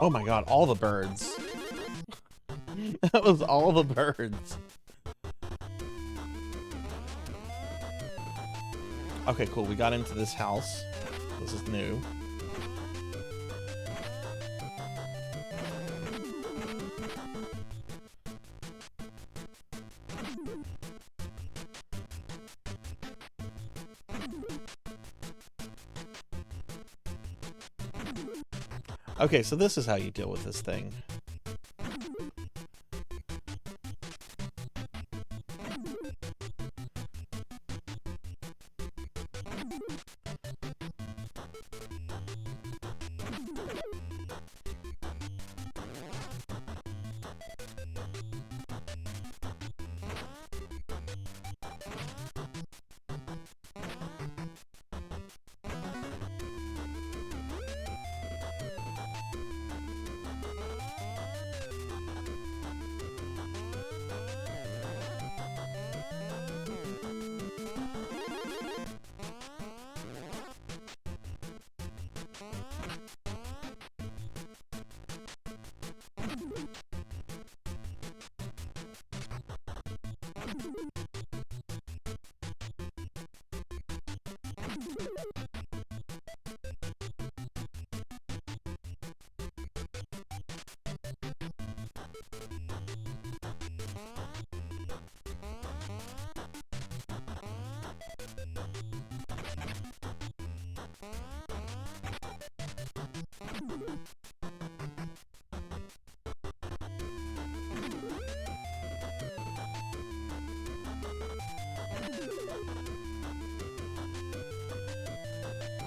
Oh my god, all the birds. That was all the birds. Okay, cool. We got into this house. This is new. Okay, so this is how you deal with this thing.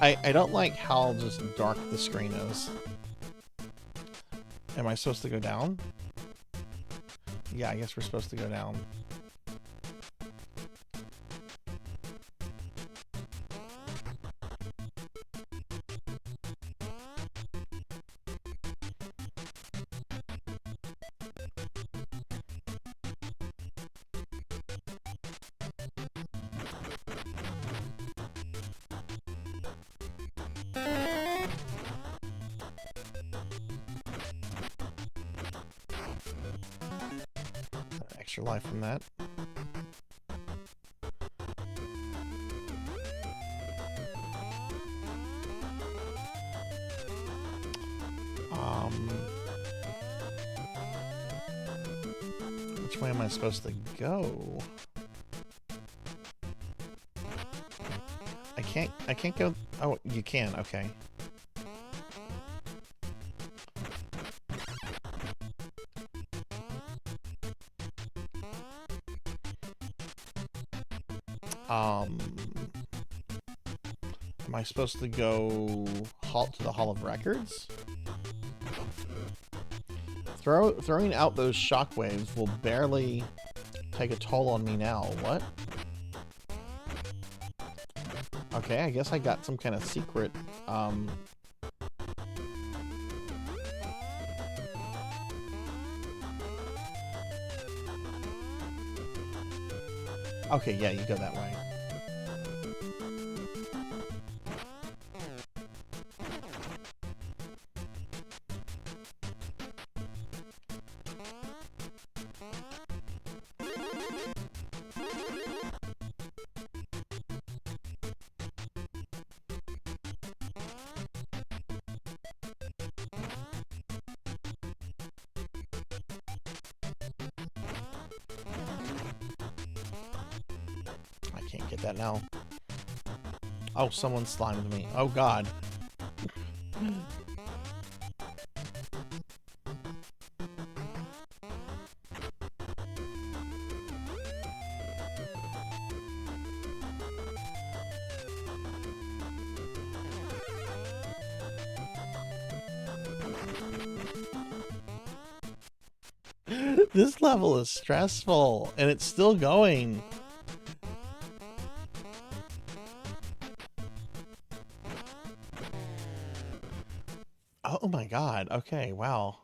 I don't like how just dark the screen is. Am I supposed to go down? Yeah, I guess we're supposed to go down. Extra life from that. Which way am I supposed to go? I can't go. Oh, you can. Okay. Am I supposed to go halt to the Hall of Records? Throwing out those shockwaves will barely take a toll on me now. What? Okay, I guess I got some kind of secret, Okay, yeah, you go that way. Can't get that now. Oh, someone slimed me. Oh, God. This level is stressful, and it's still going. Oh my god, okay, wow.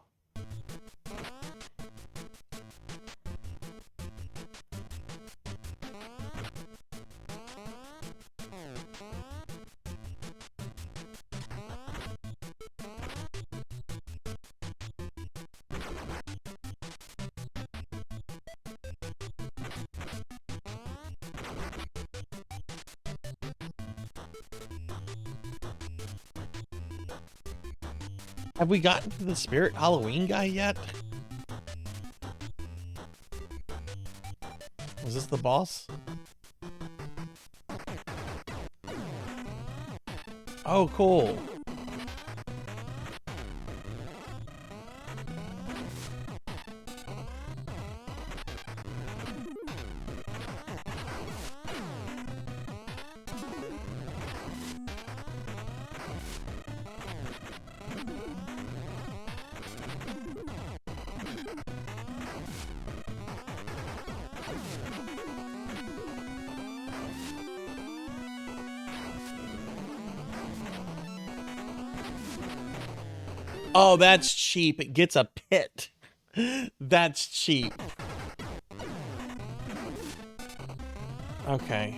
Have we gotten to the Spirit Halloween guy yet? Was this the boss? Oh, cool. Oh, that's cheap. It gets a pit. That's cheap. Okay.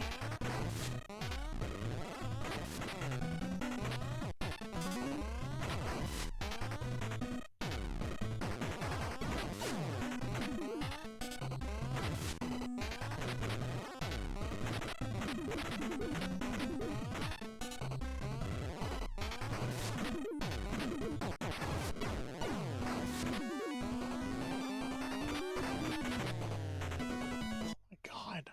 God.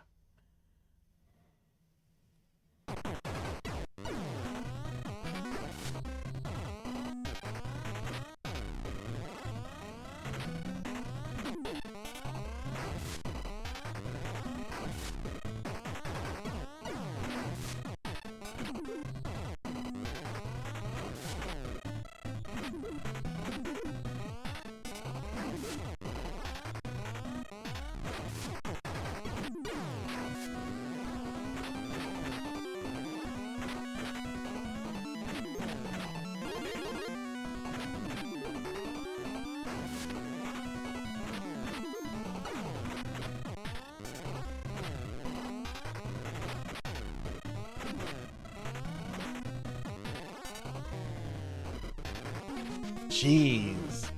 Jeez.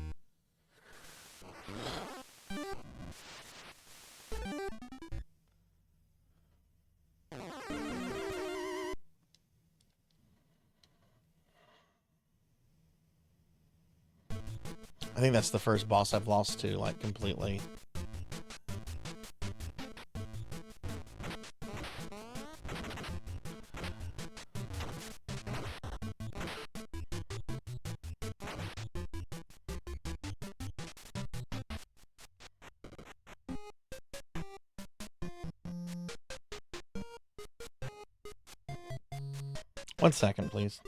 I think that's the first boss I've lost to, like, completely. One second, please.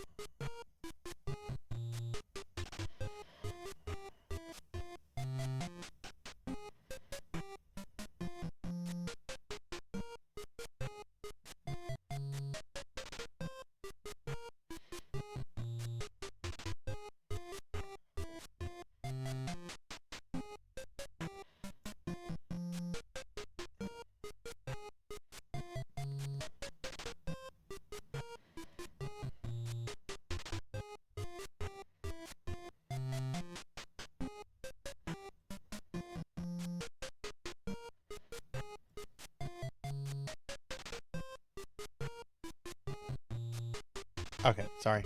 Okay, sorry.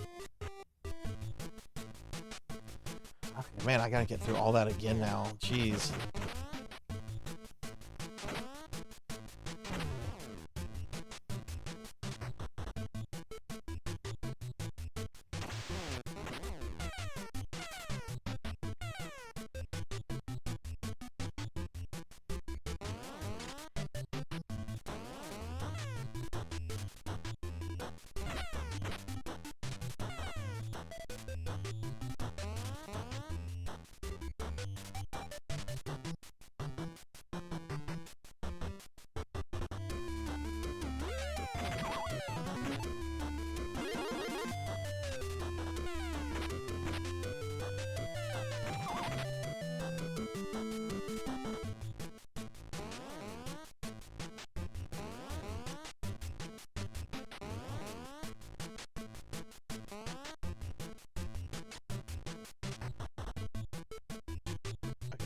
Okay, man, I gotta get through all that again now. Jeez.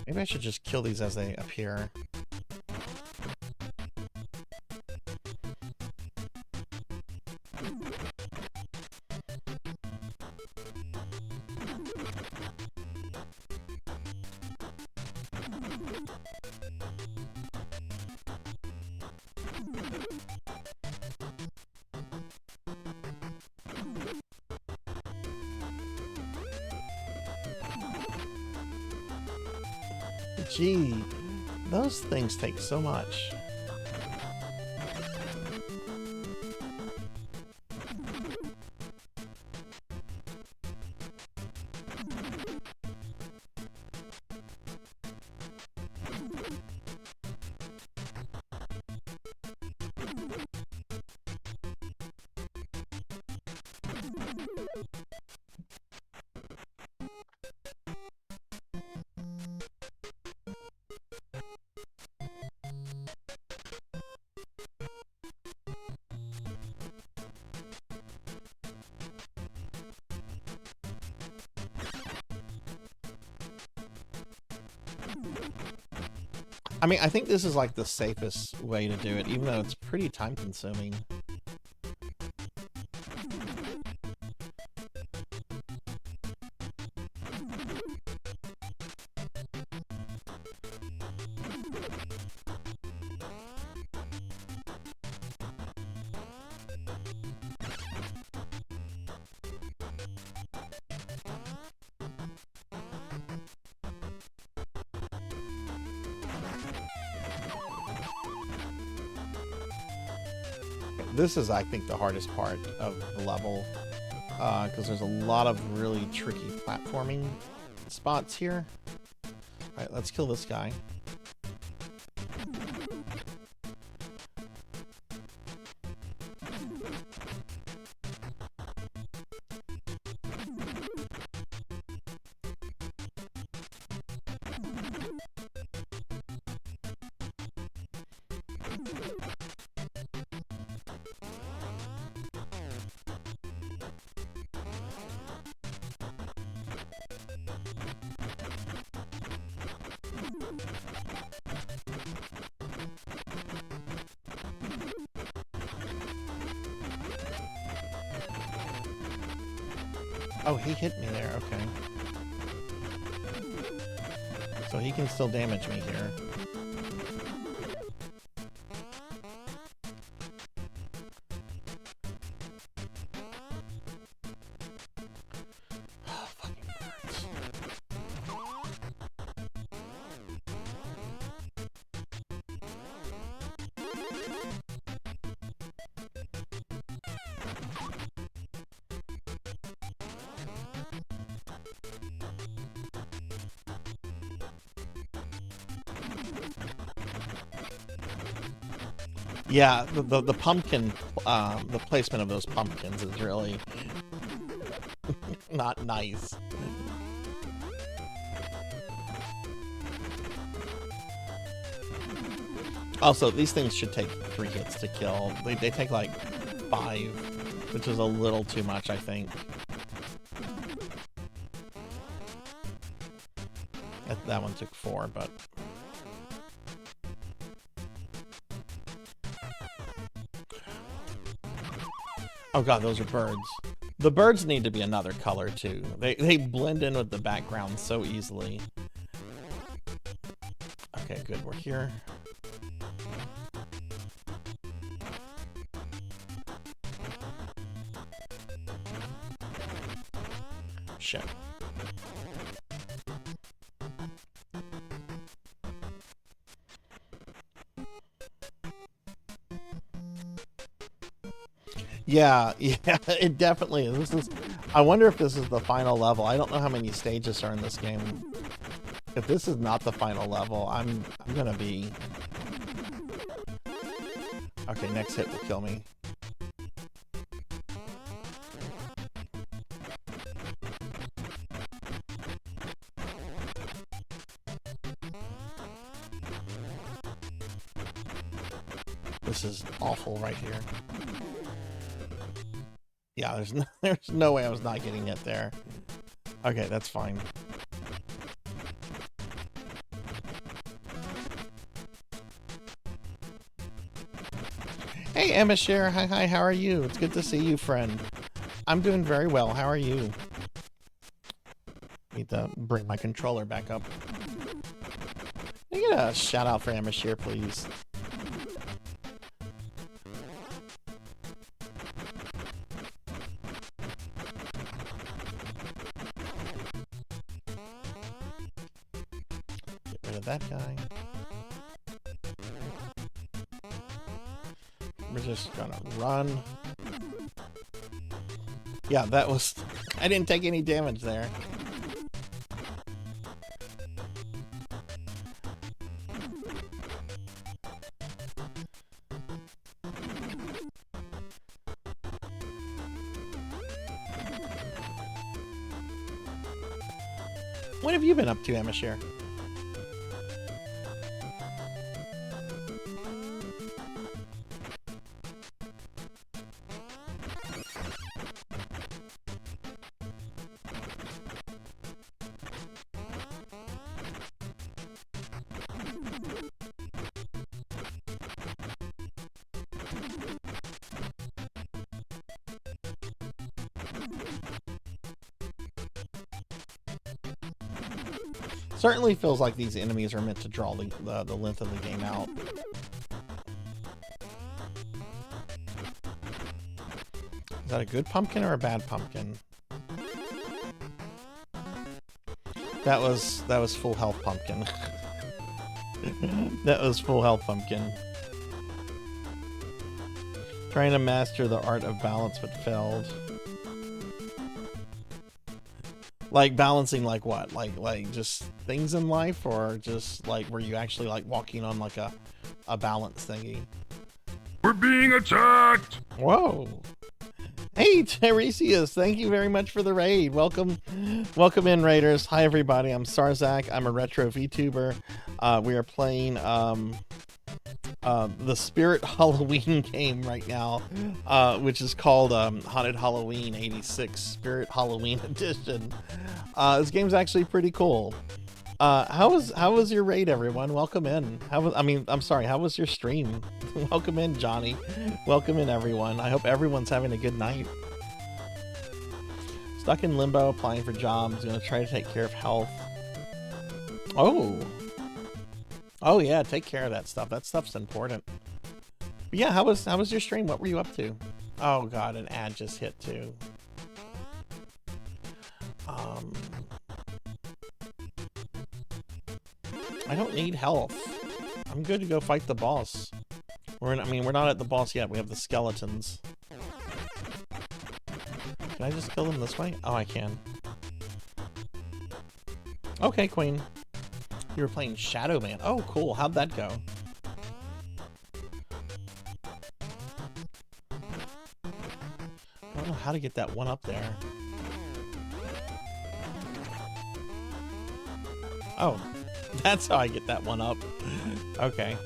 Maybe I should just kill these as they appear. Gee, those things take so much. I mean, I think this is like the safest way to do it, even though it's pretty time consuming. This is, I think, the hardest part of the level, because there's a lot of really tricky platforming spots here. Alright, let's kill this guy. Oh, he hit me there, okay. So he can still damage me here. Fucking birds. Yeah, the pumpkin, the placement of those pumpkins is really not nice. Also, these things should take 3 hits to kill. They take like 5, which is a little too much, I think. That one took 4, but... Oh god, those are birds. The birds need to be another color too. They blend in with the background so easily. Okay, good, we're here. Shit. Yeah, it definitely is. I wonder if this is the final level. I don't know how many stages are in this game. If this is not the final level, I'm gonna be... Okay, next hit will kill me. This is awful right here. Yeah, there's no way I was not getting it there. Okay, that's fine. Hey, Emma Share. Hi, how are you? It's good to see you, friend. I'm doing very well. How are you? Need to bring my controller back up. Can I get a shout out for Emma Share, please? Get rid of that guy. We're just gonna run. Yeah, that was... I didn't take any damage there. What have you been up to, Emma Share? Certainly feels like these enemies are meant to draw the length of the game out. Is that a good pumpkin or a bad pumpkin? That was full health pumpkin. That was full health pumpkin. Trying to master the art of balance but failed. Like balancing like what? Like just things in life, or just like were you actually like walking on like a balance thingy? We're being attacked! Whoa. Hey Tiresias, thank you very much for the raid. Welcome in, raiders. Hi everybody, I'm Sarzac. I'm a retro VTuber. We are playing the Spirit Halloween game right now, which is called Haunted Halloween 86 Spirit Halloween Edition. This game's actually pretty cool. How was your raid, everyone? Welcome in. How was your stream? Welcome in, Johnny. Welcome in, everyone. I hope everyone's having a good night. Stuck in limbo, applying for jobs. Gonna try to take care of health. Oh yeah, take care of that stuff. That stuff's important. But yeah, how was your stream? What were you up to? Oh god, an ad just hit too. I don't need health. I'm good to go fight the boss. We're not at the boss yet. We have the skeletons. Can I just kill them this way? Oh, I can. Okay, Queen. You were playing Shadow Man. Oh, cool. How'd that go? I don't know how to get that one up there. Oh, that's how I get that one up. Okay.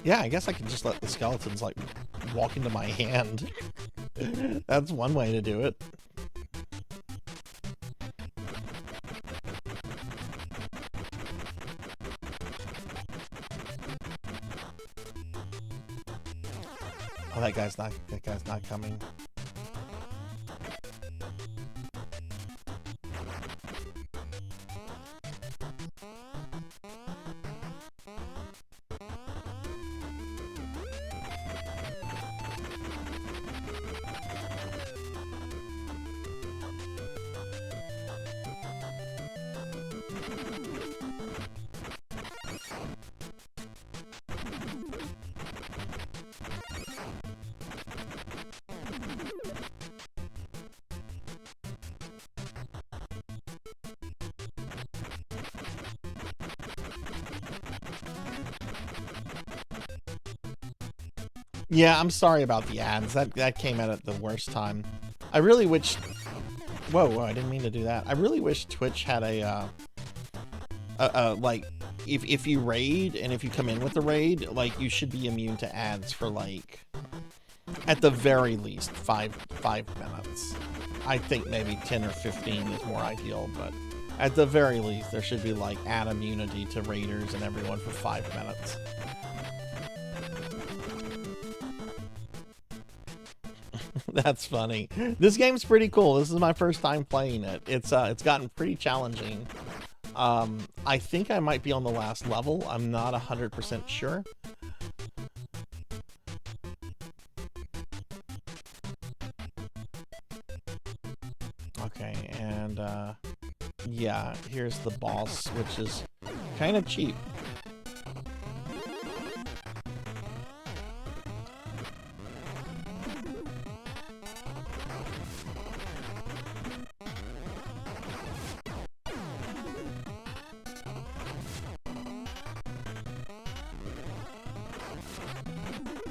Yeah, I guess I can just let the skeletons, like, walk into my hand. That's one way to do it. Oh, that guy's not coming. Yeah, I'm sorry about the ads. That came out at the worst time. I really wish... Whoa, I didn't mean to do that. I really wish Twitch had a like, if you raid and if you come in with a raid, like, you should be immune to ads for, like, At the very least, five minutes. I think maybe 10 or 15 is more ideal, but at the very least, there should be like add immunity to raiders and everyone for 5 minutes. That's funny. This game's pretty cool. This is my first time playing it. It's gotten pretty challenging. I think I might be on the last level. I'm not 100% sure. Okay, and yeah, here's the boss, which is kind of cheap.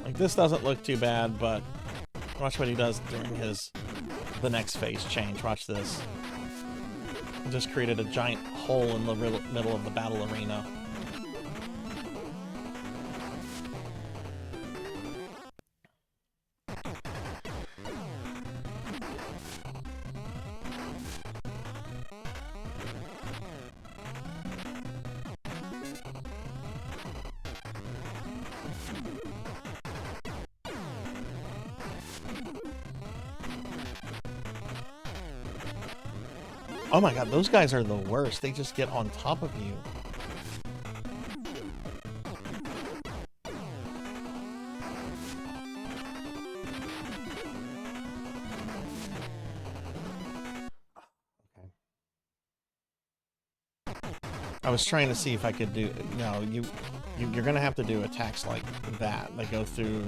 Like, this doesn't look too bad, but watch what he does during the next phase change. Watch this. He just created a giant hole in the middle of the battle arena. Oh my god, those guys are the worst. They just get on top of you. Okay. I was trying to see if I could do... No, you're gonna have to do attacks like that. That go through...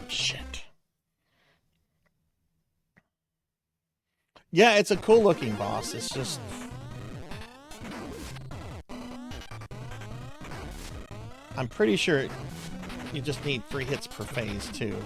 Shit. Yeah, it's a cool looking boss. It's just... I'm pretty sure you just need 3 hits per phase, too.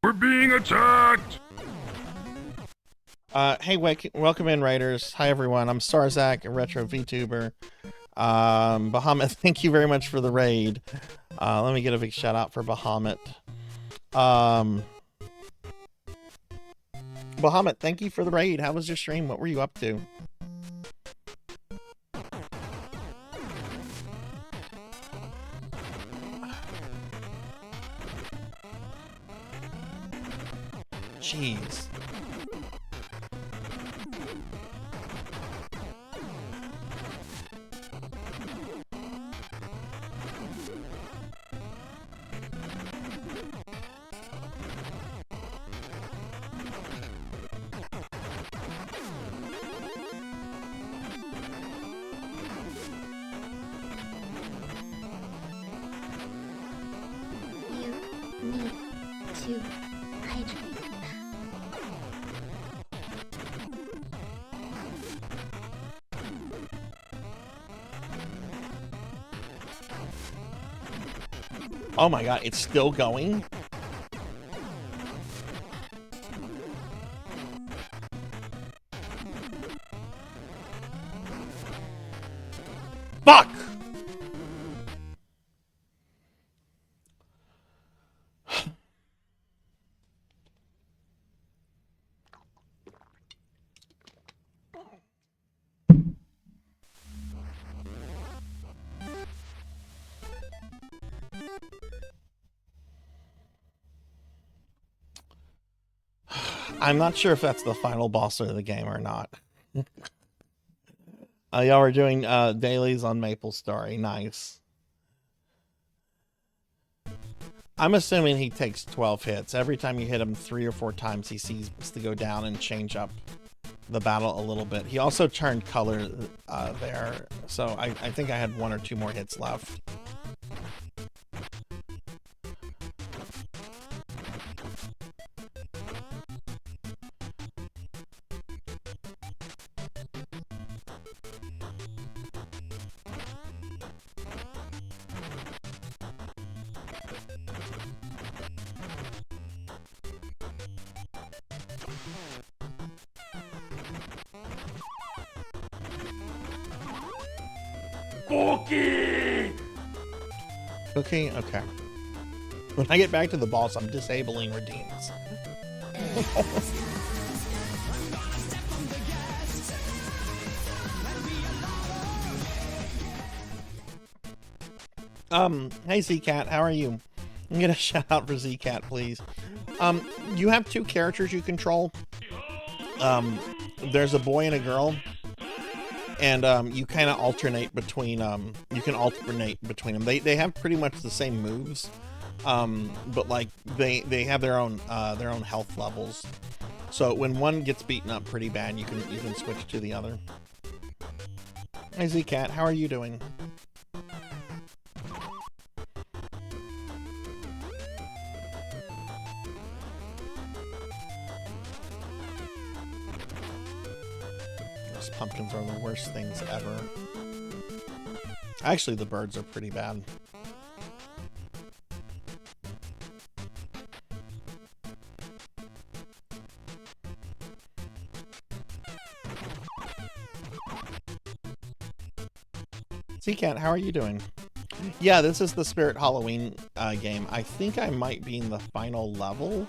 We're being attacked! Hey, welcome in, Raiders. Hi, everyone. I'm Sarzac, a retro VTuber. Bahamut, thank you very much for the raid. Let me get a big shout out for Bahamut. Bahamut, thank you for the raid. How was your stream? What were you up to? Jeez. You need to hydrate. Oh my god, it's still going? Fuck! I'm not sure if that's the final boss of the game or not. Y'all are doing dailies on Maple Story. Nice. I'm assuming he takes 12 hits. Every time you hit him 3 or 4 times, he seems to go down and change up the battle a little bit. He also turned color there, so I think I had 1 or 2 more hits left. Cookie! Cookie? Okay. When I get back to the boss, I'm disabling redeems. Hey Z-Cat, how are you? I'm gonna shout out for Z-Cat, please. You have 2 characters you control. There's a boy and a girl. And you kind of alternate between you can alternate between them. They have pretty much the same moves, but like they have their own health levels. So when one gets beaten up pretty bad, you can switch to the other. Hey Z-Cat, how are you doing? Pumpkins are the worst things ever. Actually, the birds are pretty bad. Z-Cat, how are you doing? Yeah, this is the Spirit Halloween game. I think I might be in the final level.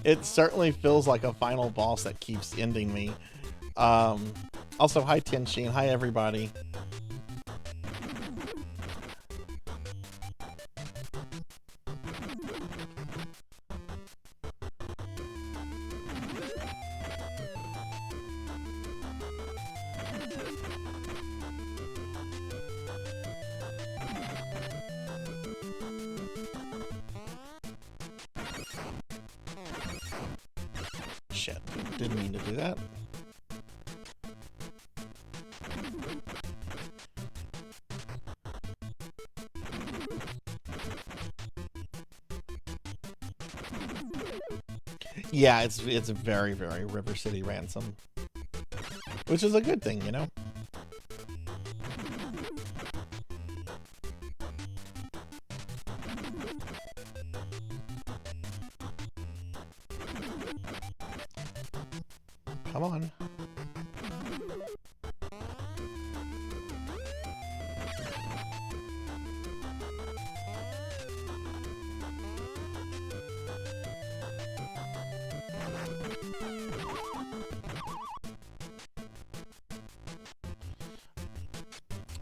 It certainly feels like a final boss that keeps ending me. Also, hi Tenshin, hi everybody. Shit, didn't mean to do that. Yeah, it's very, very River City Ransom. Which is a good thing, you know? Come on.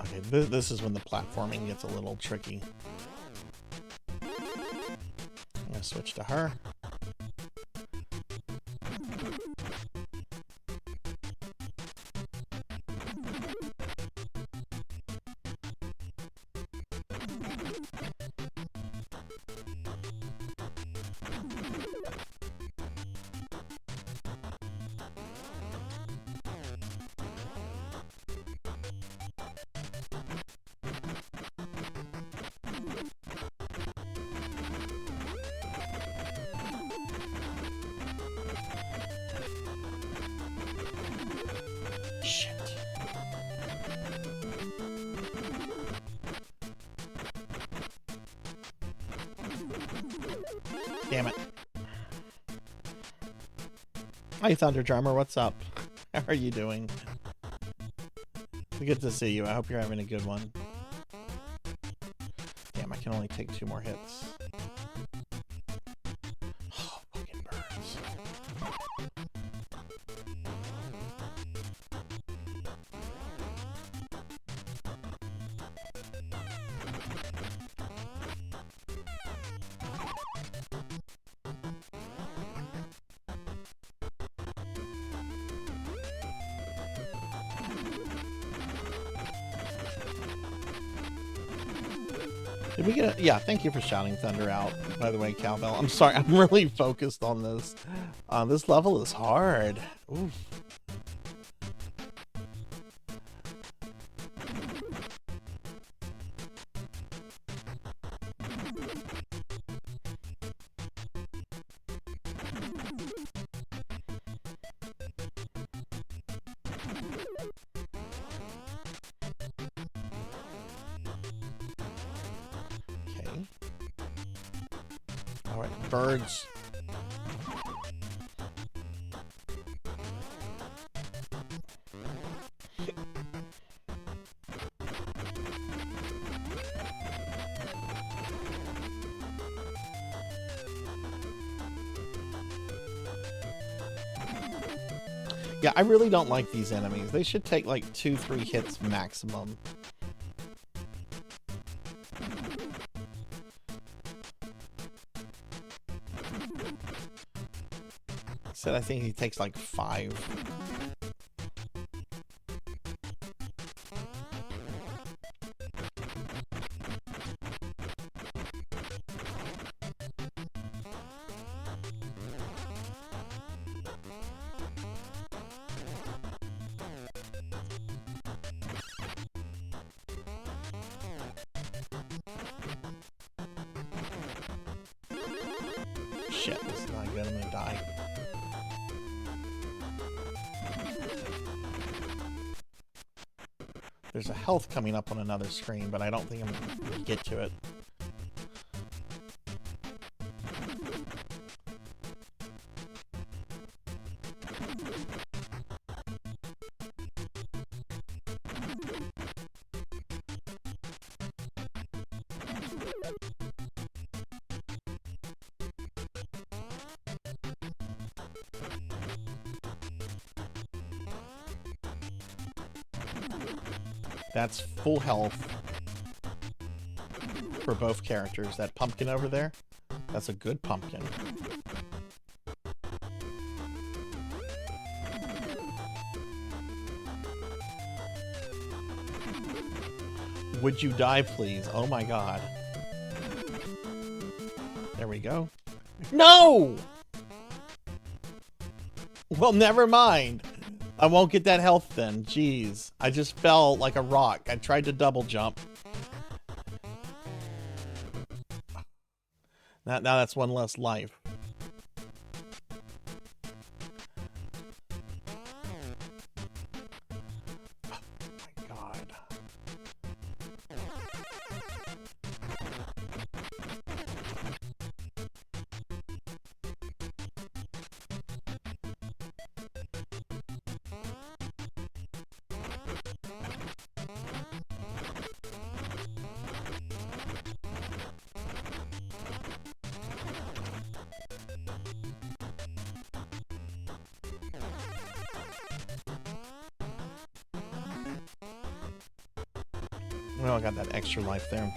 Okay, this is when the platforming gets a little tricky. I'm gonna switch to her. Shit. Damn it. Hi, Thunder Drummer. What's up? How are you doing? Good to see you. I hope you're having a good one. Damn, I can only take 2 more hits. Oh, fucking birds. Did we get a... Yeah, thank you for shouting Thunder out, by the way, Cowbell. I'm sorry, I'm really focused on this. This level is hard. Oof. Alright, birds. Yeah, I really don't like these enemies. They should take like 2-3 hits maximum. Said I think he takes like 5. Shit, this is not good. I'm gonna die. There's a health coming up on another screen, but I don't think I'm going to get to it. That's full health for both characters. That pumpkin over there, that's a good pumpkin. Would you die, please? Oh my god. There we go. No! Well, never mind. I won't get that health then. Jeez. I just fell like a rock. I tried to double jump. Now that's one less life. Oh my god. Well, I got that extra life there.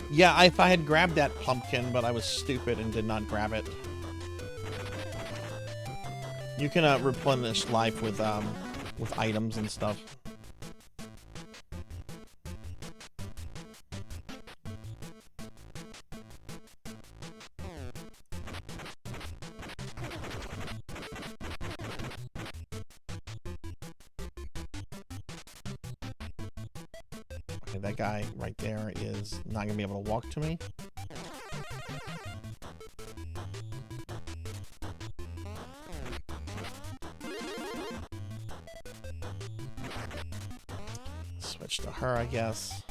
Yeah, if I had grabbed that pumpkin, but I was stupid and did not grab it. You can replenish life with items and stuff. Okay, that guy right there is not gonna be able to walk to me. Switch to her, I guess.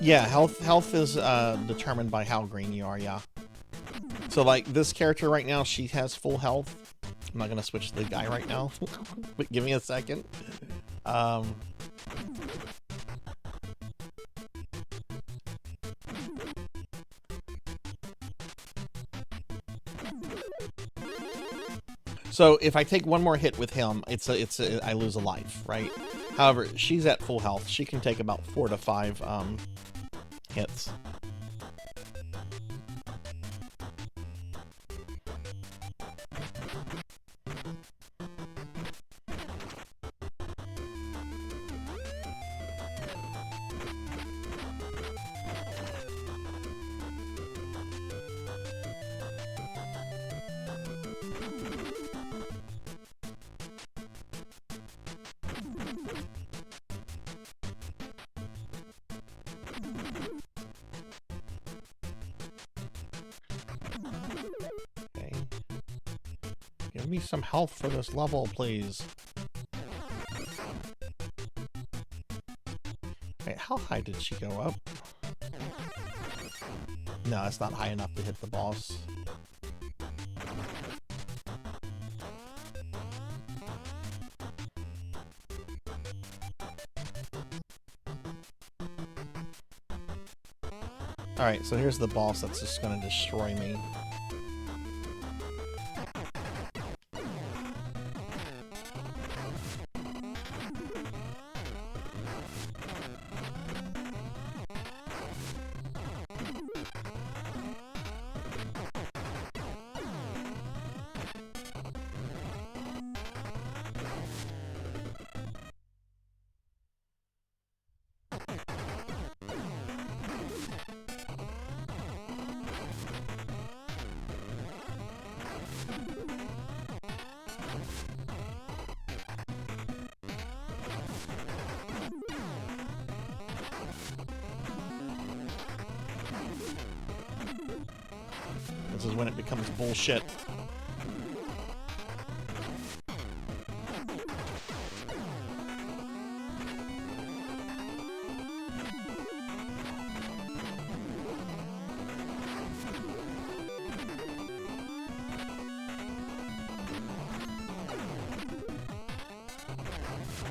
Yeah, health is determined by how green you are, yeah. So like this character right now, she has full health. I'm not gonna switch to the guy right now. But give me a second. So if I take one more hit with him, I lose a life, right? However, she's at full health. She can take about 4 to 5 hits. Give me some health for this level, please. Wait, how high did she go up? No, it's not high enough to hit the boss. Alright, so here's the boss that's just gonna destroy me. This is when it becomes bullshit.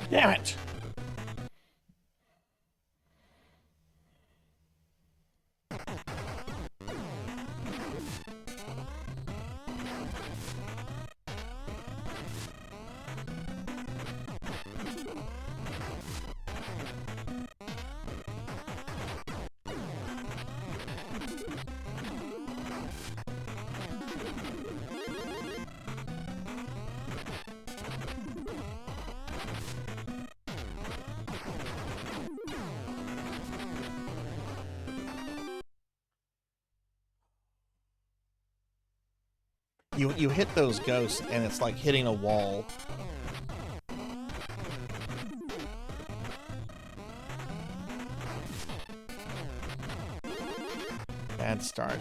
Damn it! You hit those ghosts and it's like hitting a wall. Bad start.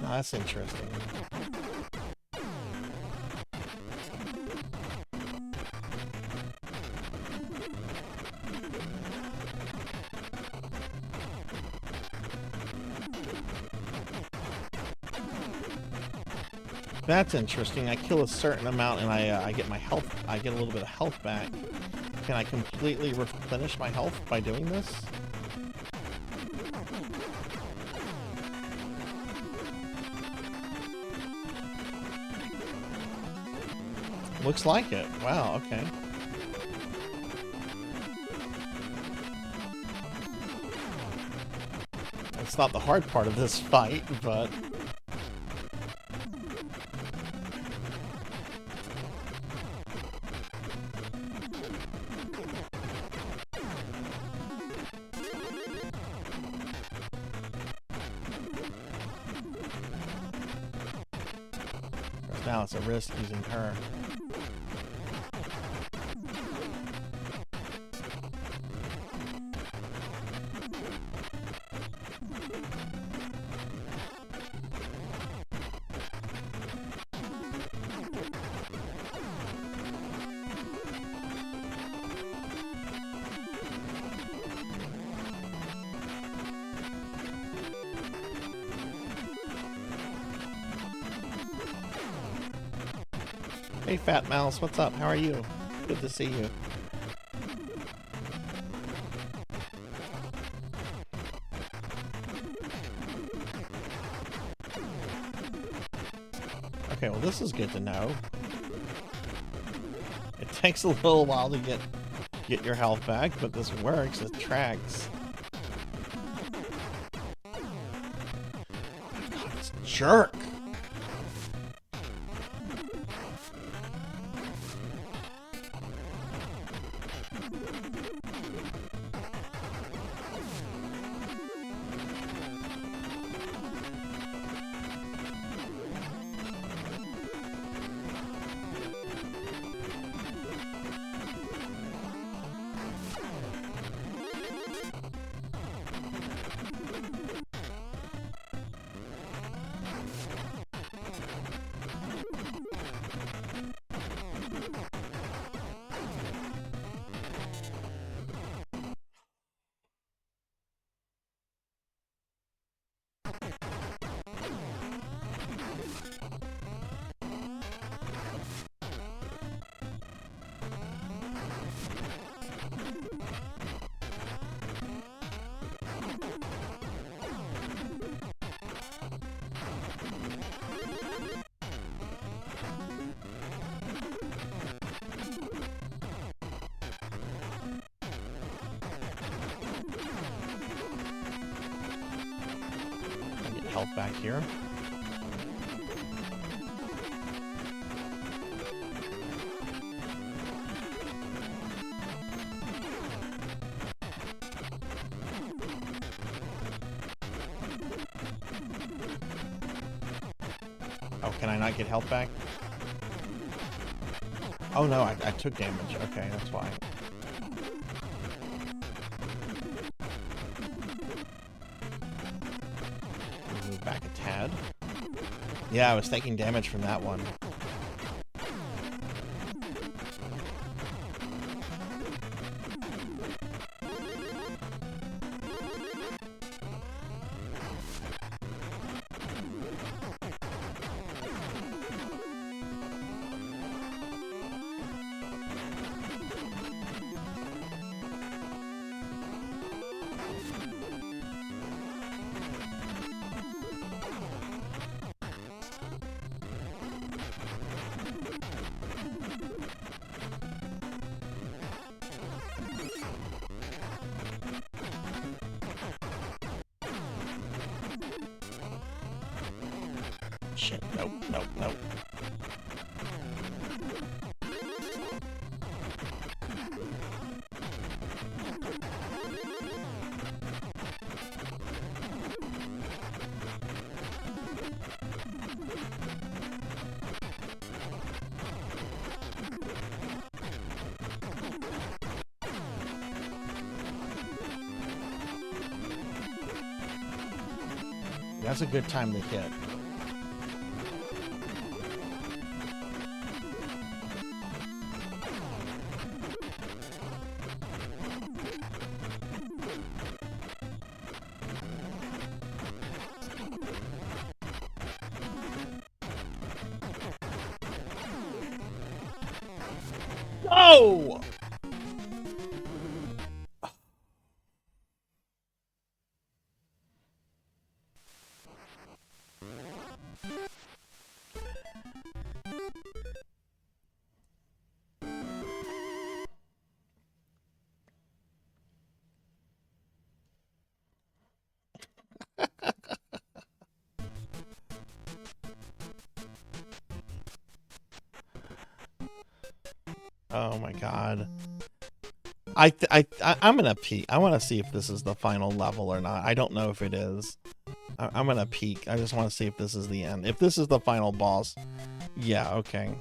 That's interesting. That's interesting. I kill a certain amount and I get my health. I get a little bit of health back. Can I completely replenish my health by doing this? Looks like it. Wow, okay. It's not the hard part of this fight, but... now it's a risk using her. Hey, Fat Mouse, what's up? How are you? Good to see you. Okay, well, this is good to know. It takes a little while to get your health back, but this works. It tracks. jerk. Health back here. Oh, can I not get health back? Oh no, I took damage. Okay, that's why. Move back a tad. Yeah, I was taking damage from that one. Shit, nope, nope, nope. That's a good time to hit. Oh! Oh my god. I'm gonna peek. I want to see if this is the final level or not. I don't know if it is. I'm gonna peek. I just want to see if this is the end. If this is the final boss, yeah, okay.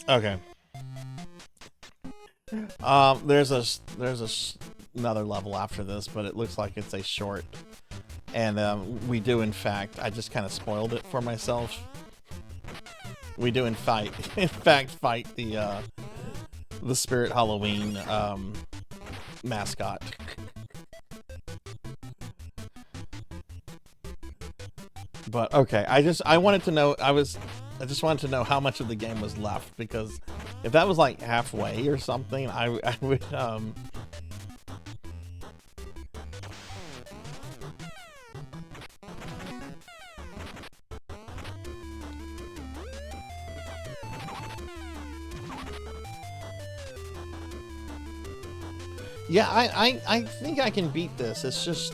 Okay. Another level after this, but it looks like it's a short. And we do, in fact, I just kind of spoiled it for myself. We do, in fact, fight the Spirit Halloween mascot. But okay, I just wanted to know. I just wanted to know how much of the game was left, because if that was like halfway or something, I would yeah, I think I can beat this. It's just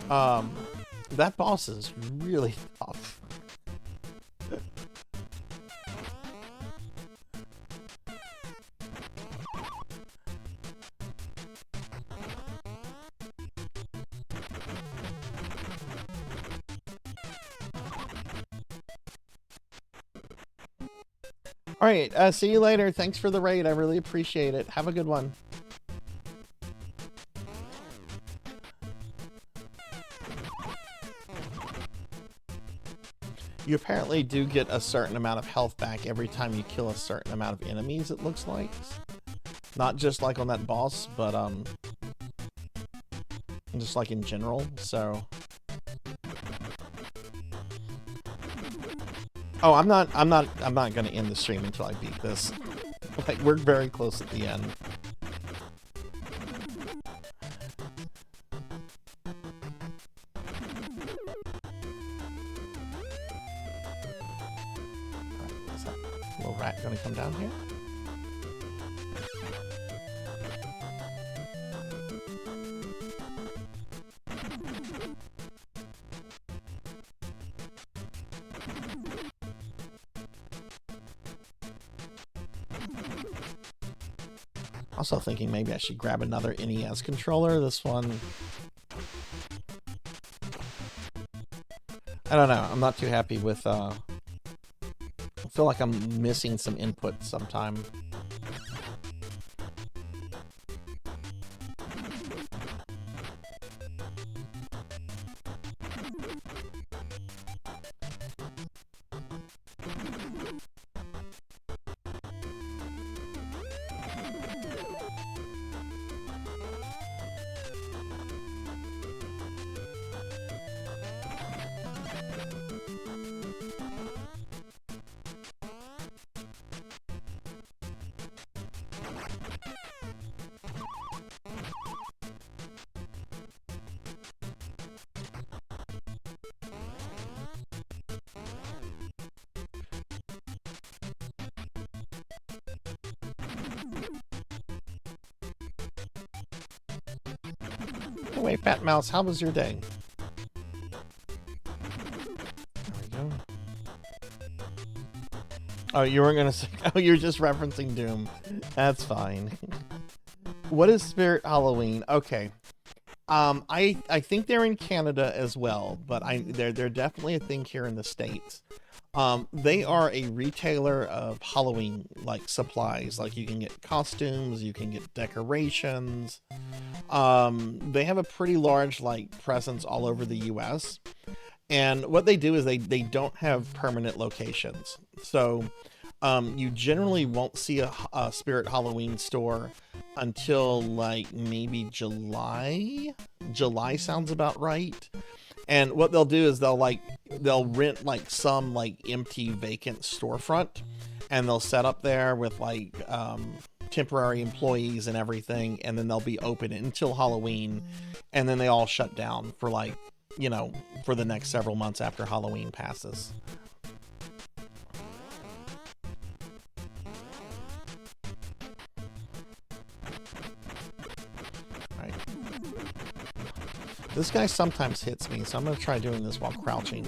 that boss is really tough. All right, see you later. Thanks for the raid. I really appreciate it. Have a good one. You apparently do get a certain amount of health back every time you kill a certain amount of enemies, it looks like. Not just like on that boss, but just like in general, so. Oh, I'm not gonna end the stream until I beat this. Like, we're very close at the end. Alright, is that little rat gonna come down here? Also thinking maybe I should grab another NES controller. This one, I don't know. I'm not too happy with, I feel like I'm missing some input sometime. Anyway, Fat Mouse, how was your day? There we go. Oh, you weren't gonna say. Oh, you're just referencing Doom. That's fine. What is Spirit Halloween? Okay. I think they're in Canada as well, but they're definitely a thing here in the States. They are a retailer of Halloween like supplies. Like, you can get costumes, you can get decorations. They have a pretty large like presence all over the US. And what they do is they don't have permanent locations. So you generally won't see a Spirit Halloween store until like maybe July. July sounds about right. And what they'll do is they'll rent like some like empty vacant storefront, and they'll set up there with like temporary employees and everything, and then they'll be open until Halloween, and then they all shut down for like, you know, for the next several months after Halloween passes. Alright. This guy sometimes hits me, so I'm going to try doing this while crouching.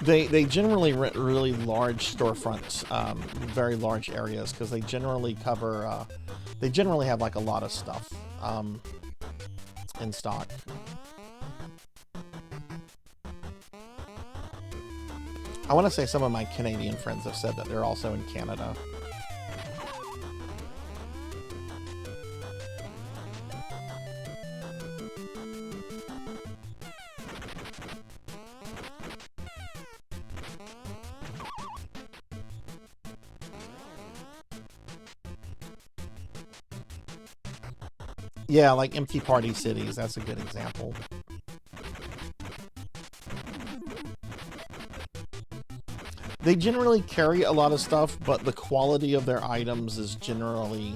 They generally rent really large storefronts, very large areas, because they generally cover, they generally have like a lot of stuff. in stock. I want to say some of my Canadian friends have said that they're also in Canada. Yeah, like empty party cities. That's a good example. They generally carry a lot of stuff, but the quality of their items is generally,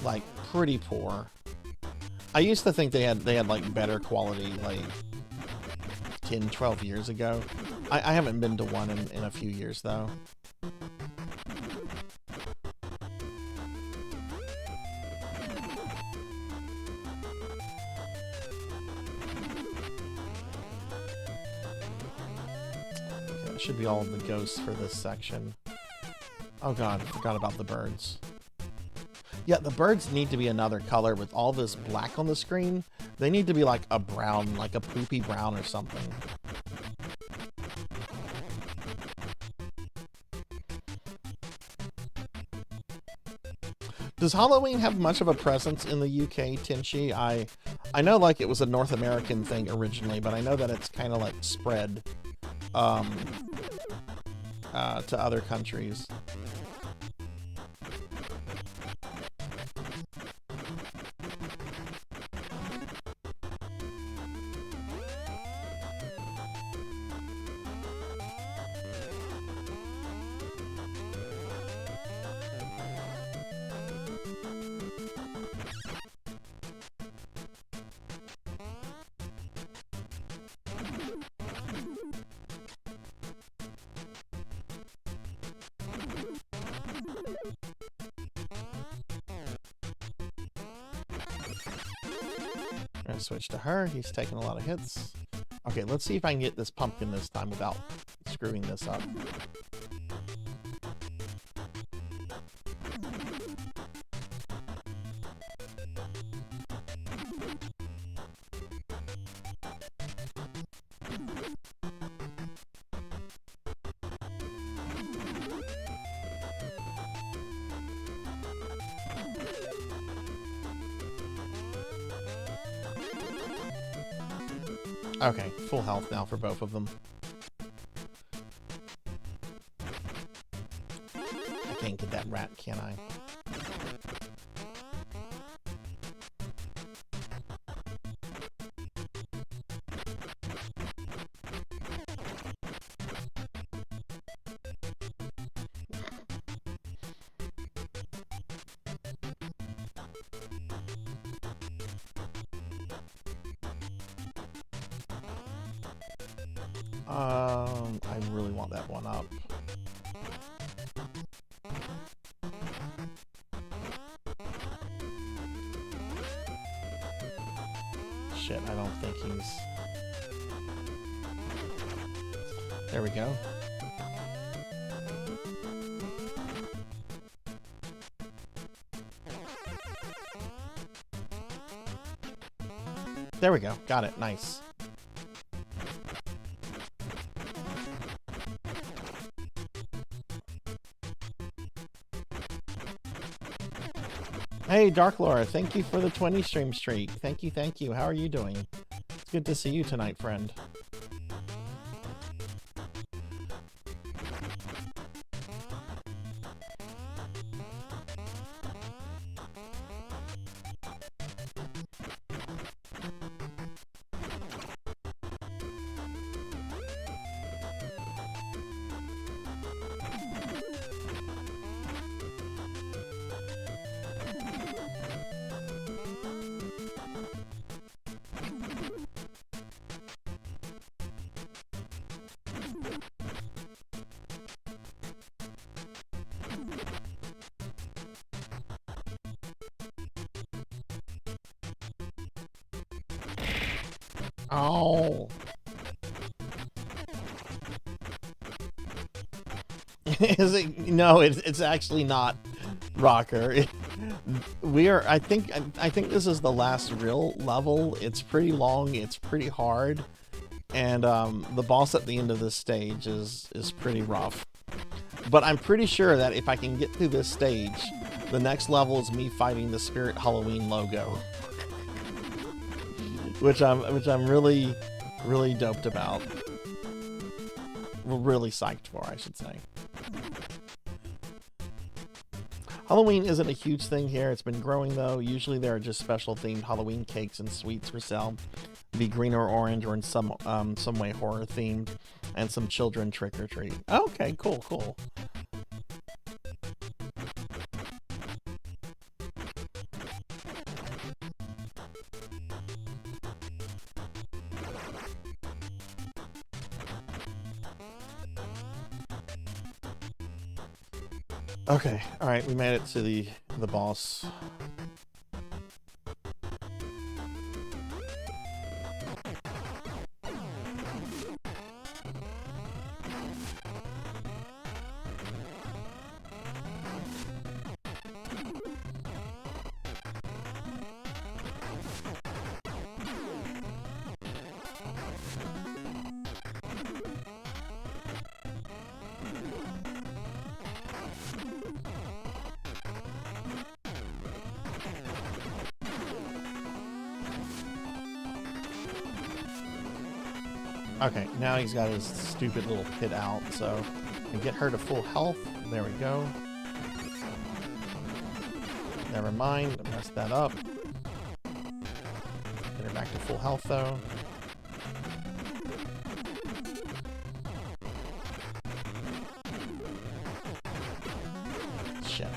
like, pretty poor. I used to think they had like better quality like 10, 12 years ago. I haven't been to one in a few years though. Should be all of the ghosts for this section. Oh god, I forgot about the birds. Yeah, the birds need to be another color. With all this black on the screen, they need to be like a brown, like a poopy brown or something. Does Halloween have much of a presence in the UK, Tenchi? I know like it was a North American thing originally, but I know that it's kind of like spread to other countries. Switch to her. He's taking a lot of hits. Okay, let's see if I can get this pumpkin this time without screwing this up. Okay, full health now for both of them. I can't get that rat, can I? I really want that one up. Shit, I don't think he's... There we go. There we go. Got it. Nice. Hey, Dark Laura, thank you for the 20 stream streak. Thank you, thank you. How are you doing? It's good to see you tonight, friend. Oh. Is it? No, it's actually not Rocker. I think this is the last real level. It's pretty long, it's pretty hard, and the boss at the end of this stage is pretty rough. But I'm pretty sure that if I can get through this stage, the next level is me fighting the Spirit Halloween logo, which I'm really doped about. Really psyched for, I should say. Halloween isn't a huge thing here. It's been growing though. Usually there are just special themed Halloween cakes and sweets for sale. Be green or orange or in some way horror themed, and some children trick or treat. Okay, cool. Okay, all right, we made it to the boss. Okay, now he's got his stupid little pit out, so I get her to full health. There we go. Never mind, I messed that up. Get her back to full health though. Shit.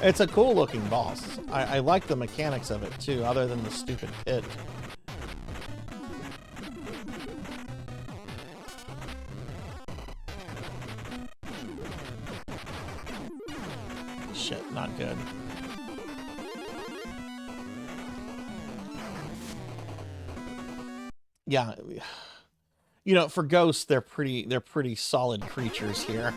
It's a cool looking boss. I like the mechanics of it too, other than the stupid pit. Shit, not good. Yeah. You know, for ghosts, they're pretty solid creatures here.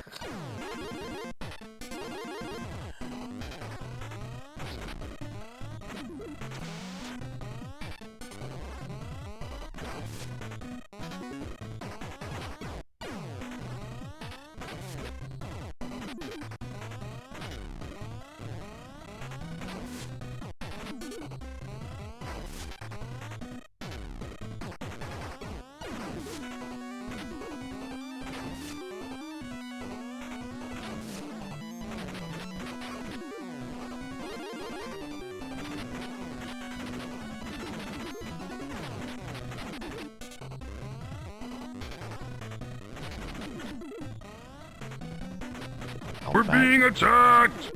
We're being attacked!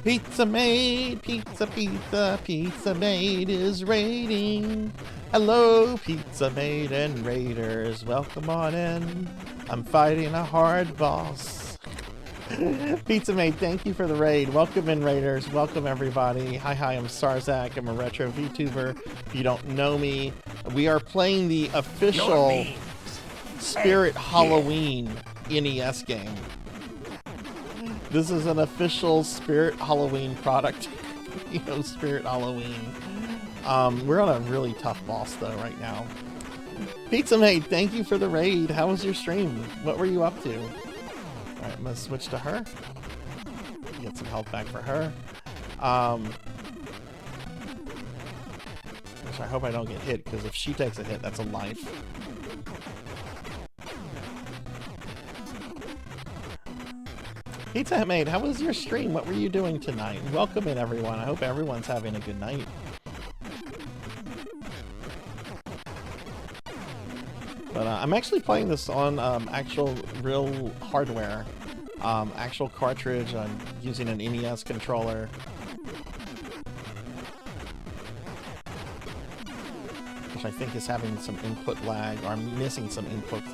Pizza Maid, pizza Maid is raiding. Hello, Pizza Maid and raiders, welcome on in. I'm fighting a hard boss. Pizza Maid, thank you for the raid. Welcome in, raiders. Welcome everybody. Hi, I'm Sarzac. I'm a retro VTuber. If you don't know me, we are playing the official Spirit Halloween NES game. This is an official Spirit Halloween product. You know, Spirit Halloween. We're on a really tough boss though right now. Pizza Maid, thank you for the raid. How was your stream? What were you up to? Alright, I'm gonna switch to her. Get some health back for her. Which I hope I don't get hit, because if she takes a hit, that's a life. Pizza Maid, how was your stream? What were you doing tonight? Welcome in, everyone. I hope everyone's having a good night. But I'm actually playing this on actual real hardware. Actual cartridge. I'm using an NES controller. Which I think is having some input lag, or I'm missing some inputs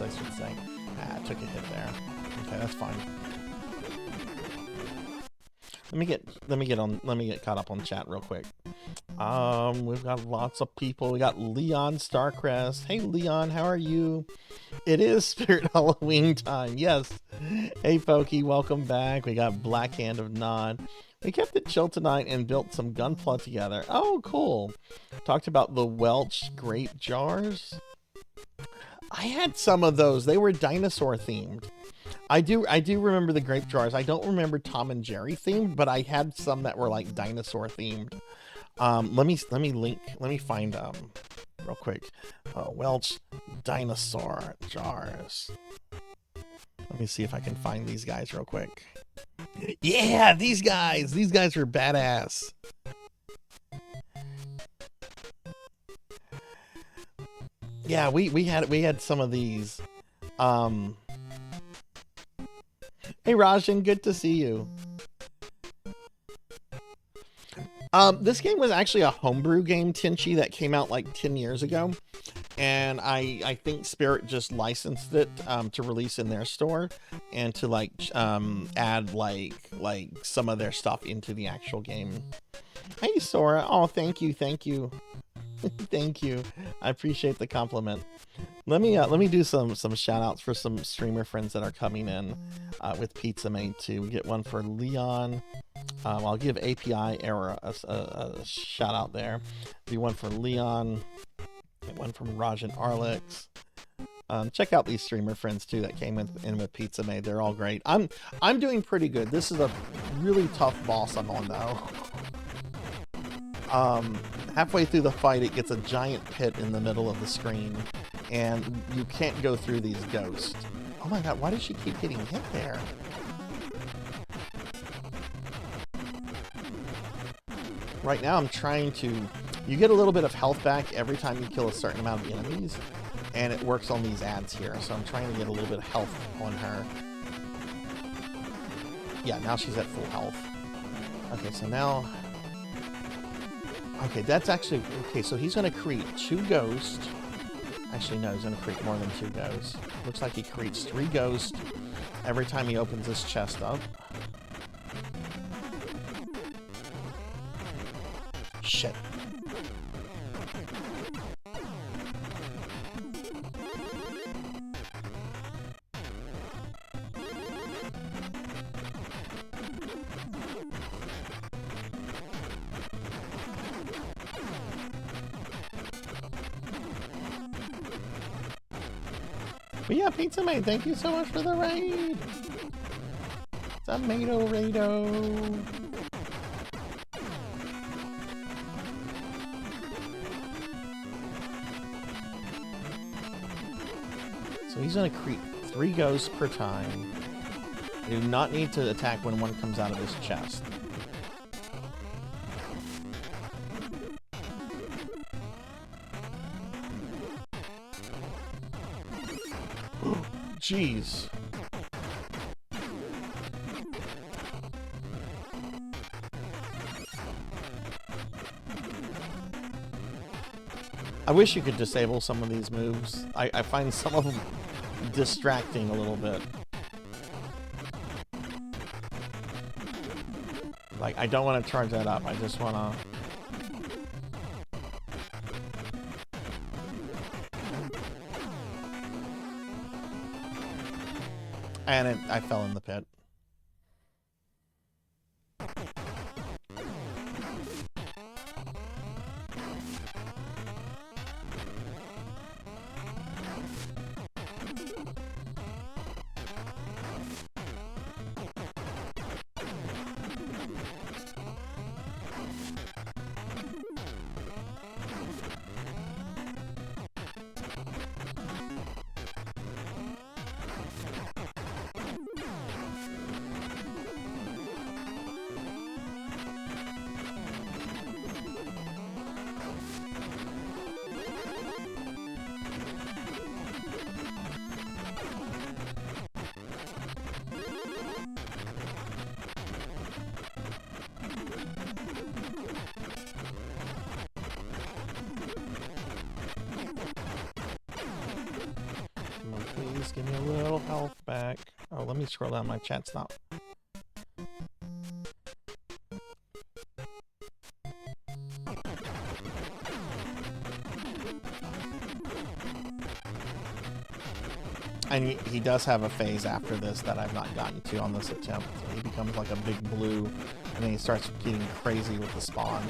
I should say. Ah, I took a hit there. Okay, that's fine. Let me get caught up on chat real quick. We've got lots of people. We got Leon Starcrest. Hey Leon, how are you? It is Spirit Halloween time. Yes. Hey Pokey, welcome back. We got Black Hand of Nod. We kept it chill tonight and built some gunpla together. Oh, cool. Talked about the Welch grape jars. I had some of those. They were dinosaur themed. I do remember the grape jars. I don't remember Tom and Jerry themed, but I had some that were like dinosaur themed. Let me find real quick. Welch dinosaur jars. Let me see if I can find these guys real quick. Yeah, these guys are badass. Yeah, we had some of these. Hey Rajan, good to see you. This game was actually a homebrew game, Tenchi, that came out like 10 years ago. And I think Spirit just licensed it to release in their store and to like add like some of their stuff into the actual game. Hey Sora, oh thank you. Thank you. I appreciate the compliment. Let me do some shout outs for some streamer friends that are coming in with Pizza Made too. We get one for Leon. I'll give API Error a shout out there. Do one for Leon. Get one from Raj and Arlex. Check out these streamer friends too that came in with Pizza Made. They're all great. I'm doing pretty good. This is a really tough boss I'm on though. Halfway through the fight, it gets a giant pit in the middle of the screen, and you can't go through these ghosts. Oh my god, why does she keep getting hit there? Right now I'm trying to... You get a little bit of health back every time you kill a certain amount of enemies, and it works on these ads here, so I'm trying to get a little bit of health on her. Yeah, now she's at full health. Okay, so now... Okay, that's actually... Okay, so he's going to create 2 ghosts. Actually, no, he's going to create more than 2 ghosts. Looks like he creates 3 ghosts every time he opens this chest up. Shit. But yeah, Pizza Made, thank you so much for the raid. Tomato Rado. So he's going to create 3 ghosts per time. You do not need to attack when one comes out of his chest. Jeez. I wish you could disable some of these moves. I find some of them distracting a little bit. Like, I don't want to charge that up. I just want to... And I fell in the pit. Give me a little health back. Oh, let me scroll down. My chat's not. And he does have a phase after this that I've not gotten to on this attempt. He becomes like a big blue, and then he starts getting crazy with the spawn.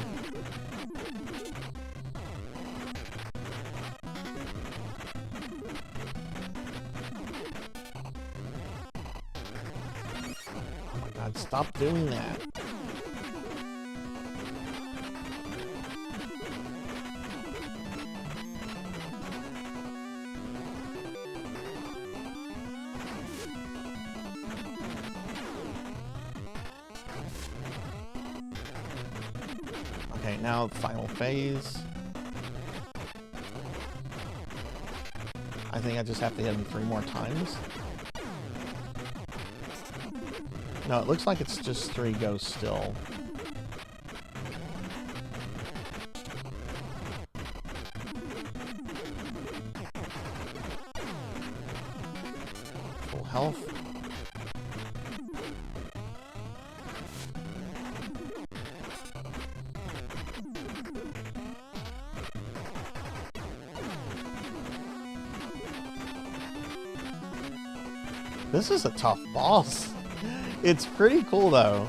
Oh my god, stop doing that. Okay, now final phase. I think I just have to hit him 3 more times. No, it looks like it's just 3 ghosts still. Full health. This is a tough boss. It's pretty cool though.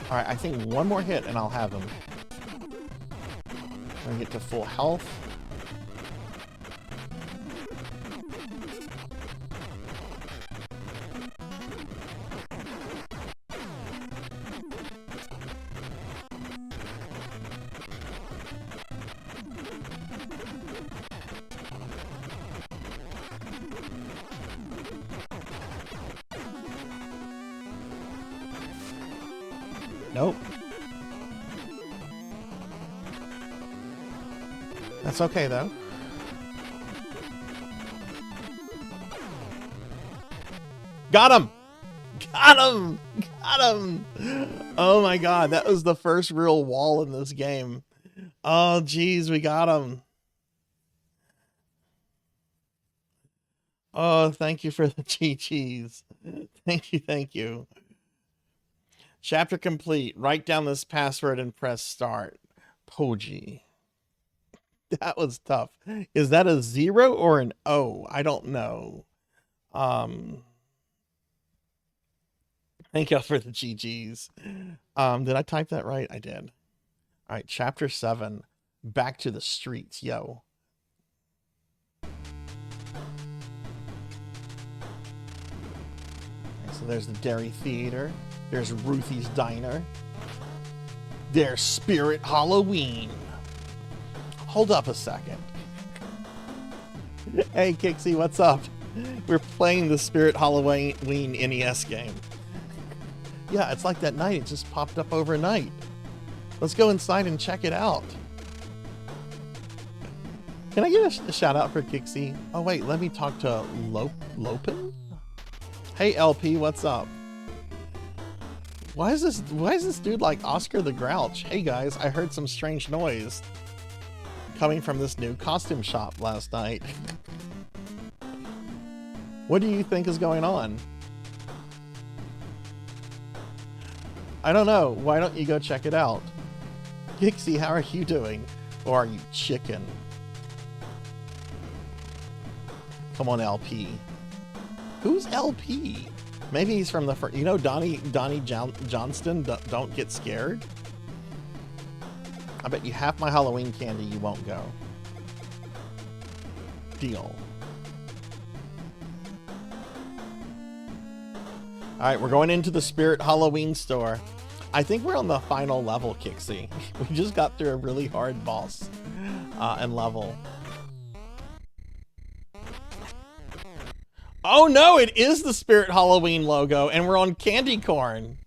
Alright, I think one more hit and I'll have him. I'm gonna get to full health. Nope. That's okay though. Got him! Got him! Got him! Oh my god, that was the first real wall in this game. Oh geez, we got him. Oh, thank you for the GGs. Thank you, thank you. Chapter complete. Write down this password and press start. Poji. That was tough. Is that a 0 or an O? I don't know. Thank you for the GGs. Did I type that right? I did. All right, chapter 7. Back to the streets, yo. Okay, so there's the Dairy Theater. There's Ruthie's Diner. There's Spirit Halloween. Hold up a second. Hey, Kixie, what's up? We're playing the Spirit Halloween NES game. Yeah, it's like that night. It just popped up overnight. Let's go inside and check it out. Can I get a shout out for Kixie? Oh, wait, let me talk to Lopin? Hey, LP, what's up? Why is this dude like Oscar the Grouch? Hey guys, I heard some strange noise coming from this new costume shop last night. What do you think is going on? I don't know. Why don't you go check it out? Gixie, how are you doing? Or are you chicken? Come on, LP. Who's LP? Maybe he's from the first... You know Donnie Johnston, Don't Get Scared? I bet you half my Halloween candy you won't go. Deal. Alright, we're going into the Spirit Halloween store. I think we're on the final level, Kixie. We just got through a really hard boss and level. Oh no, it is the Spirit Halloween logo, and we're on candy corn.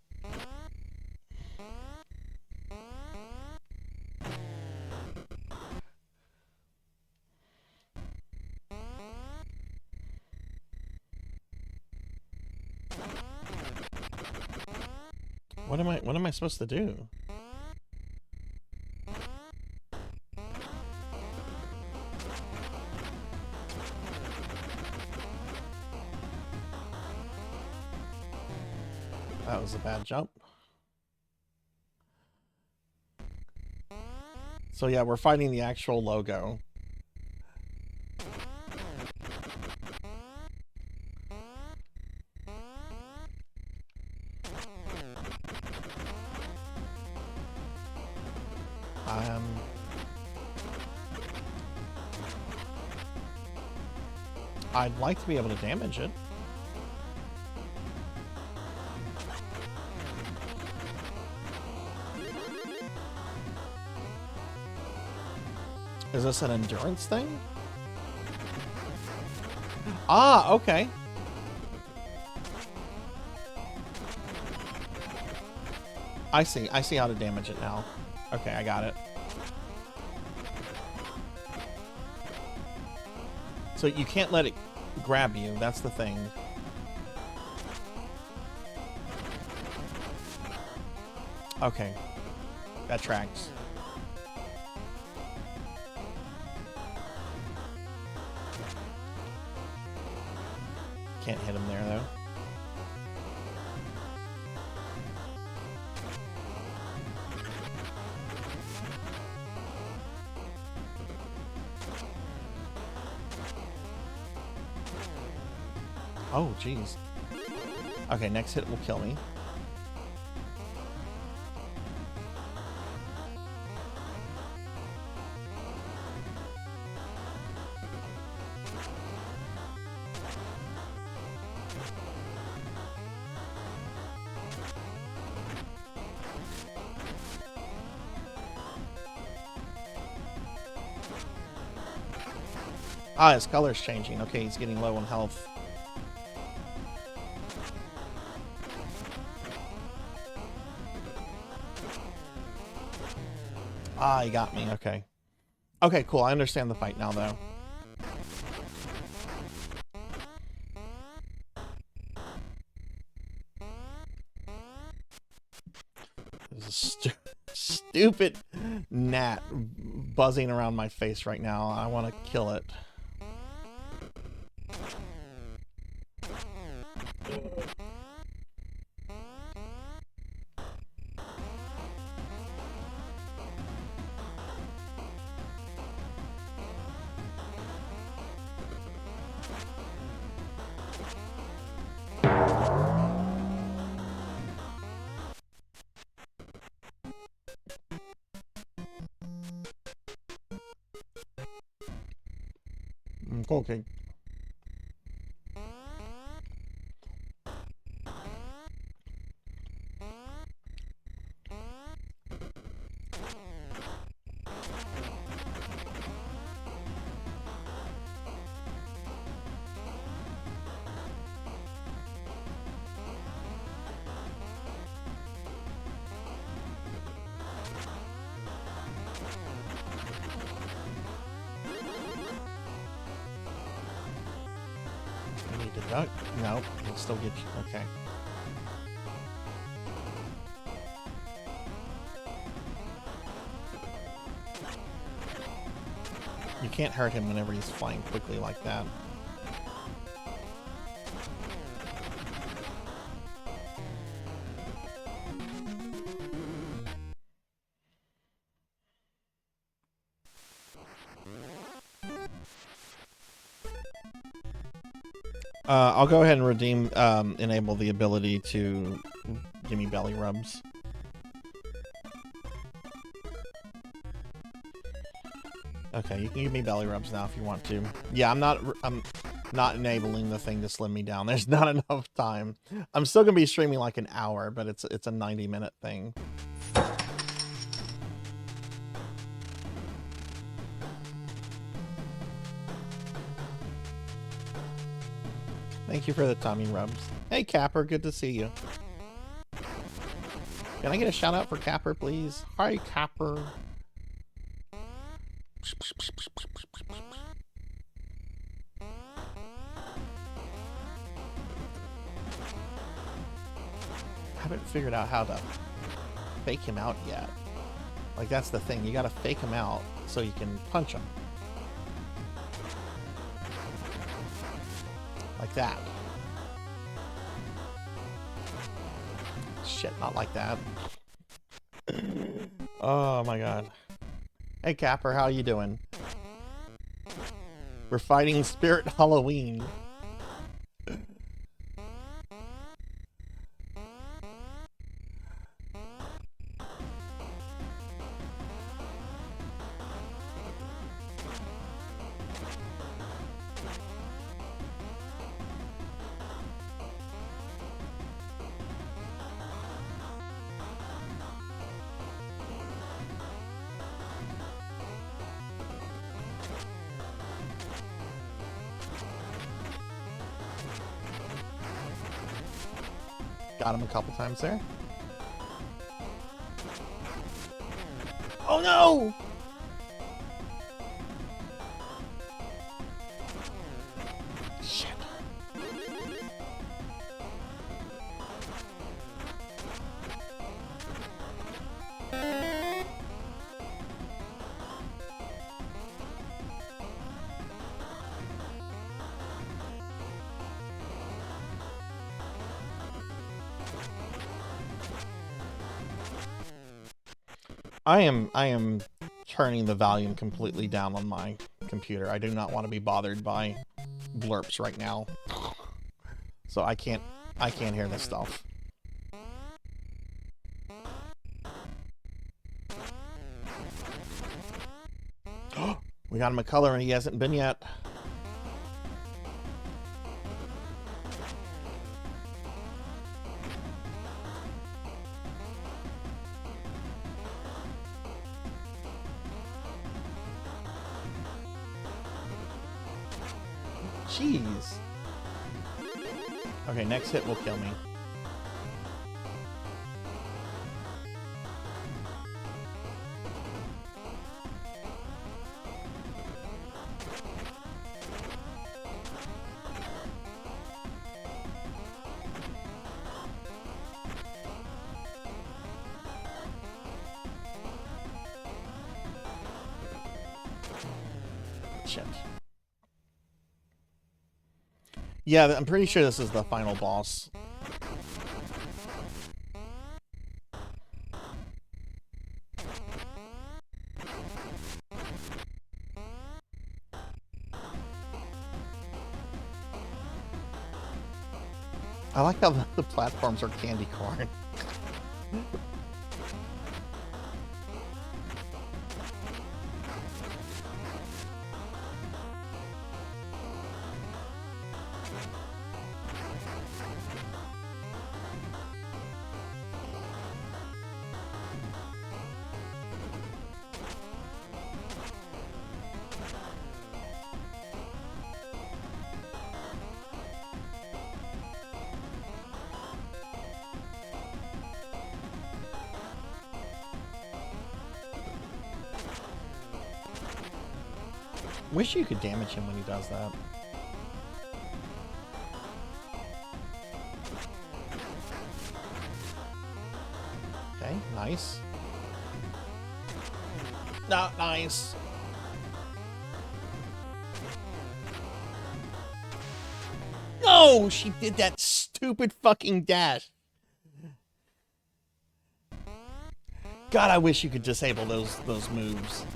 What am I supposed to do? That was a bad jump. So yeah, we're fighting the actual logo. I'd like to be able to damage it. Is this an endurance thing? Ah, okay. I see how to damage it now. Okay, I got it. So you can't let it grab you, that's the thing. Okay. That tracks. Can't hit him there, though. Oh, jeez. Okay, next hit will kill me. Ah, his color's changing. Okay, he's getting low on health. Ah, he got me. Okay. Okay, cool. I understand the fight now, though. There's a stupid gnat buzzing around my face right now. I want to kill it. Okay. Duck? No, it'll still get you. Okay. You can't hurt him whenever he's flying quickly like that. I'll go ahead and redeem, enable the ability to give me belly rubs. Okay, you can give me belly rubs now if you want to. Yeah, I'm not enabling the thing to slim me down. There's not enough time. I'm still gonna be streaming like an hour, but it's a 90-minute thing. Thank you for the tummy rubs. Hey, Capper, good to see you. Can I get a shout out for Capper, please? Hi, Capper. I haven't figured out how to fake him out yet. Like, that's the thing. You gotta fake him out so you can punch him. Like that. shit, not like that. Oh my god. Hey Capper, how you doing? We're fighting Spirit Halloween. Got him a couple times there. Oh no! Shit. I am turning the volume completely down on my computer. I do not want to be bothered by blurps right now. So I can't hear this stuff. We got him a color and he hasn't been yet. Jeez. Okay, next hit will kill me. Shit. Yeah, I'm pretty sure this is the final boss. I like how the platforms are candy corn. Wish you could damage him when he does that. Okay, nice. Not nice. No, she did that stupid fucking dash. God, I wish you could disable those moves.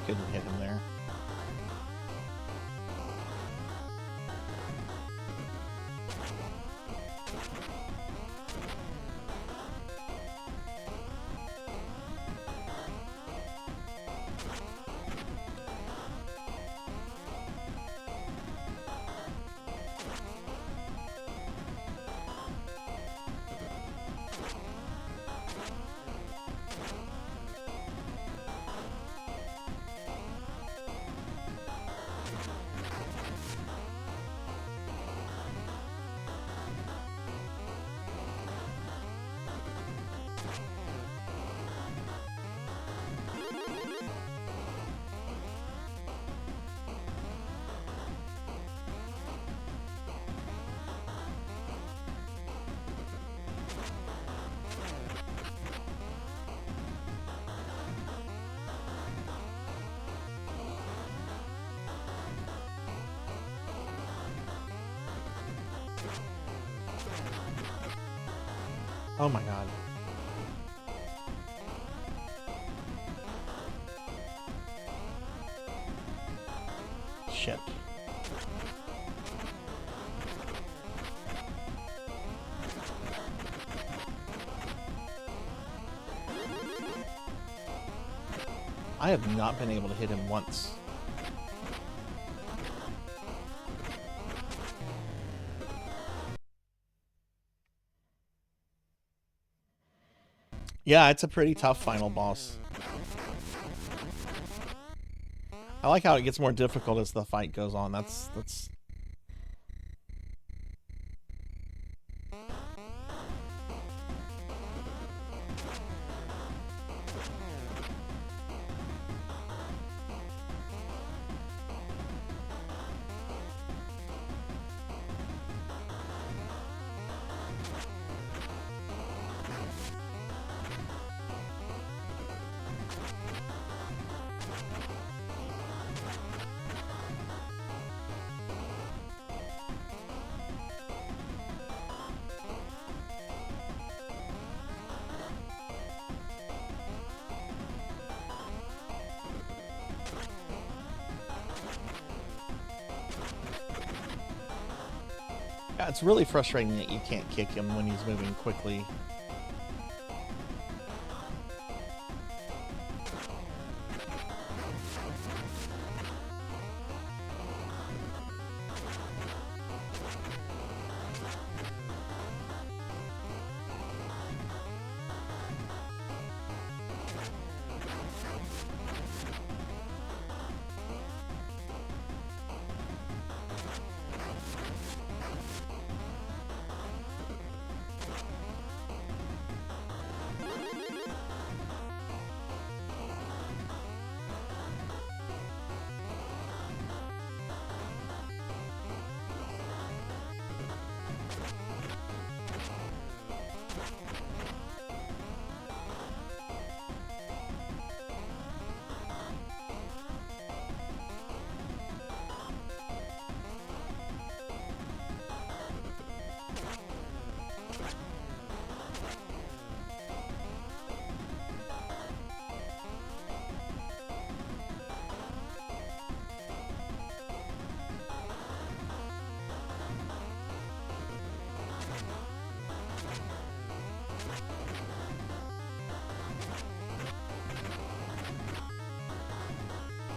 Couldn't hit him there. Oh my god. Shit. I have not been able to hit him once. Yeah, it's a pretty tough final boss. I like how it gets more difficult as the fight goes on. That's yeah, it's really frustrating that you can't kick him when he's moving quickly.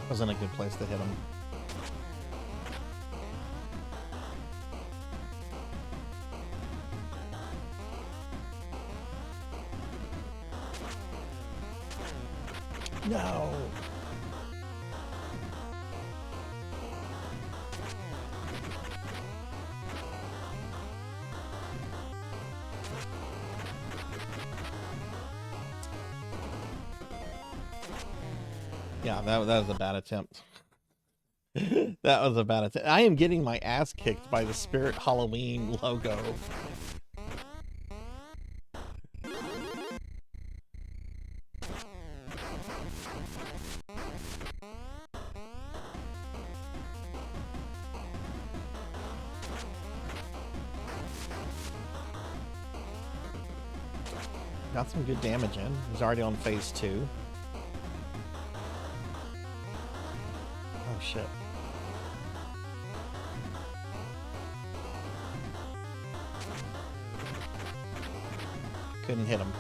Wasn't a good place to hit him. No. Yeah, that was a bad attempt. That was a bad attempt. I am getting my ass kicked by the Spirit Halloween logo. Got some good damage in. He's already on phase 2. Oh shit. Couldn't hit him.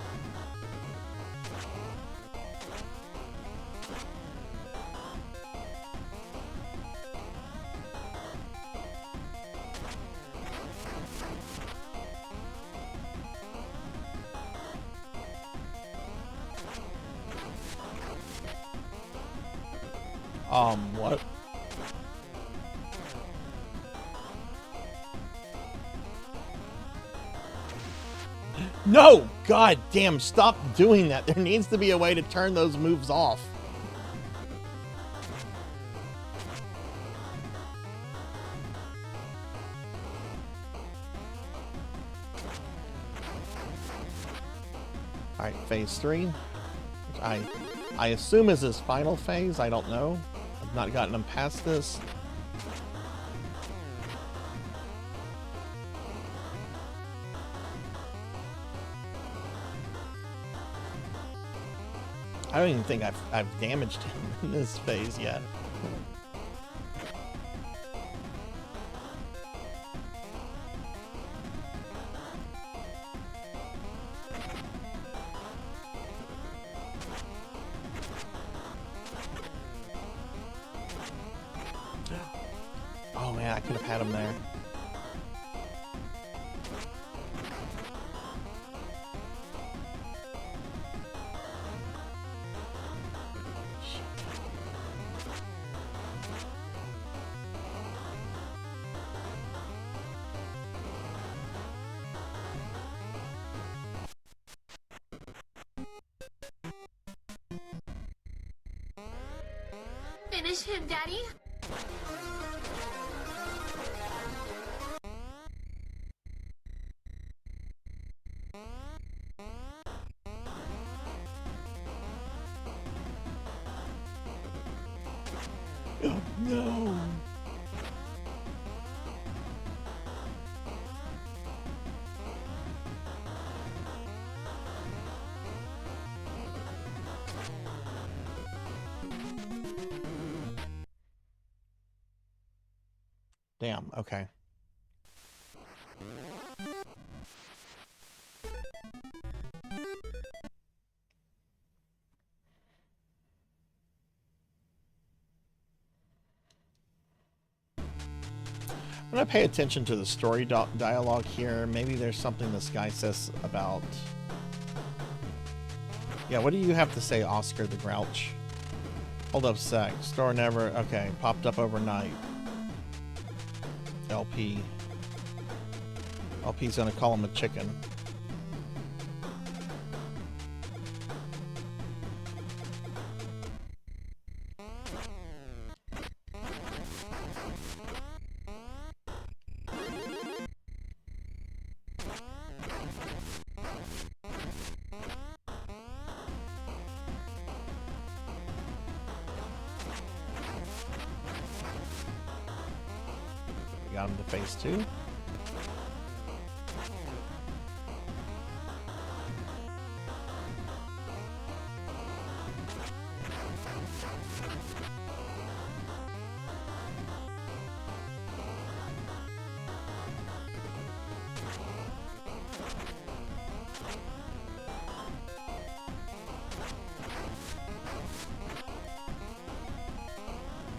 What? No! God damn, stop doing that. There needs to be a way to turn those moves off. Alright, phase 3. Which I assume is his final phase. I don't know. I've not gotten him past this. I don't even think I've damaged him in this phase yet. Oh man, I could have had him there. Finish him, Daddy. Oh, no. Damn, okay. I'm gonna pay attention to the story dialogue here. Maybe there's something this guy says about... Yeah, what do you have to say, Oscar the Grouch? Hold up sec. Store never... Okay, popped up overnight. LP. LP's gonna call him a chicken. We got him to phase 2.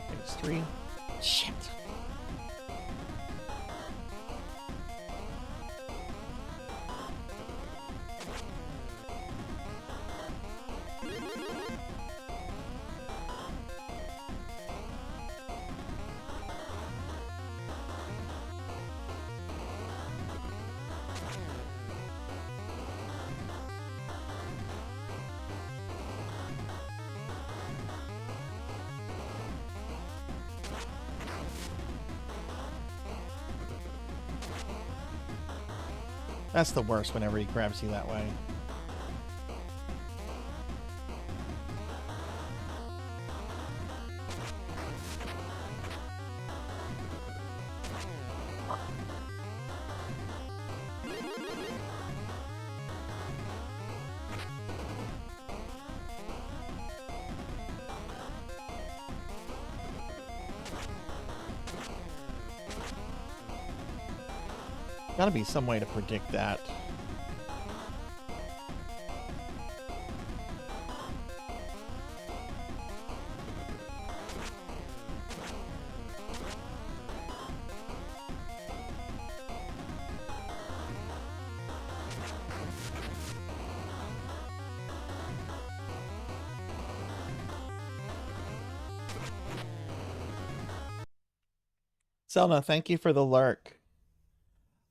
Phase 3. Shit. That's the worst whenever he grabs you that way. Gotta be some way to predict that. Selna, thank you for the lurk.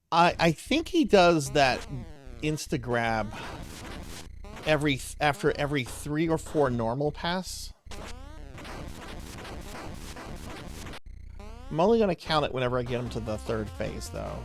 I think he does that insta grab after every 3 or 4 normal pass. I'm only gonna count it whenever I get him to the 3rd phase though.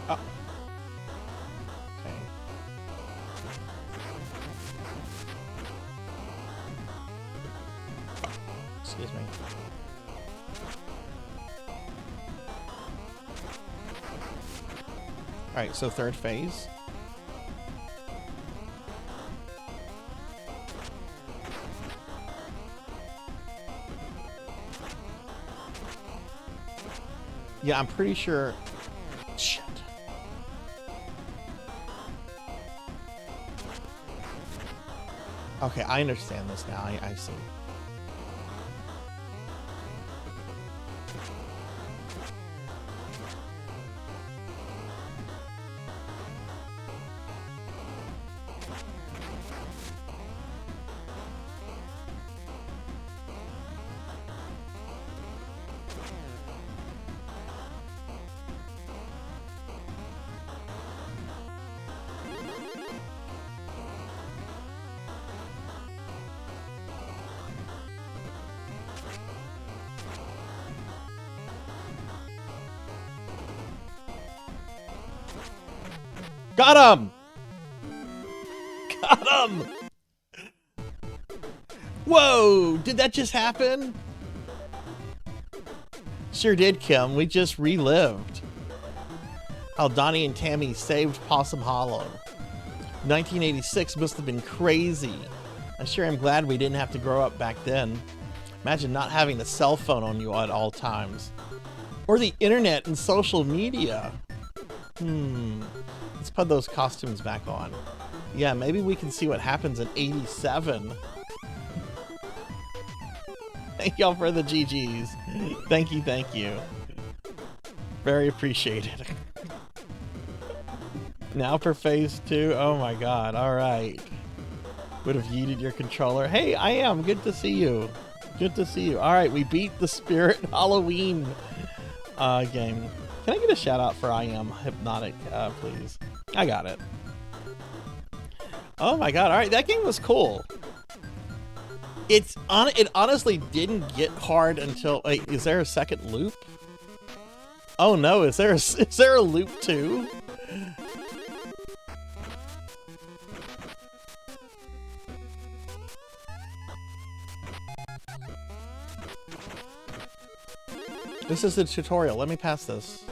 Oh. Okay. Excuse me. All right, so third phase. Yeah, I'm pretty sure. Shit. Okay, I understand this now. I see. Got him! Got him! Whoa! Did that just happen? Sure did, Kim. We just relived how Donnie and Tammy saved Possum Hollow. 1986 must have been crazy. I sure am glad we didn't have to grow up back then. Imagine not having a cell phone on you at all times. Or the internet and social media. Let's put those costumes back on. Yeah, maybe we can see what happens in 87. Thank y'all for the GGs. Thank you, thank you. Very appreciated. Now for phase 2. Oh my god, alright. Would have yeeted your controller. Hey, I am. Good to see you. Good to see you. Alright, we beat the Spirit Halloween game. Can I get a shout out for I Am Hypnotic, please? I got it. Oh my god, alright, that game was cool. It honestly didn't get hard until... Wait, is there a second loop? Oh no, is there a loop too? This is the tutorial. Let me pass this.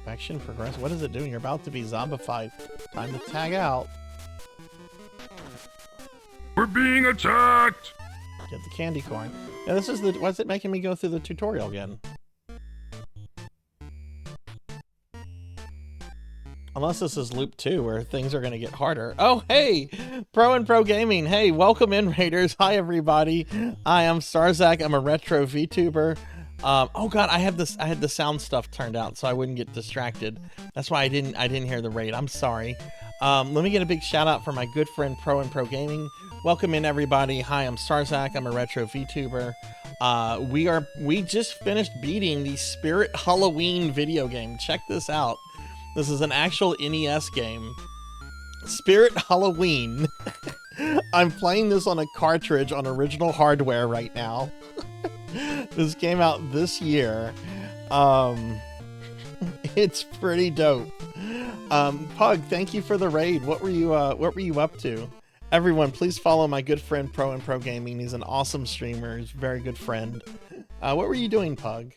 Action progress. What is it doing? You're about to be zombified. Time to tag out. We're being attacked! Get the candy corn. Yeah, this is the... What's it making me go through the tutorial again? Unless this is loop 2, where things are going to get harder. Oh, hey! Pro and Pro Gaming. Hey, welcome in, Raiders. Hi, everybody. I am Sarzac. I'm a retro VTuber. Oh god, I had the sound stuff turned out so I wouldn't get distracted. That's why I didn't hear the raid. I'm sorry. Let me get a big shout out for my good friend Pro and Pro Gaming. Welcome in, everybody. Hi, I'm Sarzac. I'm a retro VTuber. We just finished beating the Spirit Halloween video game. Check this out. This is an actual NES game. Spirit Halloween. I'm playing this on a cartridge on original hardware right now. This came out this year. It's pretty dope. Pug, thank you for the raid. What were you up to? Everyone, please follow my good friend Pro and Pro Gaming. He's an awesome streamer. He's a very good friend. What were you doing, Pug?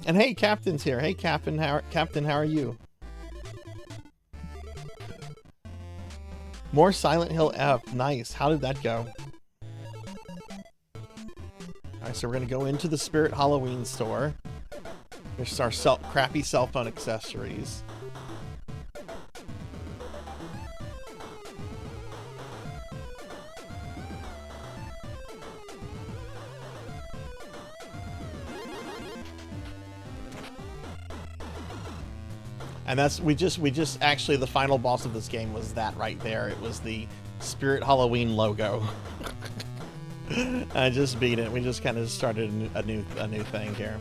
And hey, Captain's here. Hey, Captain, how are you? More Silent Hill F. Nice. How did that go? Alright, so we're gonna go into the Spirit Halloween store. There's our crappy cell phone accessories. And that's we just actually the final boss of this game was that right there. It was the Spirit Halloween logo. I just beat it. We just kind of started a new thing here.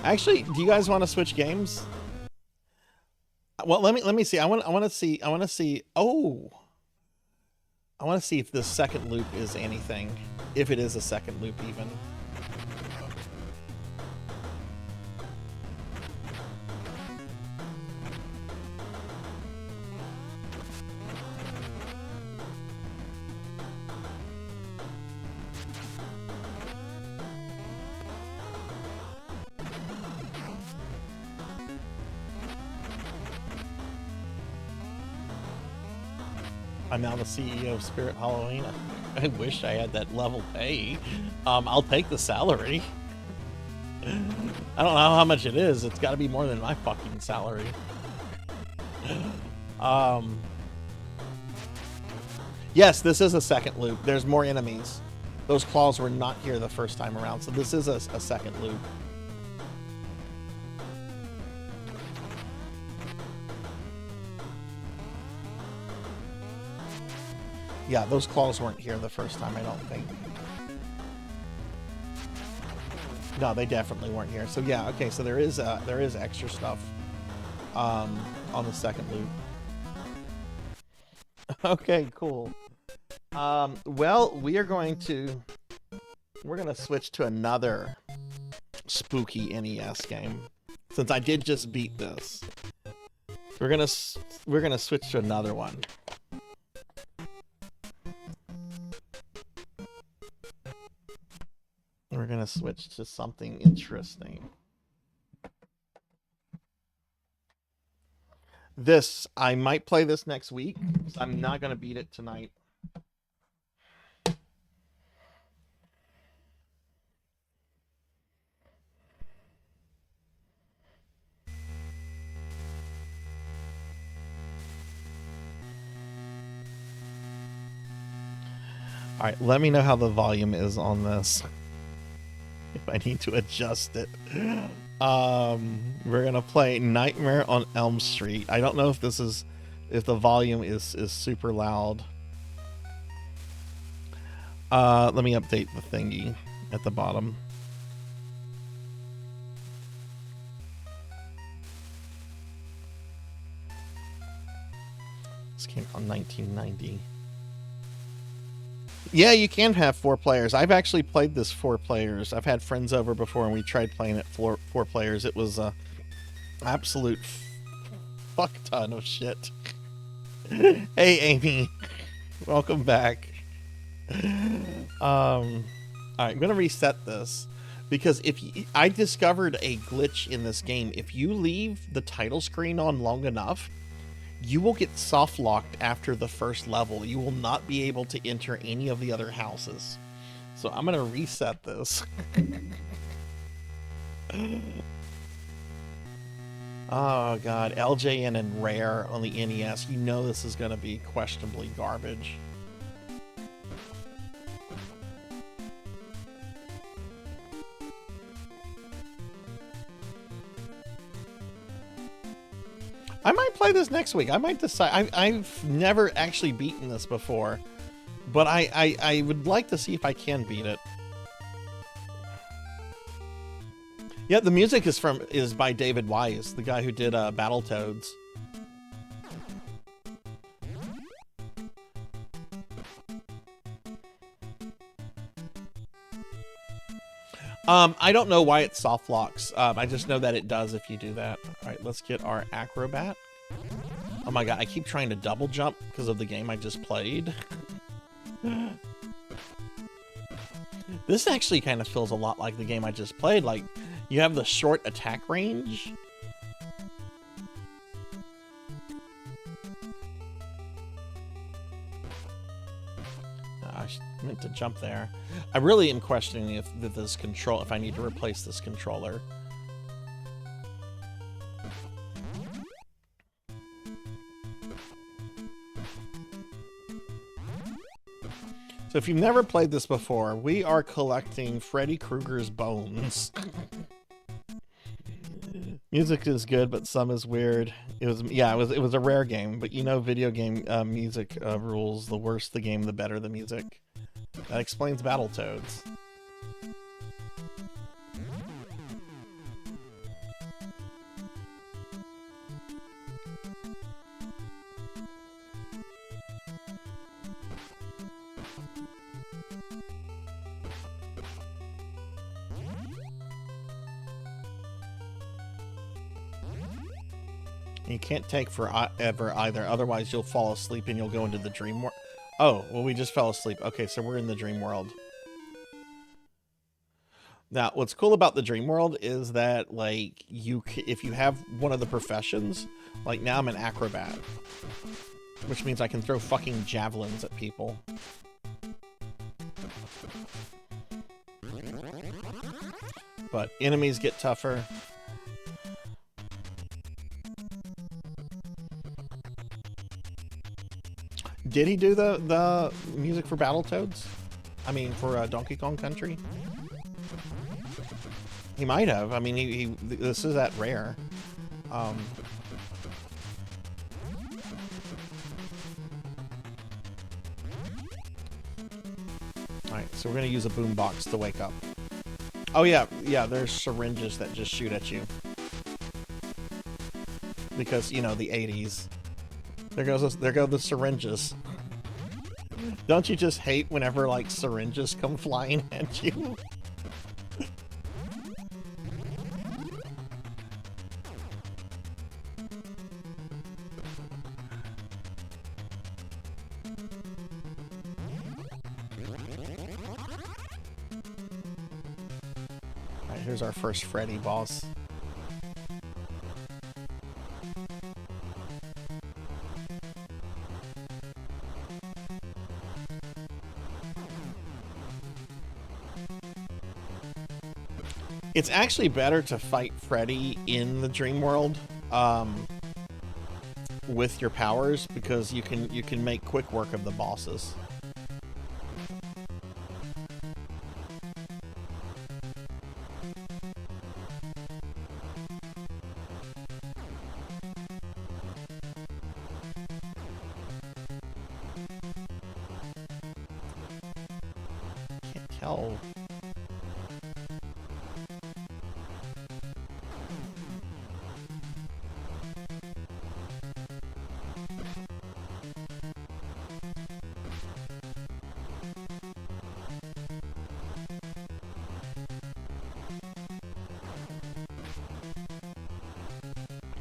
Actually, do you guys want to switch games? Well, let me see. I want to see. Oh, I want to see if the second loop is anything. If it is a second loop, even. I'm now the CEO of Spirit Halloween. I wish I had that level pay. I'll take the salary. I don't know how much it is. It's got to be more than my fucking salary. Yes, this is a second loop. There's more enemies. Those claws were not here the first time around, so this is a second loop. Yeah, those claws weren't here the first time, I don't think. No, they definitely weren't here. So yeah, okay, so there is extra stuff on the second loop. Okay, cool. Well, we're gonna switch to another spooky NES game. Since I did just beat this. We're gonna switch to another one. We're gonna switch to something interesting. I might play this next week. So I'm not gonna beat it tonight. All right, let me know how the volume is on this. If I need to adjust it. We're gonna play Nightmare on Elm Street. I don't know if the volume is super loud. Let me update the thingy at the bottom. This came out in 1990. Yeah, you can have 4 players. I've actually played this 4 players. I've had friends over before and we tried playing it 4 players. It was a absolute fuck ton of shit. Hey, Amy. Welcome back. All right, I'm going to reset this because I discovered a glitch in this game. If you leave the title screen on long enough, you will get soft locked after the first level. You will not be able to enter any of the other houses. So I'm gonna reset this. Oh god, LJN and Rare on the NES. You know this is gonna be questionably garbage. I might play this next week. I might decide. I've never actually beaten this before, but I would like to see if I can beat it. Yeah, the music is by David Wise, the guy who did Battletoads. I don't know why it soft locks. I just know that it does if you do that. All right, let's get our acrobat. Oh my god, I keep trying to double jump because of the game I just played. This actually kind of feels a lot like the game I just played. Like, you have the short attack range. I meant to jump there. I really am questioning if I need to replace this controller. So if you've never played this before, we are collecting Freddy Krueger's bones. Music is good, but some is weird. It was a rare game, but you know video game music rules. The worse the game, the better the music. That explains Battletoads. You can't take forever either, otherwise you'll fall asleep and you'll go into the dream world. Oh, well, we just fell asleep. Okay, so we're in the dream world. Now, what's cool about the dream world is that, like, if you have one of the professions, like now I'm an acrobat, which means I can throw fucking javelins at people. But enemies get tougher. Did he do the music for Battletoads? I mean, for Donkey Kong Country? He might have. I mean, this is that rare. Alright, so we're gonna use a boombox to wake up. Oh yeah, there's syringes that just shoot at you. Because, you know, the 80s. There go the syringes. Don't you just hate whenever, like, syringes come flying at you? Alright, here's our first Freddy boss. It's actually better to fight Freddy in the dream world with your powers, because you can make quick work of the bosses. Can't tell.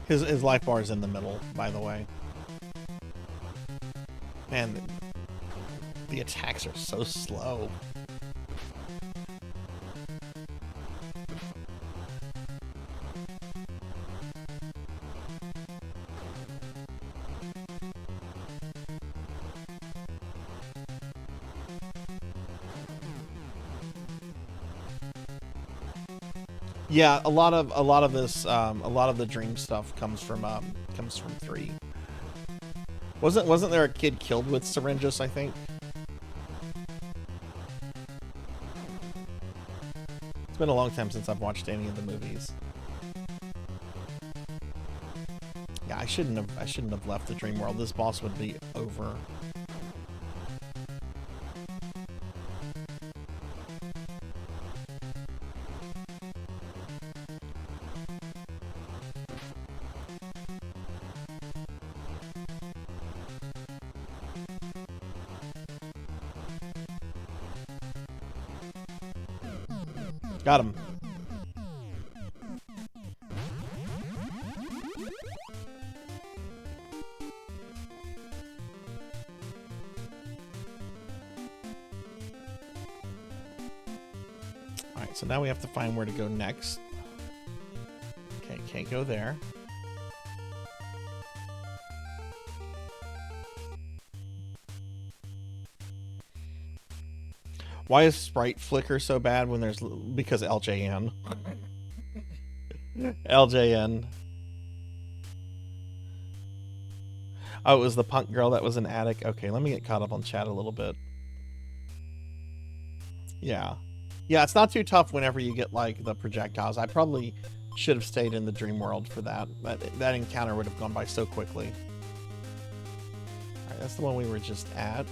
His life bar is in the middle, by the way. Man, the attacks are so slow. Yeah, a lot of this, a lot of the dream stuff comes from 3. Wasn't there a kid killed with syringes, I think? It's been a long time since I've watched any of the movies. Yeah, I shouldn't have left the dream world. This boss would be over. Got him. So now we have to find where to go next. Okay, can't go there. Why is Sprite Flicker so bad when there's... Because LJN. LJN. Oh, it was the punk girl that was an addict. Okay, let me get caught up on chat a little bit. Yeah. Yeah, it's not too tough whenever you get, like, the projectiles. I probably should have stayed in the dream world for that. That encounter would have gone by so quickly. Alright, that's the one we were just at.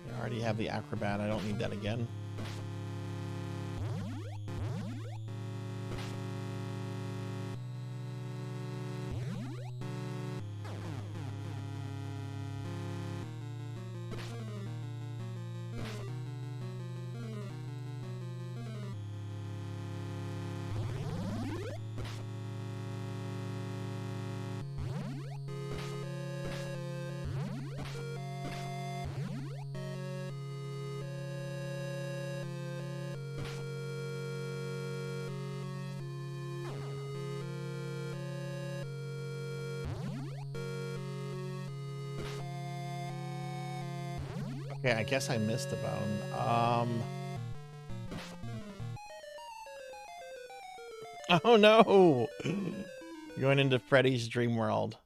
I already have the acrobat. I don't need that again. Okay, I guess I missed a bone. Oh no! Going into Freddy's dream world.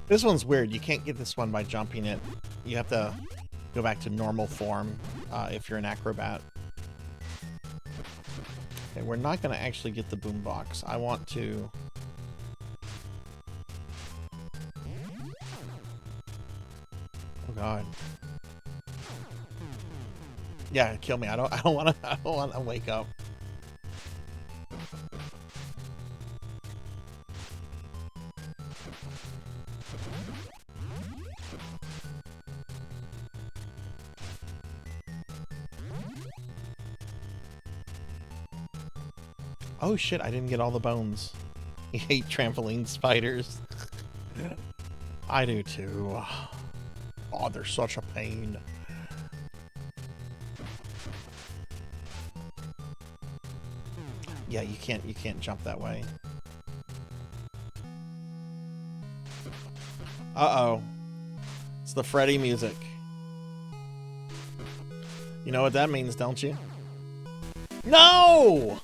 This one's weird. You can't get this one by jumping it. You have to go back to normal form if you're an acrobat. Okay, we're not going to actually get the boombox. I want to... Oh god. Yeah, kill me. I don't want to wake up. Oh shit, I didn't get all the bones. I hate trampoline spiders. I do too. Oh, they're such a pain. Yeah, you can't jump that way. Uh-oh. It's the Freddy music. You know what that means, don't you? No!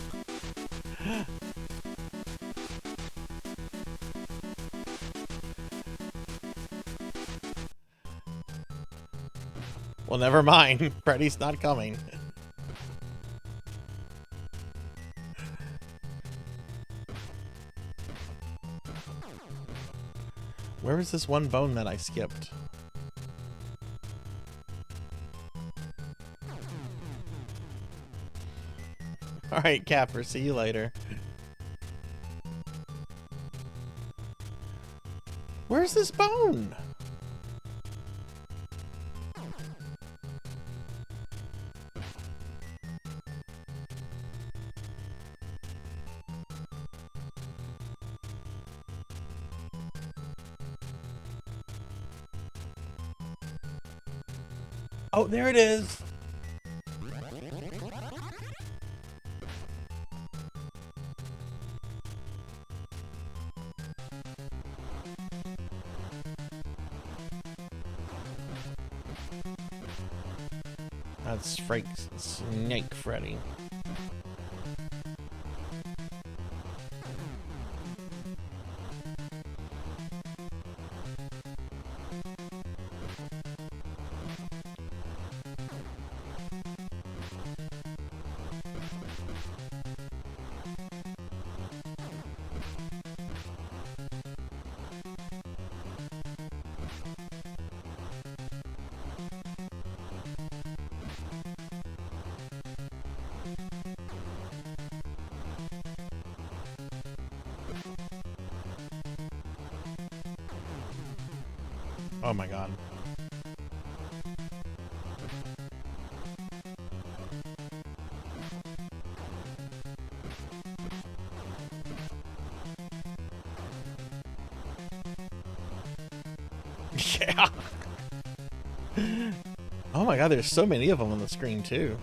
Well, never mind. Freddy's not coming. Where is this one bone that I skipped? Alright, Capper, see you later. Where's this bone? Oh, there it is. That's Snake Freddy. Oh my god. Yeah. Oh my god, there's so many of them on the screen too.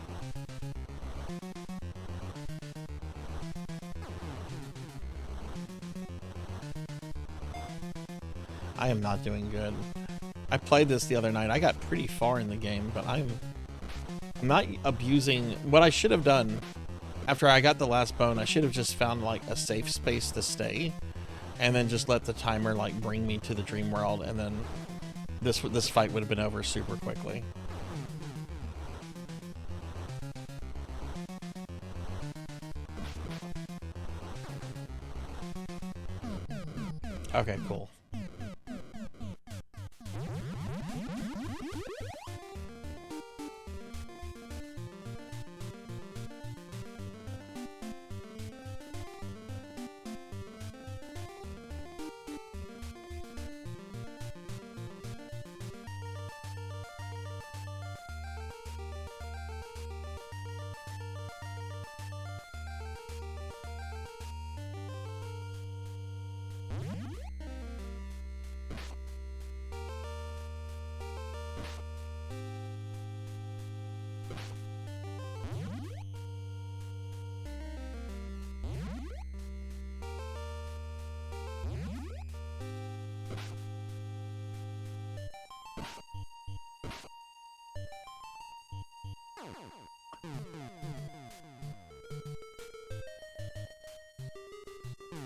I am not doing good. I played this the other night. I got pretty far in the game, but I'm not abusing what I should have done. After I got the last bone, I should have just found like a safe space to stay and then just let the timer like bring me to the dream world, and then this fight would have been over super quickly. Okay, cool.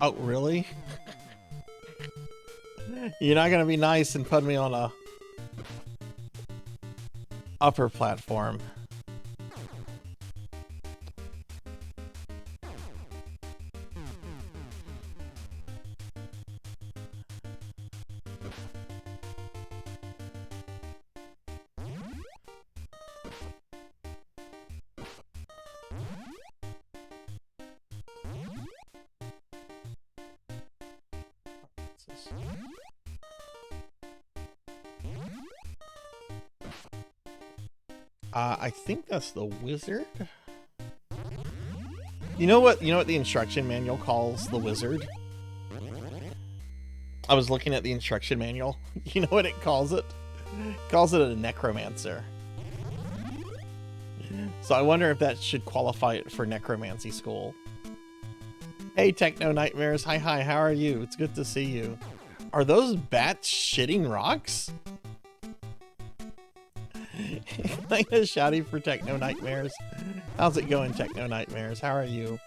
Oh, really? You're not gonna be nice and put me on a upper platform. I think that's the wizard. You know what the instruction manual calls the wizard? I was looking at the instruction manual. You know what it calls it? It calls it a necromancer. So I wonder if that should qualify it for necromancy school. Hey, Techno Nightmares. Hi, how are you? It's good to see you. Are those bats shitting rocks? Like a shouty for Techno Nightmares. How's it going, Techno Nightmares? How are you?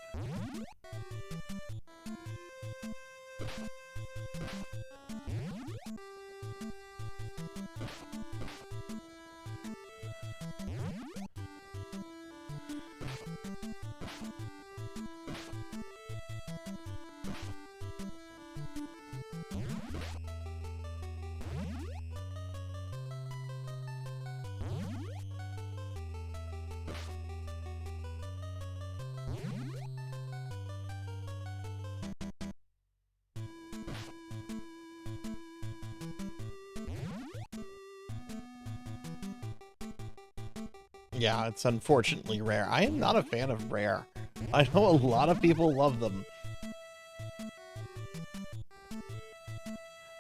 Yeah, it's unfortunately rare. I am not a fan of rare. I know a lot of people love them.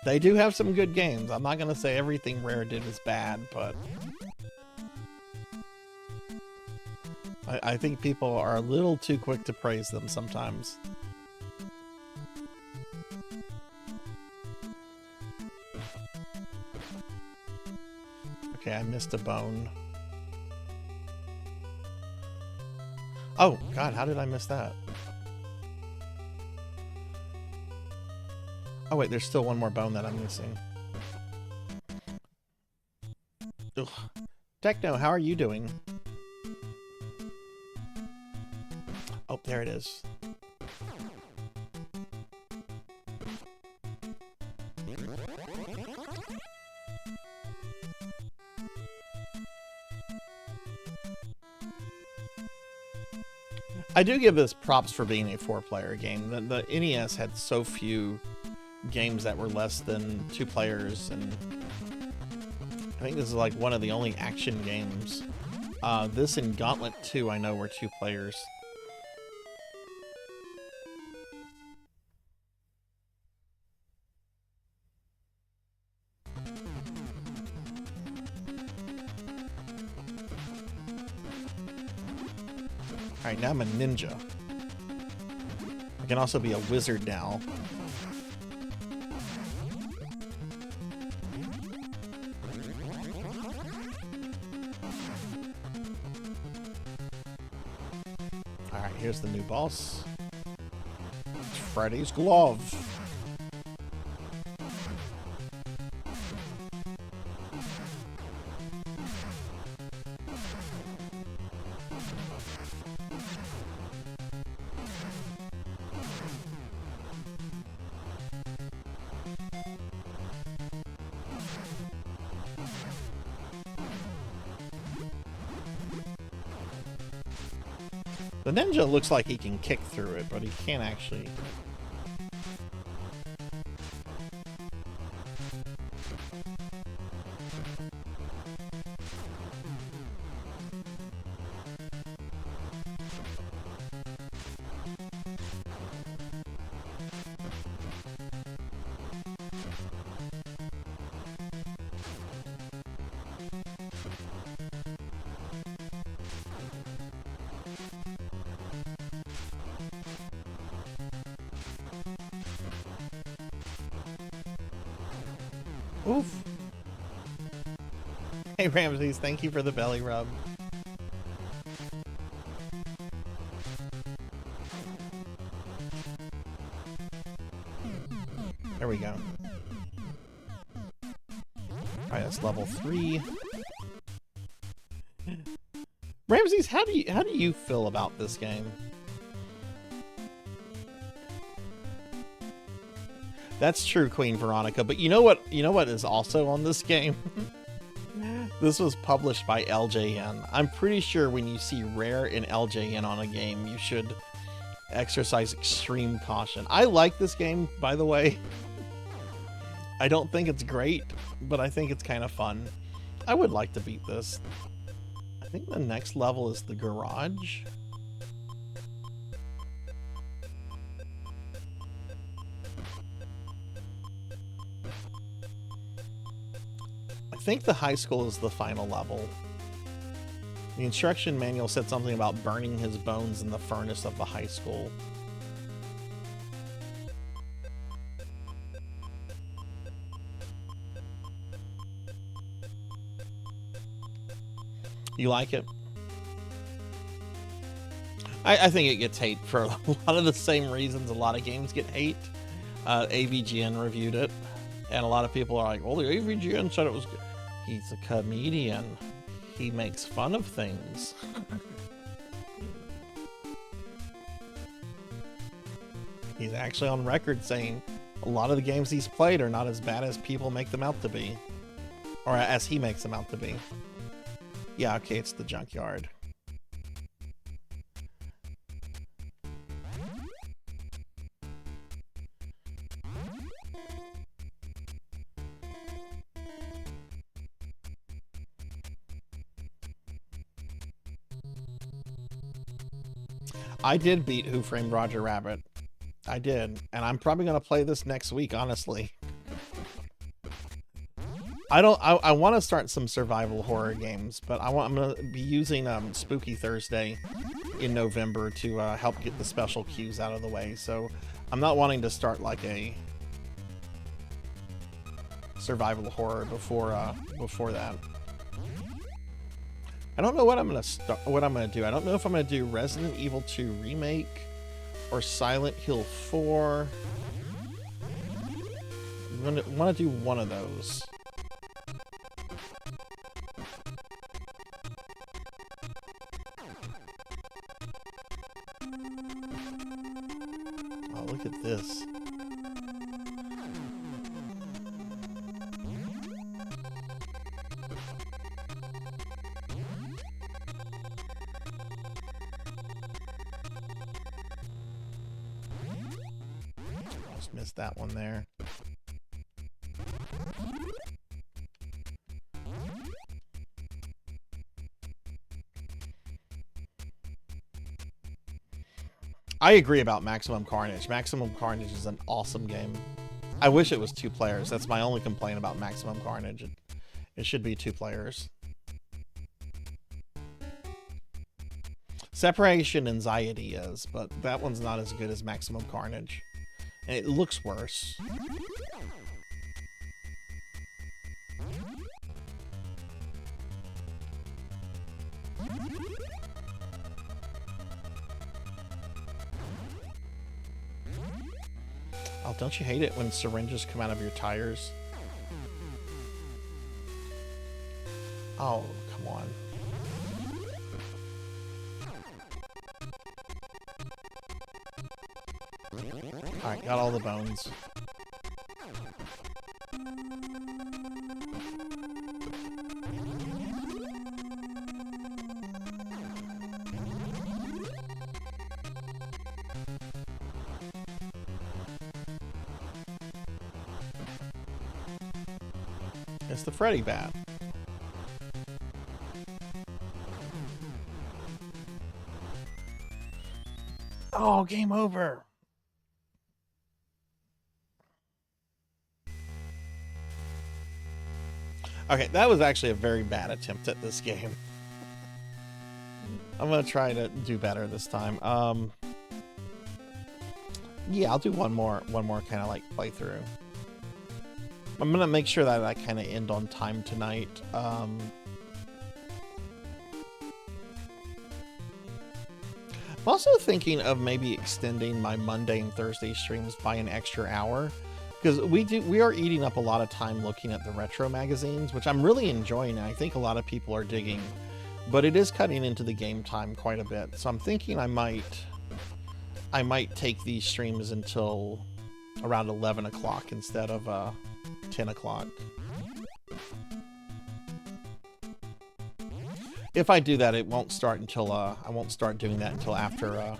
They do have some good games. I'm not going to say everything Rare did was bad, but I think people are a little too quick to praise them sometimes. Okay, I missed a bone. Oh, God, how did I miss that? Oh, wait, there's still one more bone that I'm missing. Ugh. Techno, how are you doing? Oh, there it is. I do give this props for being a 4-player game. The NES had so few games that were less than 2 players, and I think this is like one of the only action games. This and Gauntlet 2 I know were 2 players. Alright, now I'm a ninja. I can also be a wizard now. Alright, here's the new boss. It's Freddy's glove. The ninja looks like he can kick through it, but he can't actually. Oof. Hey Ramses, thank you for the belly rub. There we go. Alright, that's level 3. Ramses, how do you feel about this game? That's true, Queen Veronica, but you know what is also on this game? This was published by LJN. I'm pretty sure when you see Rare and LJN on a game, you should exercise extreme caution. I like this game, by the way. I don't think it's great, but I think it's kind of fun. I would like to beat this. I think the next level is the garage. I think the high school is the final level. The instruction manual said something about burning his bones in the furnace of the high school. You like it? I think it gets hate for a lot of the same reasons a lot of games get hate. AVGN reviewed it, and a lot of people are like, well, the AVGN said it was good. He's a comedian. He makes fun of things. He's actually on record saying a lot of the games he's played are not as bad as people make them out to be. Or as he makes them out to be. Yeah, okay, it's the junkyard. I did beat Who Framed Roger Rabbit. I did, and I'm probably gonna play this next week, honestly. I want to start some survival horror games, but I'm gonna be using Spooky Thursday in November to help get the special queues out of the way. So I'm not wanting to start like a survival horror before that. I don't know what I'm gonna do. I don't know if I'm gonna do Resident Evil 2 Remake or Silent Hill 4. I'm gonna want to do one of those. Oh, look at this. Just missed that one there. I agree about Maximum Carnage. Maximum Carnage is an awesome game. I wish it was 2 players. That's my only complaint about Maximum Carnage. It should be 2 players. Separation Anxiety is, but that one's not as good as Maximum Carnage. And it looks worse. Oh, don't you hate it when syringes come out of your tires? Oh, come on. Alright, got all the bones. It's the Freddy bat. Oh, game over. Okay, that was actually a very bad attempt at this game. I'm gonna try to do better this time. Yeah, I'll do one more kind of like playthrough. I'm gonna make sure that I kind of end on time tonight. I'm also thinking of maybe extending my Monday and Thursday streams by an extra hour, because we are eating up a lot of time looking at the retro magazines, which I'm really enjoying, and I think a lot of people are digging, but it is cutting into the game time quite a bit. So I'm thinking I might take these streams until around 11 o'clock instead of 10 o'clock. If I do that, it won't start until I won't start doing that until after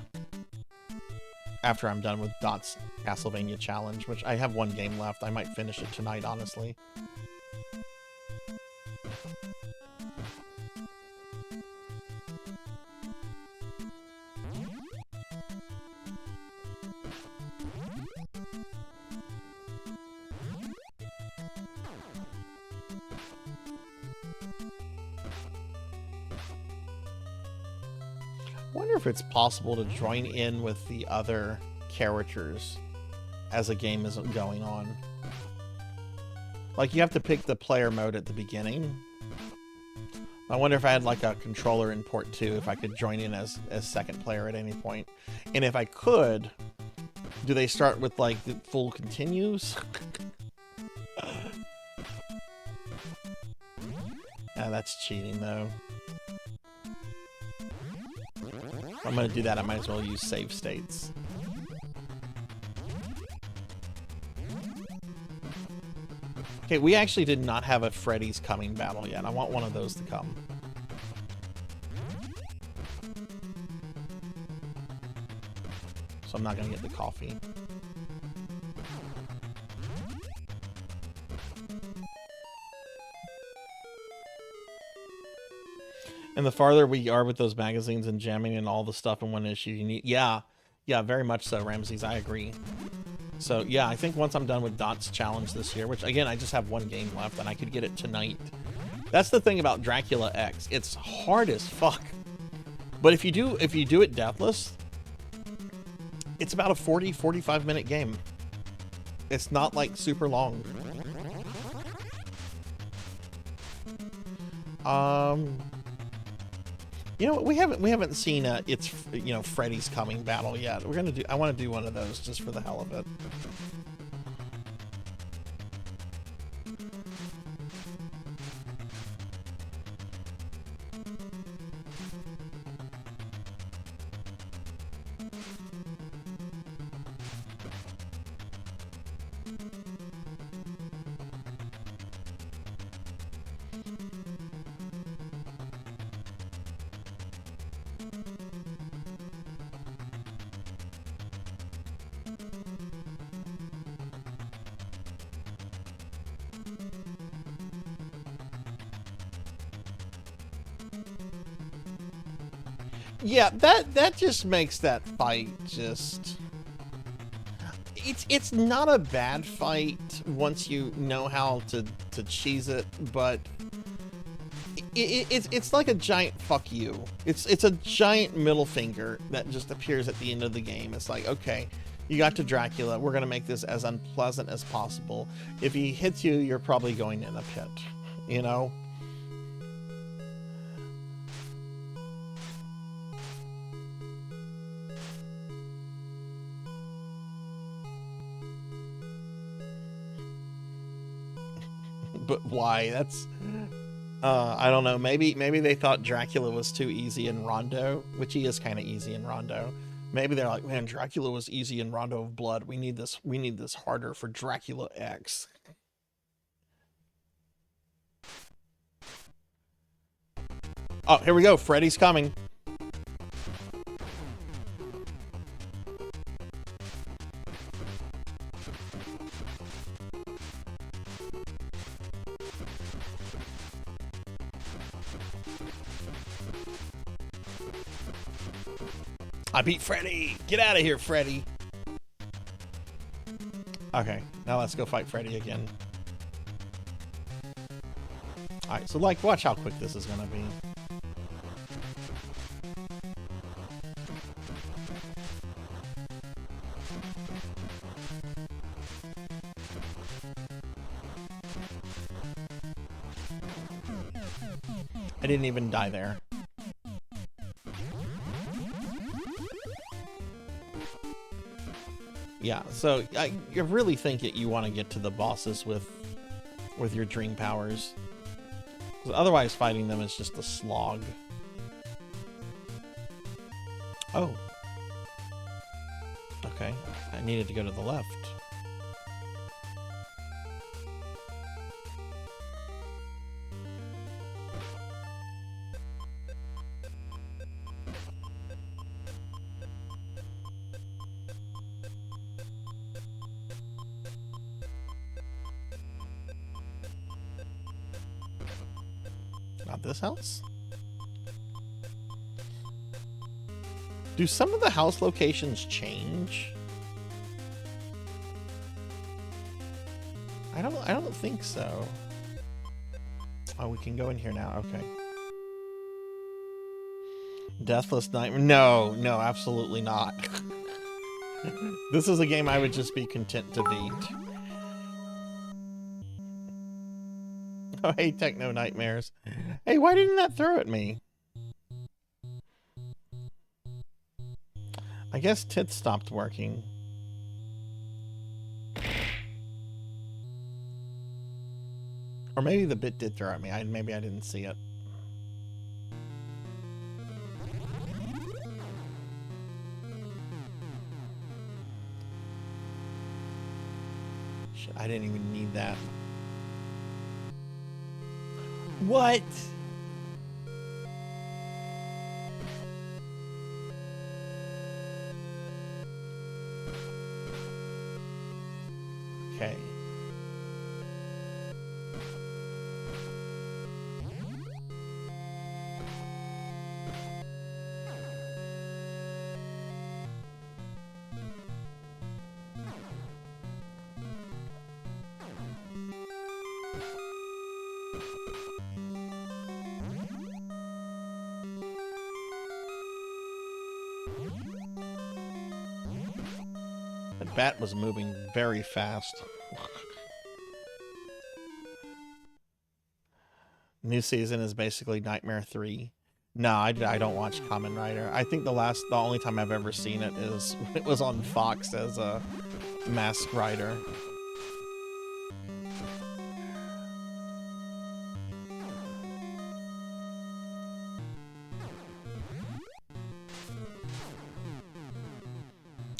I'm done with Dot's Castlevania Challenge, which I have one game left. I might finish it tonight, honestly. I wonder if it's possible to join in with the other characters as a game is going on. Like, you have to pick the player mode at the beginning. I wonder if I had like a controller in port 2, if I could join in as second player at any point. And if I could, do they start with like the full continues? That's cheating though. If I'm going to do that, I might as well use save states. Okay, we actually did not have a Freddy's Coming battle yet. I want one of those to come. So I'm not going to get the coffee. And the farther we are with those magazines and jamming and all the stuff in one issue, you need... Yeah, very much so, Ramses. I agree. So, yeah, I think once I'm done with Dot's Challenge this year, which, again, I just have one game left, and I could get it tonight. That's the thing about Dracula X. It's hard as fuck. But if you do it deathless, it's about a 40-45 minute game. It's not, like, super long. You know what? We haven't seen it's Freddy's Coming battle yet. We're gonna do. I want to do one of those just for the hell of it. Yeah, that just makes that fight just... It's not a bad fight once you know how to cheese it, but it's like a giant fuck you. It's a giant middle finger that just appears at the end of the game. It's like, okay, you got to Dracula. We're gonna make this as unpleasant as possible. If he hits you, you're probably going in a pit, you know? But why? That's I don't know. Maybe they thought Dracula was too easy in Rondo, which he is kind of easy in Rondo. Maybe they're like, man, Dracula was easy in Rondo of Blood. We need this harder for Dracula X. Oh, here we go. Freddy's coming. I beat Freddy! Get out of here, Freddy! Okay, now let's go fight Freddy again. Alright, so like, watch how quick this is gonna be. I didn't even die there. Yeah, so you really think that you want to get to the bosses with your dream powers. 'Cause otherwise fighting them is just a slog. Oh. Okay, I needed to go to the left. Not this house? Do some of the house locations change? I don't think so. Oh, we can go in here now. Okay. Deathless Nightmare. No, absolutely not. This is a game I would just be content to beat. Oh, hey, Techno Nightmares. Hey, why didn't that throw at me? I guess tits stopped working. Or maybe the bit did throw at me. Maybe I didn't see it. Shit, I didn't even need that. What? Okay. That bat was moving very fast. New season is basically Nightmare 3. No, I don't watch Kamen Rider. I think the only time I've ever seen it is when it was on Fox as a Masked Rider.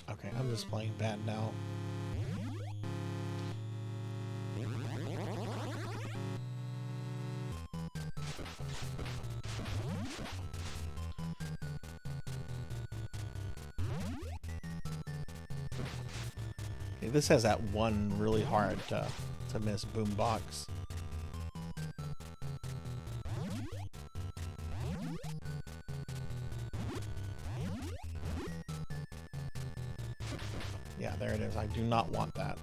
Okay, I'm just playing bad now. Okay, this has that one really hard to miss boombox. Yeah, there it is. I do not want that.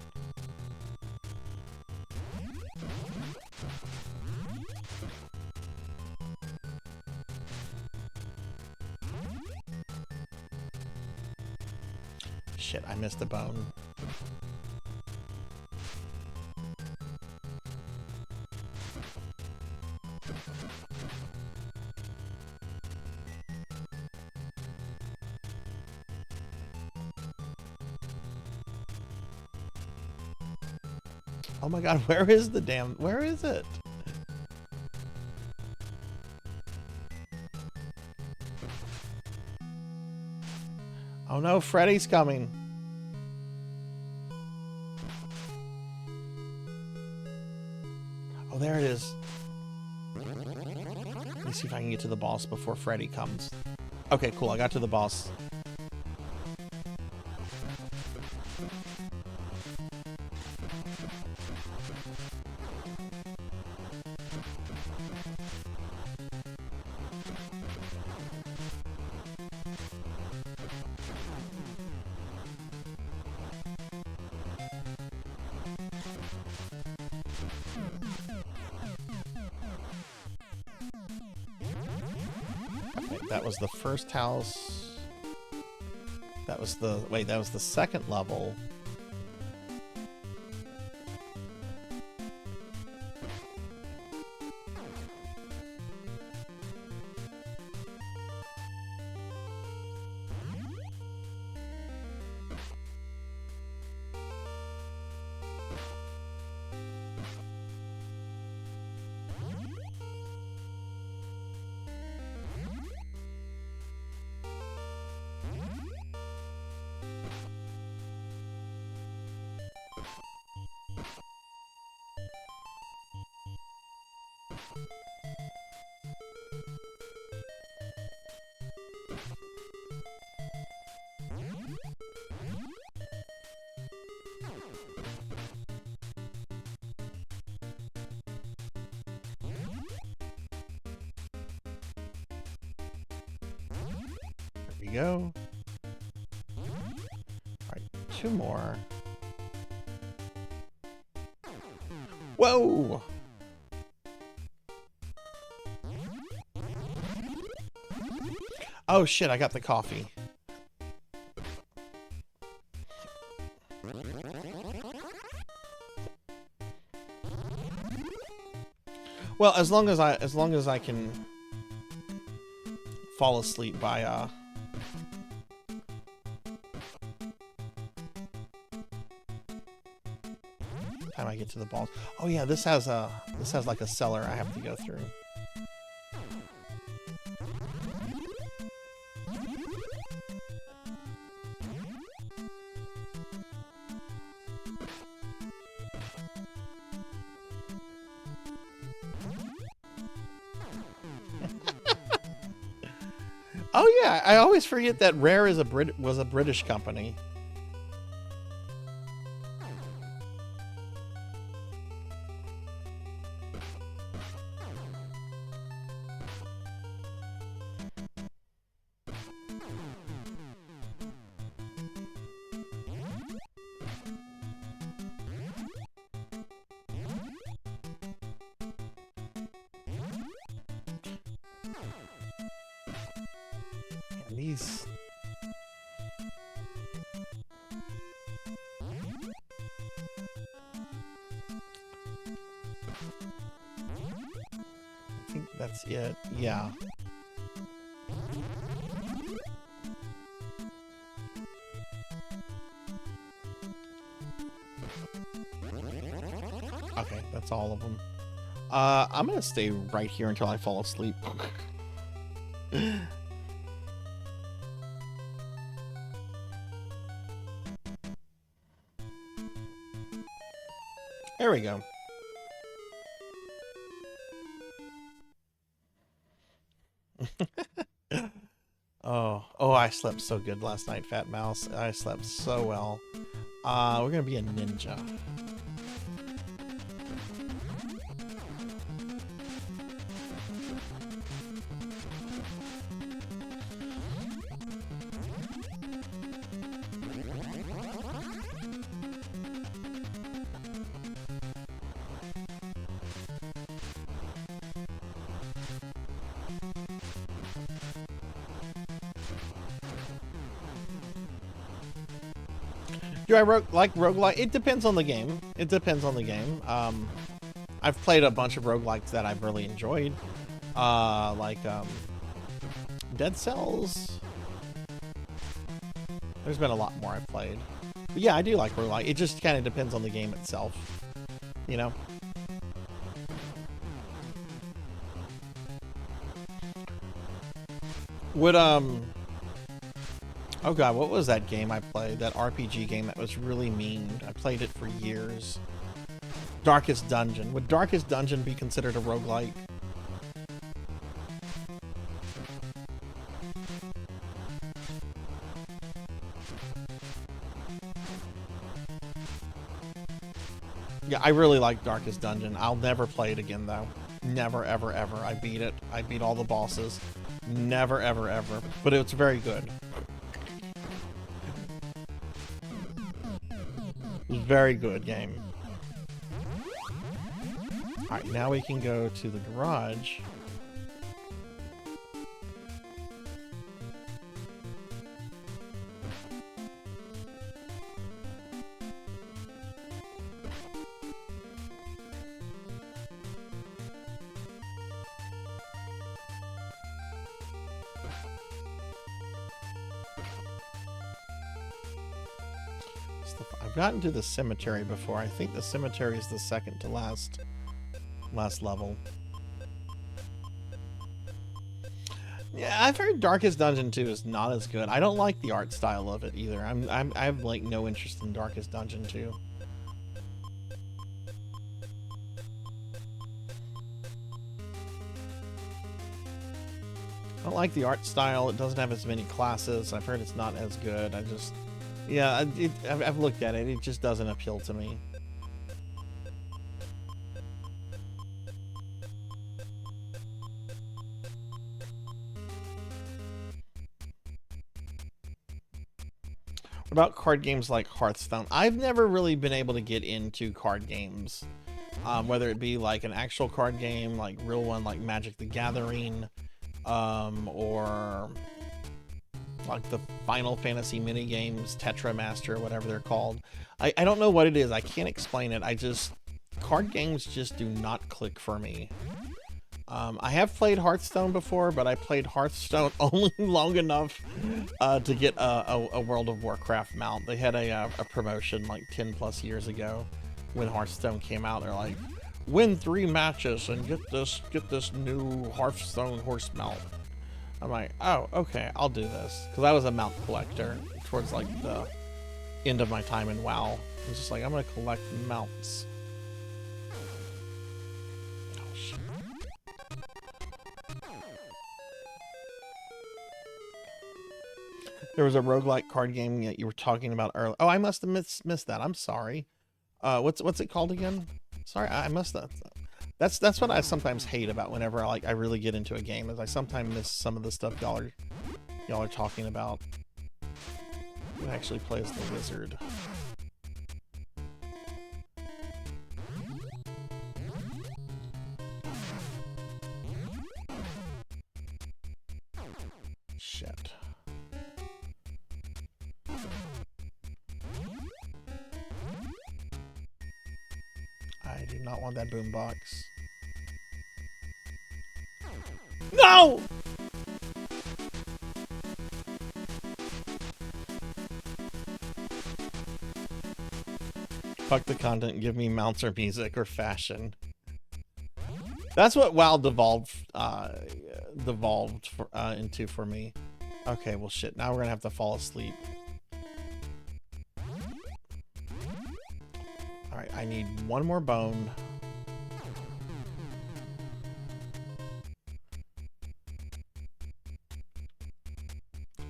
Shit, I missed a bone. Oh my god, where is it? Oh no, Freddy's coming. Oh, there it is. Let me see if I can get to the boss before Freddy comes. Okay, cool, I got to the boss. That was the first house. That was the second level. There we go. Alright, two more. Whoa! Oh shit, I got the coffee. Well, as long as I can fall asleep by time I get to the balls. Oh yeah, this has like a cellar I have to go through. Oh yeah, I always forget that Rare was a British company. And these... I think that's it. Yeah. Okay, that's all of them. I'm gonna stay right here until I fall asleep. There we go. Oh, I slept so good last night, Fat Mouse. I slept so well. We're gonna be a ninja. Do I like roguelike? It depends on the game. It depends on the game. I've played a bunch of roguelikes that I've really enjoyed. Like Dead Cells. There's been a lot more I've played. But yeah, I do like roguelike. It just kind of depends on the game itself. You know? Would, oh god, what was that game I played? That RPG game that was really mean. I played it for years. Darkest Dungeon. Would Darkest Dungeon be considered a roguelike? Yeah, I really like Darkest Dungeon. I'll never play it again, though. Never, ever, ever. I beat it. I beat all the bosses. Never, ever, ever. But it's very good. Very good game. Alright, now we can go to the garage. I've gotten to the cemetery before. I think the cemetery is the second to last level. Yeah, I've heard Darkest Dungeon 2 is not as good. I don't like the art style of it either. I have like no interest in Darkest Dungeon 2. I don't like the art style. It doesn't have as many classes. I've heard it's not as good. Yeah, I've looked at it. It just doesn't appeal to me. What about card games like Hearthstone? I've never really been able to get into card games. Whether it be like an actual card game, like real one like Magic the Gathering, or like the Final Fantasy mini games, Tetra Master, whatever they're called. I don't know what it is. I can't explain it. Card games just do not click for me. I have played Hearthstone before, but I played Hearthstone only long enough to get a World of Warcraft mount. They had a promotion like 10 plus years ago when Hearthstone came out. They're like, win 3 matches and get this new Hearthstone horse mount. I'm like, oh, okay, I'll do this. Because I was a mount collector towards like the end of my time in WoW. I was just like, I'm going to collect mounts. Oh, shit. There was a roguelike card game that you were talking about earlier. Oh, I must have missed that. I'm sorry. What's it called again? Sorry, I must have. That's what I sometimes hate about whenever I really get into a game, is I sometimes miss some of the stuff y'all are talking about. Who actually plays the wizard? Shit. I do not want that boombox. No! Fuck the content, give me mounts or music or fashion. That's what WoW into for me. Okay, well shit, now we're gonna have to fall asleep. Alright, I need one more bone.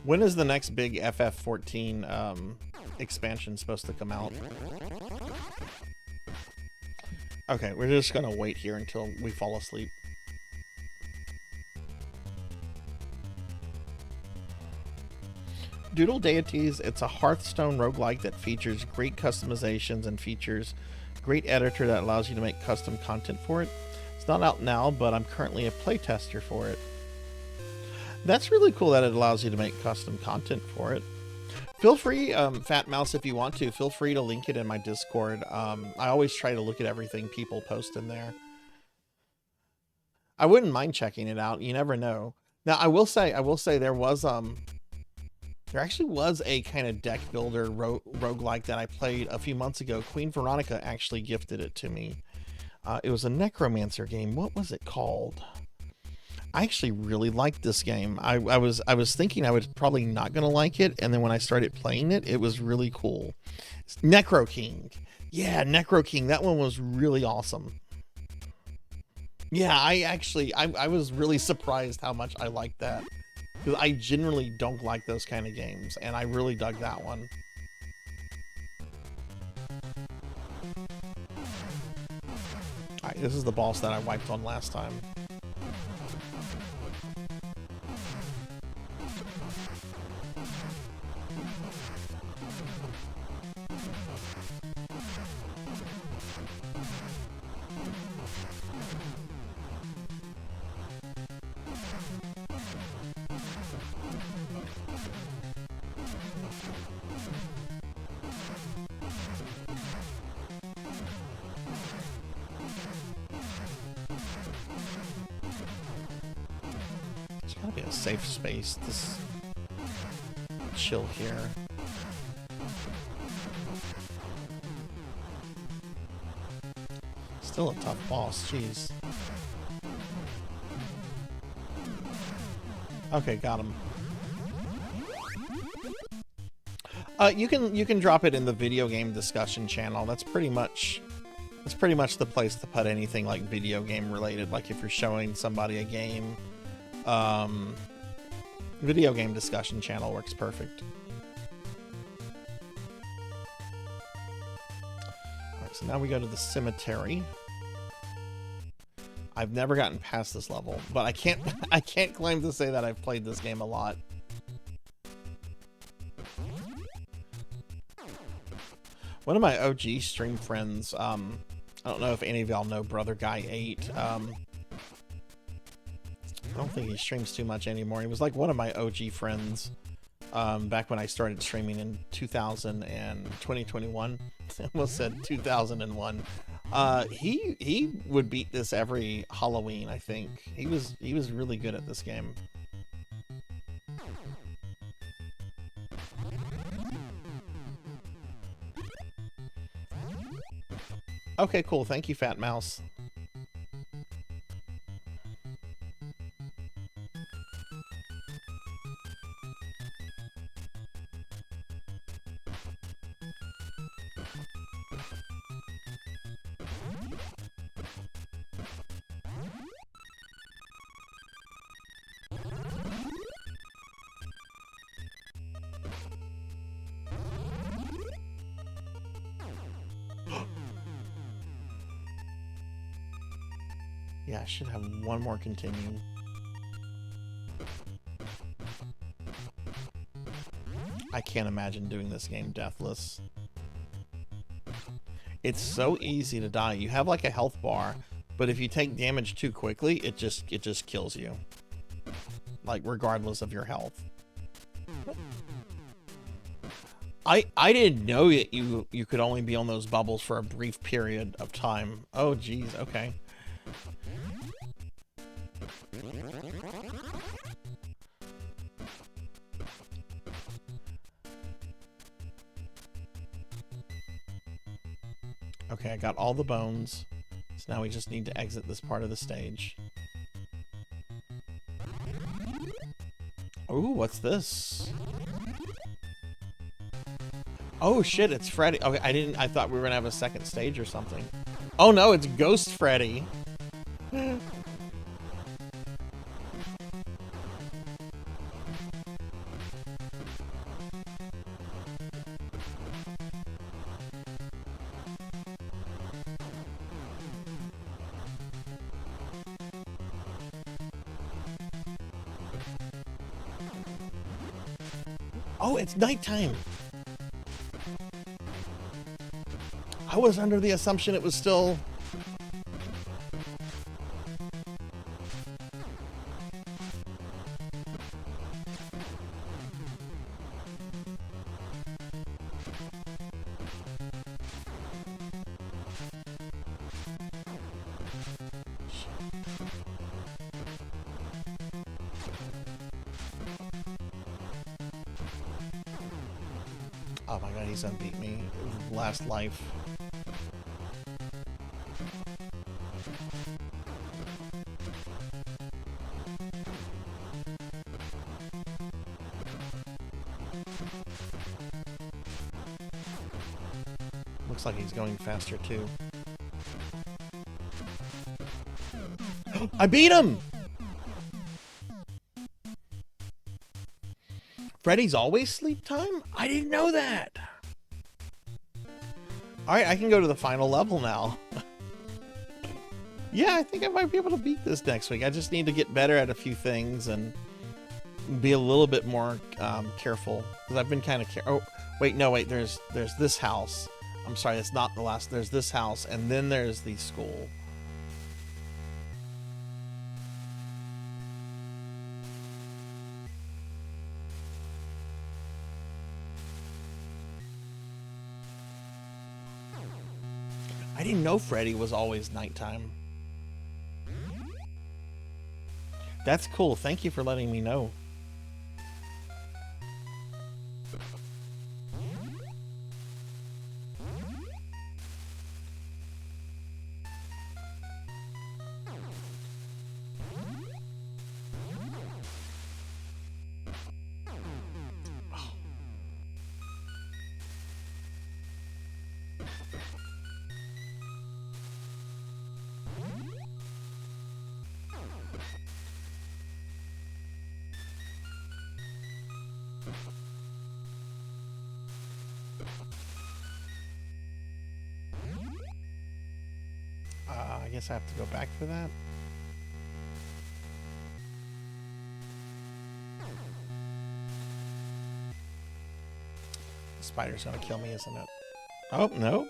When is the next big FF14 expansion supposed to come out? Okay, we're just gonna wait here until we fall asleep. Doodle Deities, it's a Hearthstone roguelike that features great customizations and features great editor that allows you to make custom content for it. It's not out now, but I'm currently a playtester for it. That's really cool that it allows you to make custom content for it. Feel free, Fat Mouse, if you want to, feel free to link it in my Discord. I always try to look at everything people post in there. I wouldn't mind checking it out. You never know. Now, I will say there was, there actually was a kind of deck builder roguelike that I played a few months ago. Queen Veronica actually gifted it to me. It was a necromancer game. What was it called? I actually really liked this game. I was thinking I was probably not gonna like it, and then when I started playing it, it was really cool. It's Necro King. Yeah, Necro King. That one was really awesome. Yeah, I was really surprised how much I liked that. Because I generally don't like those kind of games, and I really dug that one. Alright, this is the boss that I wiped on last time. Be a safe space. This chill here. Still a tough boss, jeez. Okay, got him. You can drop it in the video game discussion channel. That's pretty much the place to put anything like video game related. Like if you're showing somebody a game. Video game discussion channel works perfect. Alright, so now we go to the cemetery. I've never gotten past this level, but I can't claim to say that I've played this game a lot. One of my OG stream friends, I don't know if any of y'all know Brother Guy 8. I don't think he streams too much anymore. He was like one of my OG friends back when I started streaming in 2021. I almost said 2001. He would beat this every Halloween, I think. He was really good at this game. Okay, cool. Thank you, Fat Mouse. Yeah, I should have one more continue. I can't imagine doing this game deathless. It's so easy to die. You have like a health bar, but if you take damage too quickly, it just kills you. Like regardless of your health. I didn't know that you could only be on those bubbles for a brief period of time. Oh geez, okay. Okay, I got all the bones. So now we just need to exit this part of the stage. Ooh, what's this? Oh shit, it's Freddy. Okay, I thought we were gonna have a second stage or something. Oh no, it's Ghost Freddy. Oh, it's nighttime. I was under the assumption it was still... Oh my god, he's unbeat me. Last life. Looks like he's going faster too. I beat him! Freddy's always sleep time? I didn't know that. Alright, I can go to the final level now. Yeah, I think I might be able to beat this next week. I just need to get better at a few things and be a little bit more careful. Because I've been kind of oh, wait, no, wait, there's this house. I'm sorry, it's not the last. There's this house, and then there's the school. I didn't know Freddy was always nighttime. That's cool. Thank you for letting me know. I guess I have to go back for that. The spider's gonna kill me, isn't it? Oh, no.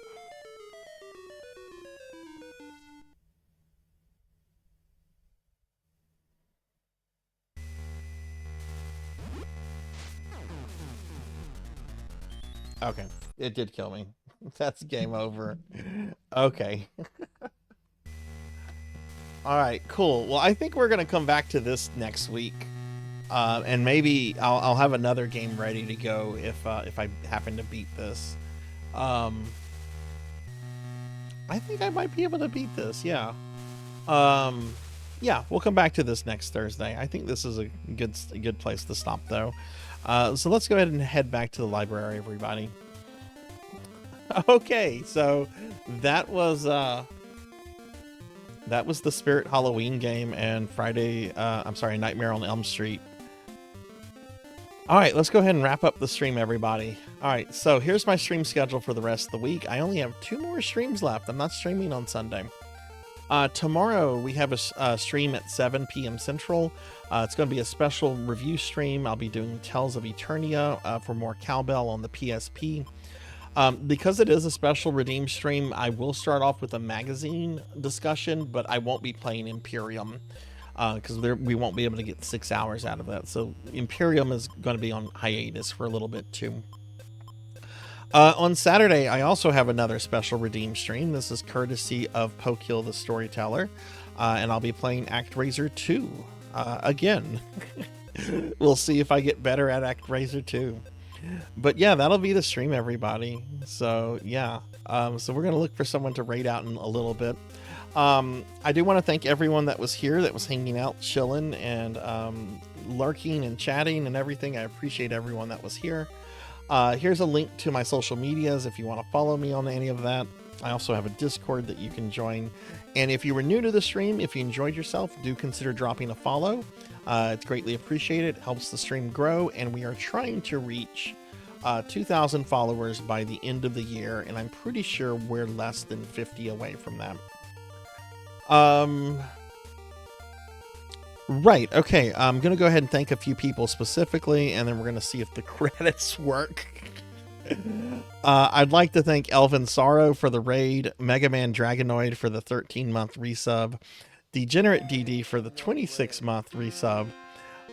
Okay, it did kill me. That's game over. Okay. All right, cool. Well, I think we're gonna come back to this next week, and maybe I'll have another game ready to go if I happen to beat this. I think I might be able to beat this. Yeah. Yeah, we'll come back to this next Thursday. I think this is a good place to stop though. So let's go ahead and head back to the library, everybody. Okay, so that was the Spirit Halloween game and Nightmare on Elm Street. All right, let's go ahead and wrap up the stream, everybody. All right, so here's my stream schedule for the rest of the week. I only have 2 more streams left. I'm not streaming on Sunday. Tomorrow we have a stream at 7 p.m. Central. It's going to be a special review stream. I'll be doing Tales of Eternia for more Cowbell on the PSP. Because it is a special redeem stream, I will start off with a magazine discussion, but I won't be playing Imperium because we won't be able to get 6 hours out of that. So Imperium is going to be on hiatus for a little bit too. On Saturday, I also have another special redeem stream. This is courtesy of Pokil the Storyteller, and I'll be playing ActRaiser 2 again. We'll see if I get better at ActRaiser 2. But yeah, that'll be the stream, everybody. So yeah, so we're gonna look for someone to raid out in a little bit. I do want to thank everyone that was here, that was hanging out, chilling, and lurking and chatting and everything. I appreciate everyone that was here. Here's a link to my social medias if you want to follow me on any of that. I also have a Discord that you can join. And if you were new to the stream, if you enjoyed yourself, do consider dropping a follow. It's greatly appreciated. It helps the stream grow, and we are trying to reach 2,000 followers by the end of the year, and I'm pretty sure we're less than 50 away from that. Right, okay, I'm gonna go ahead and thank a few people specifically, and then we're gonna see if the credits work. I'd like to thank Elvin Sorrow for the raid, Mega Man Dragonoid for the 13-month resub, Degenerate DD for the 26-month resub,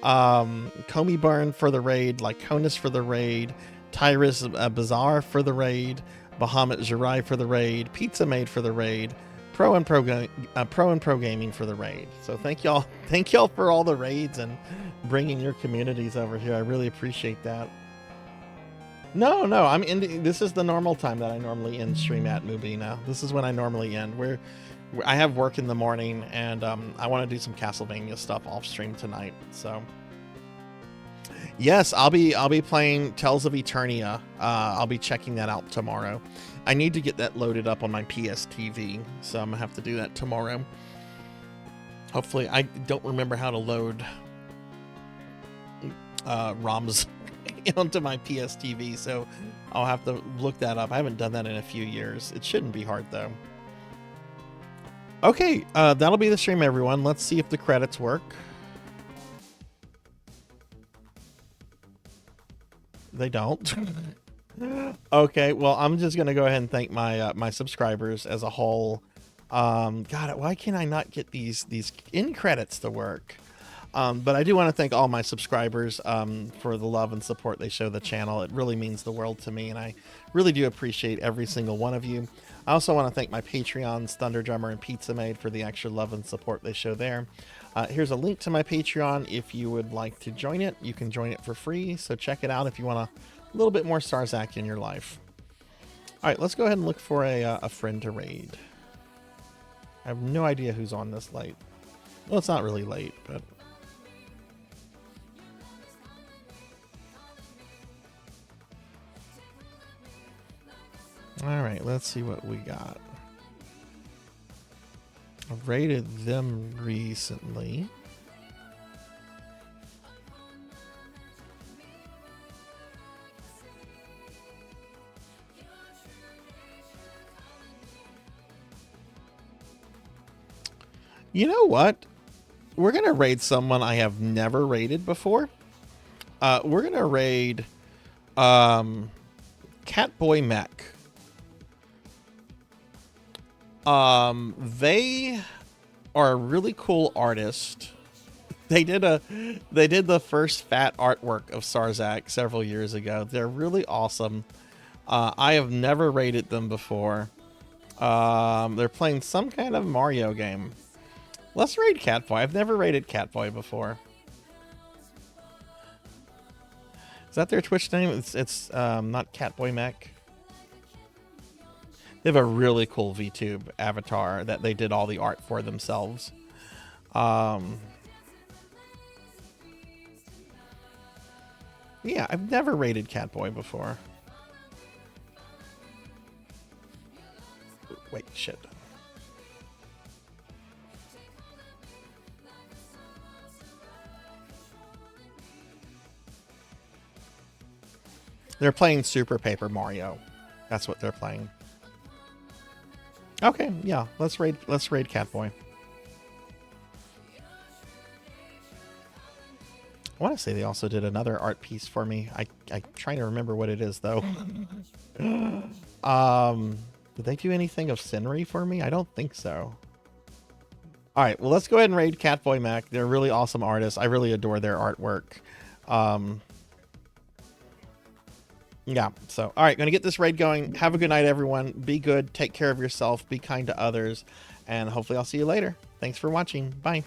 Comey Burn for the raid, Lyconis for the raid, Tyrus Bazaar for the raid, Bahamut Jirai for the raid, Pizza Made for the raid, Pro and Pro Gaming for the raid. So thank y'all for all the raids and bringing your communities over here. I really appreciate that. No, I'm ending. This is the normal time that I normally end stream at, Mubina. This is when I normally end. I have work in the morning, and I want to do some Castlevania stuff off stream tonight. So yes, I'll be playing Tales of Eternia. I'll be checking that out tomorrow. I need to get that loaded up on my PS TV, so I'm gonna have to do that tomorrow. Hopefully, I don't remember how to load ROMs onto my PS TV, so I'll have to look that up. I haven't done that in a few years. It shouldn't be hard though. Okay, that'll be the stream, everyone. Let's see if the credits work. They don't. Okay, well, I'm just gonna go ahead and thank my my subscribers as a whole. God, why can I not get these end credits to work? But I do want to thank all my subscribers for the love and support they show the channel. It really means the world to me, and I really do appreciate every single one of you. I also want to thank my Patreons, Thunder Drummer and Pizza Made, for the extra love and support they show there. Here's a link to my Patreon. If you would like to join it, you can join it for free. So check it out if you want a little bit more Sarzac in your life. All right, let's go ahead and look for a friend to raid. I have no idea who's on this late. Well, it's not really late, but... All right, let's see what we got. I've raided them recently. You know what? We're going to raid someone I have never raided before. We're going to raid Catboy Mech. They are a really cool artist. They did the first fat artwork of Sarzac several years ago. They're really awesome. I have never raided them before. They're playing some kind of Mario game. Let's raid Catboy. I've never raided Catboy before. Is that their Twitch name? It's not Catboy Mech. They have a really cool VTuber avatar that they did all the art for themselves. Yeah, I've never raided Catboy before. Wait, shit. They're playing Super Paper Mario. That's what they're playing. Okay, yeah, let's raid Catboy. I want to say they also did another art piece for me. I'm trying to remember what it is though. Did they do anything of scenery for me? I don't think so. All right, well, let's go ahead and raid Catboy Mech. They're really awesome artists. I really adore their artwork. Yeah, so, all right, going to get this raid going. Have a good night, everyone. Be good. Take care of yourself. Be kind to others. And hopefully I'll see you later. Thanks for watching. Bye.